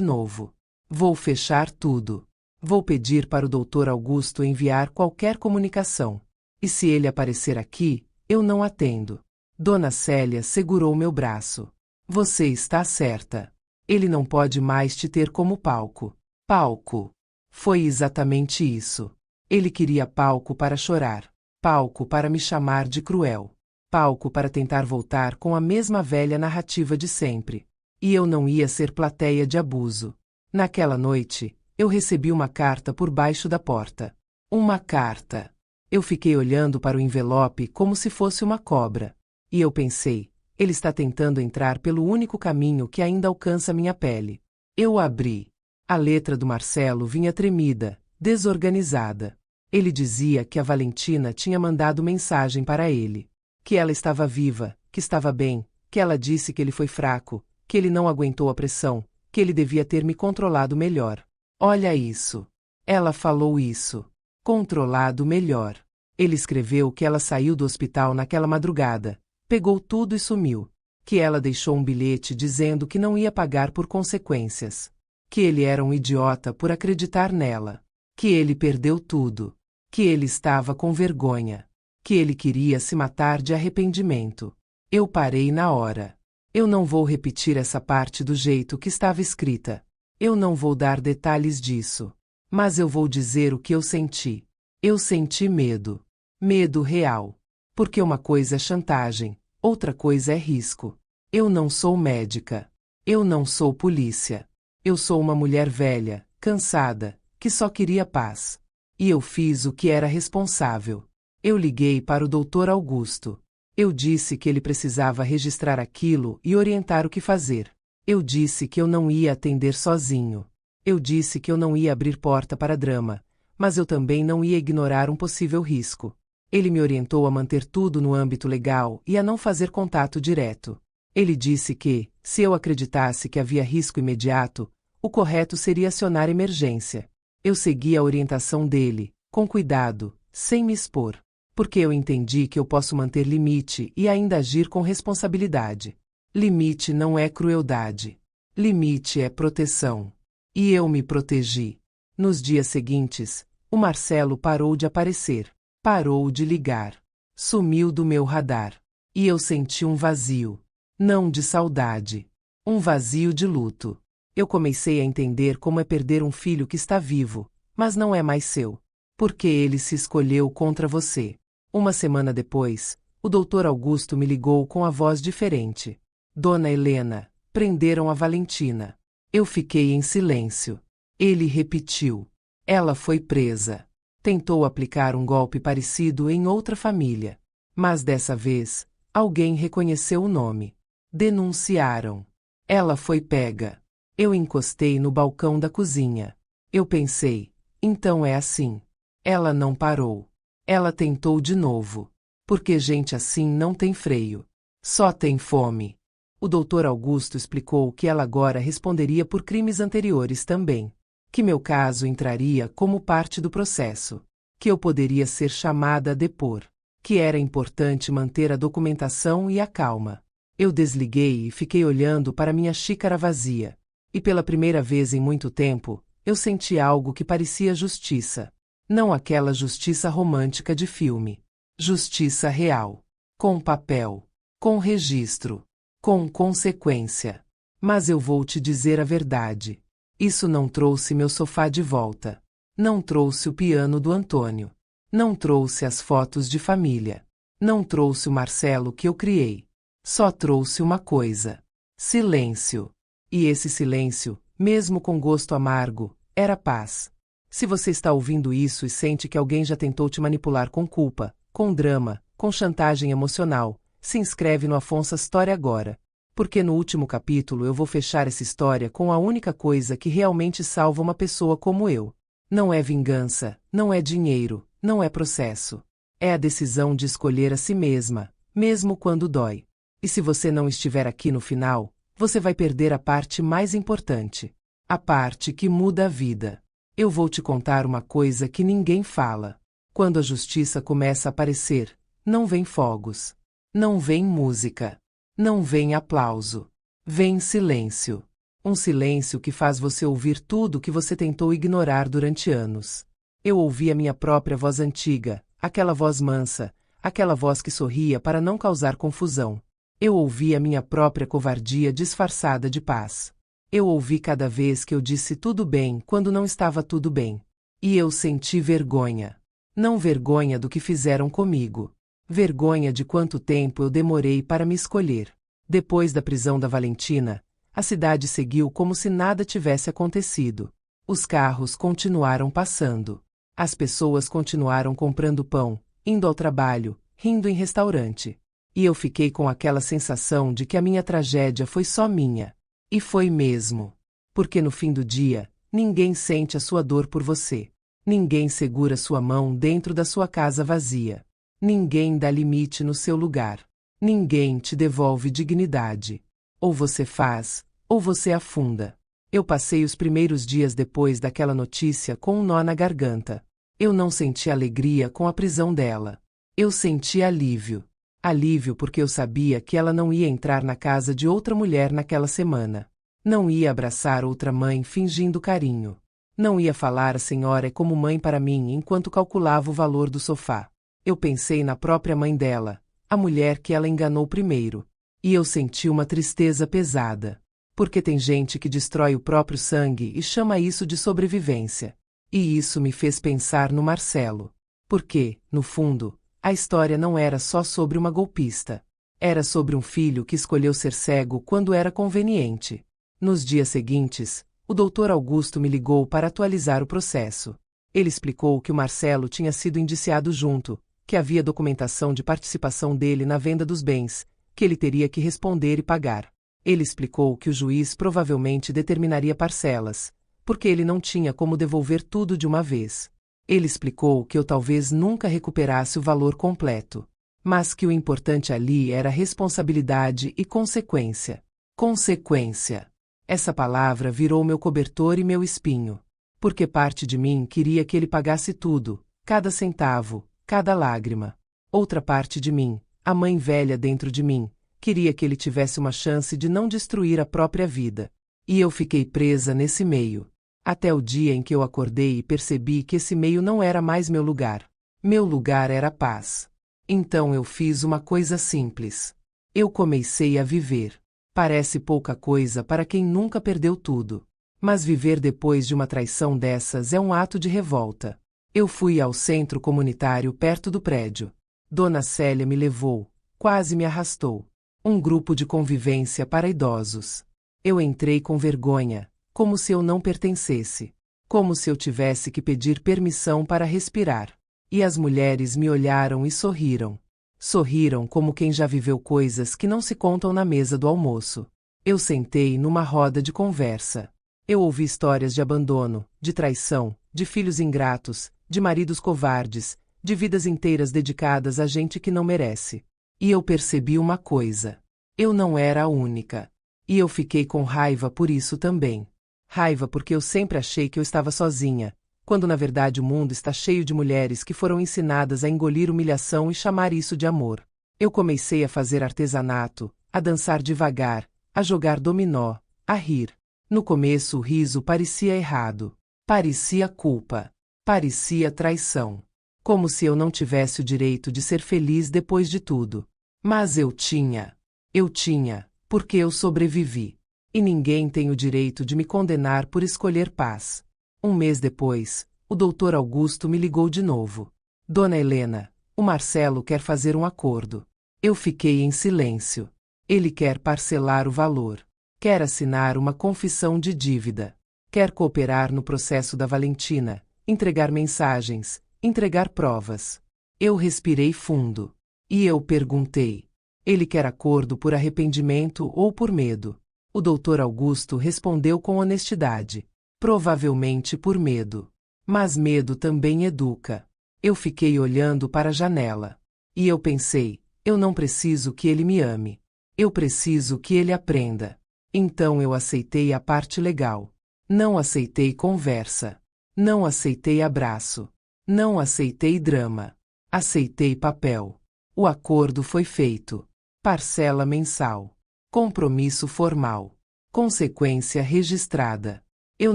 novo. Vou fechar tudo. Vou pedir para o Dr. Augusto enviar qualquer comunicação. E se ele aparecer aqui, eu não atendo. Dona Célia segurou meu braço. Você está certa. Ele não pode mais te ter como palco. Palco. Foi exatamente isso. Ele queria palco para chorar. Palco para me chamar de cruel. Palco para tentar voltar com a mesma velha narrativa de sempre. E eu não ia ser plateia de abuso. Naquela noite, eu recebi uma carta por baixo da porta. Uma carta. Eu fiquei olhando para o envelope como se fosse uma cobra. E eu pensei, ele está tentando entrar pelo único caminho que ainda alcança minha pele. Eu abri. A letra do Marcelo vinha tremida, desorganizada. Ele dizia que a Valentina tinha mandado mensagem para ele. Que ela estava viva, que estava bem, que ela disse que ele foi fraco, que ele não aguentou a pressão, que ele devia ter me controlado melhor. Olha isso. Ela falou isso. Controlado melhor. Ele escreveu que ela saiu do hospital naquela madrugada, pegou tudo e sumiu. Que ela deixou um bilhete dizendo que não ia pagar por consequências. Que ele era um idiota por acreditar nela. Que ele perdeu tudo. Que ele estava com vergonha. Que ele queria se matar de arrependimento. Eu parei na hora. Eu não vou repetir essa parte do jeito que estava escrita. Eu não vou dar detalhes disso. Mas eu vou dizer o que eu senti. Eu senti medo. Medo real. Porque uma coisa é chantagem, outra coisa é risco. Eu não sou médica. Eu não sou polícia. Eu sou uma mulher velha, cansada, que só queria paz. E eu fiz o que era responsável. Eu liguei para o Dr. Augusto. Eu disse que ele precisava registrar aquilo e orientar o que fazer. Eu disse que eu não ia atender sozinho. Eu disse que eu não ia abrir porta para drama, mas eu também não ia ignorar um possível risco. Ele me orientou a manter tudo no âmbito legal e a não fazer contato direto. Ele disse que, se eu acreditasse que havia risco imediato, o correto seria acionar emergência. Eu segui a orientação dele, com cuidado, sem me expor, porque eu entendi que eu posso manter limite e ainda agir com responsabilidade. Limite não é crueldade. Limite é proteção. E eu me protegi. Nos dias seguintes, o Marcelo parou de aparecer, parou de ligar, sumiu do meu radar. E eu senti um vazio. Não de saudade, Um vazio de luto. Eu comecei a entender como é perder um filho que está vivo, mas não é mais seu. Porque ele se escolheu contra você. Uma semana depois, o Dr. Augusto me ligou com a voz diferente. Dona Helena, prenderam a Valentina. Eu fiquei em silêncio. Ele repetiu. Ela foi presa. Tentou aplicar um golpe parecido em outra família. Mas dessa vez, alguém reconheceu o nome. Denunciaram. Ela foi pega. Eu encostei no balcão da cozinha. Eu pensei, então é assim. Ela não parou. Ela tentou de novo. Porque gente assim não tem freio. Só tem fome. O Dr. Augusto explicou que ela agora responderia por crimes anteriores também. Que meu caso entraria como parte do processo. Que eu poderia ser chamada a depor. Que era importante manter a documentação e a calma. Eu desliguei e fiquei olhando para minha xícara vazia. E pela primeira vez em muito tempo, eu senti algo que parecia justiça. Não aquela justiça romântica de filme. Justiça real. Com papel. Com registro. Com consequência. Mas eu vou te dizer a verdade. Isso não trouxe meu sofá de volta. Não trouxe o piano do Antônio. Não trouxe as fotos de família. Não trouxe o Marcelo que eu criei. Só trouxe uma coisa. Silêncio. E esse silêncio, mesmo com gosto amargo, era paz. Se você está ouvindo isso e sente que alguém já tentou te manipular com culpa, com drama, com chantagem emocional, se inscreve no Afonso História agora. Porque no último capítulo eu vou fechar essa história com a única coisa que realmente salva uma pessoa como eu. Não é vingança, não é dinheiro, não é processo. É a decisão de escolher a si mesma, mesmo quando dói. E se você não estiver aqui no final, você vai perder a parte mais importante. A parte que muda a vida. Eu vou te contar uma coisa que ninguém fala. Quando a justiça começa a aparecer, não vem fogos. Não vem música. Não vem aplauso. Vem silêncio. Um silêncio que faz você ouvir tudo que você tentou ignorar durante anos. Eu ouvi a minha própria voz antiga, aquela voz mansa, aquela voz que sorria para não causar confusão. Eu ouvi a minha própria covardia disfarçada de paz. Eu ouvi cada vez que eu disse tudo bem quando não estava tudo bem. E eu senti vergonha. Não vergonha do que fizeram comigo. Vergonha de quanto tempo eu demorei para me escolher. Depois da prisão da Valentina, a cidade seguiu como se nada tivesse acontecido. Os carros continuaram passando. As pessoas continuaram comprando pão, indo ao trabalho, rindo em restaurante. E eu fiquei com aquela sensação de que a minha tragédia foi só minha. E foi mesmo. Porque no fim do dia, ninguém sente a sua dor por você. Ninguém segura sua mão dentro da sua casa vazia. Ninguém dá limite no seu lugar. Ninguém te devolve dignidade. Ou você faz, ou você afunda. Eu passei os primeiros dias depois daquela notícia com um nó na garganta. Eu não senti alegria com a prisão dela. Eu senti alívio. Alívio porque eu sabia que ela não ia entrar na casa de outra mulher naquela semana. Não ia abraçar outra mãe fingindo carinho. Não ia falar a senhora é como mãe para mim enquanto calculava o valor do sofá. Eu pensei na própria mãe dela, a mulher que ela enganou primeiro. E eu senti uma tristeza pesada. Porque tem gente que destrói o próprio sangue e chama isso de sobrevivência. E isso me fez pensar no Marcelo. Porque, no fundo, a história não era só sobre uma golpista. Era sobre um filho que escolheu ser cego quando era conveniente. Nos dias seguintes, o Dr. Augusto me ligou para atualizar o processo. Ele explicou que o Marcelo tinha sido indiciado junto, que havia documentação de participação dele na venda dos bens, que ele teria que responder e pagar. Ele explicou que o juiz provavelmente determinaria parcelas, porque ele não tinha como devolver tudo de uma vez. Ele explicou que eu talvez nunca recuperasse o valor completo, mas que o importante ali era responsabilidade e consequência. Consequência. Essa palavra virou meu cobertor e meu espinho. Porque parte de mim queria que ele pagasse tudo, cada centavo, cada lágrima. Outra parte de mim, a mãe velha dentro de mim, queria que ele tivesse uma chance de não destruir a própria vida. E eu fiquei presa nesse meio. Até o dia em que eu acordei e percebi que esse meio não era mais meu lugar. Meu lugar era a paz. Então eu fiz uma coisa simples. Eu comecei a viver. Parece pouca coisa para quem nunca perdeu tudo. Mas viver depois de uma traição dessas é um ato de revolta. Eu fui ao centro comunitário perto do prédio. Dona Célia me levou, quase me arrastou. Um grupo de convivência para idosos. Eu entrei com vergonha, como se eu não pertencesse. Como se eu tivesse que pedir permissão para respirar. E as mulheres me olharam e sorriram. Sorriram como quem já viveu coisas que não se contam na mesa do almoço. Eu sentei numa roda de conversa. Eu ouvi histórias de abandono, de traição, de filhos ingratos, de maridos covardes, de vidas inteiras dedicadas a gente que não merece. E eu percebi uma coisa. Eu não era a única. E eu fiquei com raiva por isso também. Raiva porque eu sempre achei que eu estava sozinha, quando na verdade o mundo está cheio de mulheres que foram ensinadas a engolir humilhação e chamar isso de amor. Eu comecei a fazer artesanato, a dançar devagar, a jogar dominó, a rir. No começo o riso parecia errado. Parecia culpa. Parecia traição. Como se eu não tivesse o direito de ser feliz depois de tudo. Mas eu tinha. Eu tinha, porque eu sobrevivi. E ninguém tem o direito de me condenar por escolher paz. Um mês depois, o Dr. Augusto me ligou de novo. Dona Helena, o Marcelo quer fazer um acordo. Eu fiquei em silêncio. Ele quer parcelar o valor. Quer assinar uma confissão de dívida. Quer cooperar no processo da Valentina, entregar mensagens, entregar provas. Eu respirei fundo. E eu perguntei. Ele quer acordo por arrependimento ou por medo? O Dr. Augusto respondeu com honestidade. Provavelmente por medo. Mas medo também educa. Eu fiquei olhando para a janela. E eu pensei, eu não preciso que ele me ame. Eu preciso que ele aprenda. Então eu aceitei a parte legal. Não aceitei conversa. Não aceitei abraço. Não aceitei drama. Aceitei papel. O acordo foi feito. Parcela mensal. Compromisso formal. Consequência registrada. Eu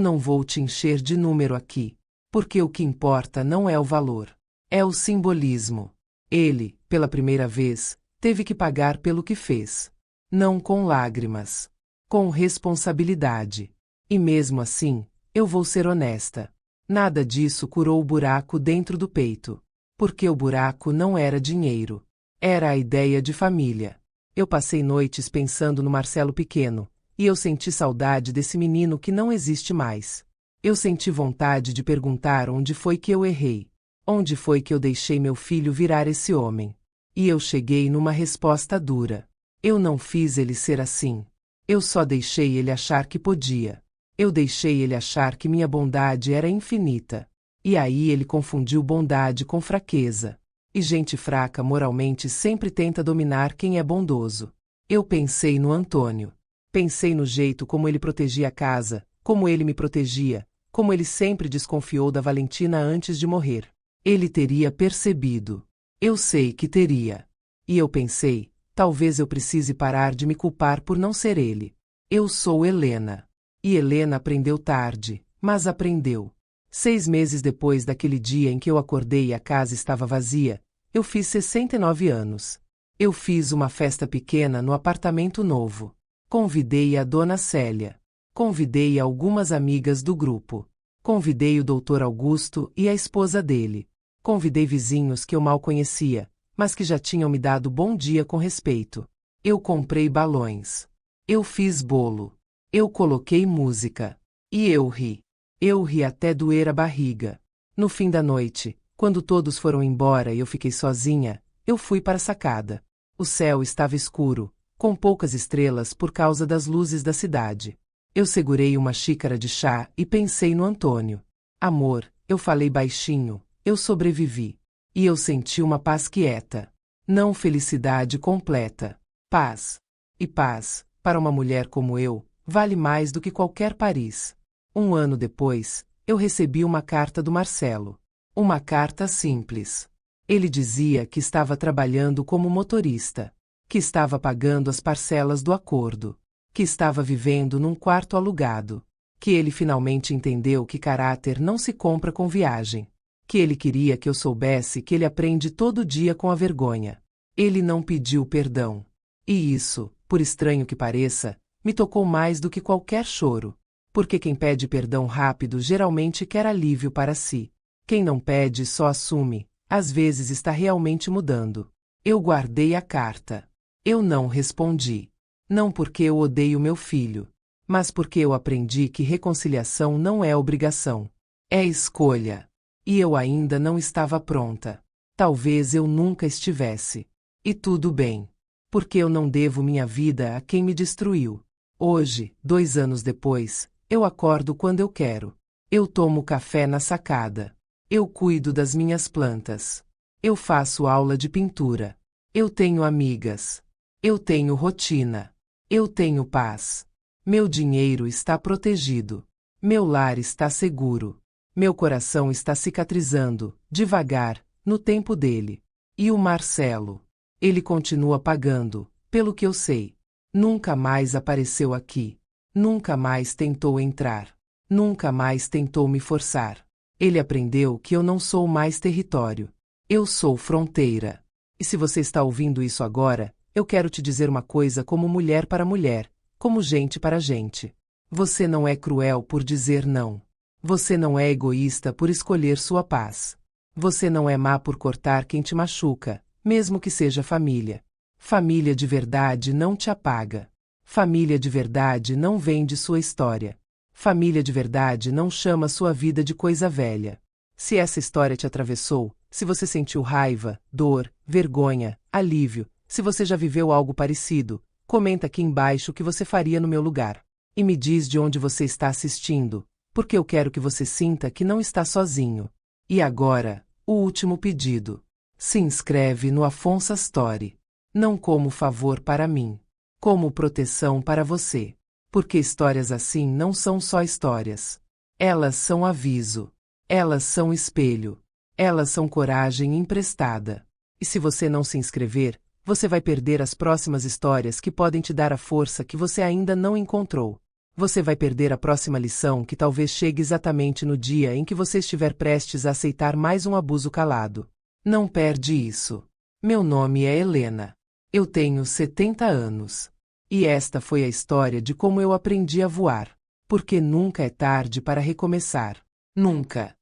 não vou te encher de número aqui, porque o que importa não é o valor. É o simbolismo. Ele, pela primeira vez, teve que pagar pelo que fez. Não com lágrimas. Com responsabilidade. E mesmo assim, eu vou ser honesta. Nada disso curou o buraco dentro do peito. Porque o buraco não era dinheiro. Era a ideia de família. Eu passei noites pensando no Marcelo pequeno, e eu senti saudade desse menino que não existe mais. Eu senti vontade de perguntar onde foi que eu errei. Onde foi que eu deixei meu filho virar esse homem? E eu cheguei numa resposta dura. Eu não fiz ele ser assim. Eu só deixei ele achar que podia. Eu deixei ele achar que minha bondade era infinita. E aí ele confundiu bondade com fraqueza. E gente fraca moralmente sempre tenta dominar quem é bondoso. Eu pensei no Antônio. Pensei no jeito como ele protegia a casa, como ele me protegia, como ele sempre desconfiou da Valentina antes de morrer. Ele teria percebido. Eu sei que teria. E eu pensei, talvez eu precise parar de me culpar por não ser ele. Eu sou Helena. E Helena aprendeu tarde, mas aprendeu. 6 meses depois daquele dia em que eu acordei e a casa estava vazia, eu fiz 69 anos. Eu fiz uma festa pequena no apartamento novo. Convidei a Dona Célia. Convidei algumas amigas do grupo. Convidei o Dr. Augusto e a esposa dele. Convidei vizinhos que eu mal conhecia, mas que já tinham me dado bom dia com respeito. Eu comprei balões. Eu fiz bolo. Eu coloquei música. E eu ri. Eu ri até doer a barriga. No fim da noite, quando todos foram embora e eu fiquei sozinha, eu fui para a sacada. O céu estava escuro, com poucas estrelas por causa das luzes da cidade. Eu segurei uma xícara de chá e pensei no Antônio. Amor, eu falei baixinho, eu sobrevivi. E eu senti uma paz quieta. Não felicidade completa. Paz. E paz, para uma mulher como eu, vale mais do que qualquer Paris. 1 ano depois, eu recebi uma carta do Marcelo. Uma carta simples. Ele dizia que estava trabalhando como motorista, que estava pagando as parcelas do acordo, que estava vivendo num quarto alugado, que ele finalmente entendeu que caráter não se compra com viagem, que ele queria que eu soubesse que ele aprende todo dia com a vergonha. Ele não pediu perdão. E isso, por estranho que pareça, me tocou mais do que qualquer choro. Porque quem pede perdão rápido geralmente quer alívio para si. Quem não pede só assume, às vezes está realmente mudando. Eu guardei a carta. Eu não respondi. Não porque eu odeio meu filho, mas porque eu aprendi que reconciliação não é obrigação. É escolha. E eu ainda não estava pronta. Talvez eu nunca estivesse. E tudo bem. Porque eu não devo minha vida a quem me destruiu. Hoje, 2 anos depois, eu acordo quando eu quero. Eu tomo café na sacada. Eu cuido das minhas plantas. Eu faço aula de pintura. Eu tenho amigas. Eu tenho rotina. Eu tenho paz. Meu dinheiro está protegido. Meu lar está seguro. Meu coração está cicatrizando, devagar, no tempo dele. E o Marcelo? Ele continua pagando, pelo que eu sei. Nunca mais apareceu aqui. Nunca mais tentou entrar. Nunca mais tentou me forçar. Ele aprendeu que eu não sou mais território. Eu sou fronteira. E se você está ouvindo isso agora, eu quero te dizer uma coisa como mulher para mulher, como gente para gente. Você não é cruel por dizer não. Você não é egoísta por escolher sua paz. Você não é má por cortar quem te machuca, mesmo que seja família. Família de verdade não te apaga. Família de verdade não vende sua história. Família de verdade não chama sua vida de coisa velha. Se essa história te atravessou, se você sentiu raiva, dor, vergonha, alívio, se você já viveu algo parecido, comenta aqui embaixo o que você faria no meu lugar. E me diz de onde você está assistindo, porque eu quero que você sinta que não está sozinho. E agora, o último pedido. Se inscreve no Afonso Story. Não como favor para mim, como proteção para você. Porque histórias assim não são só histórias. Elas são aviso. Elas são espelho. Elas são coragem emprestada. E se você não se inscrever, você vai perder as próximas histórias que podem te dar a força que você ainda não encontrou. Você vai perder a próxima lição que talvez chegue exatamente no dia em que você estiver prestes a aceitar mais um abuso calado. Não perde isso. Meu nome é Helena. Eu tenho 70 anos. E esta foi a história de como eu aprendi a voar. Porque nunca é tarde para recomeçar. Nunca.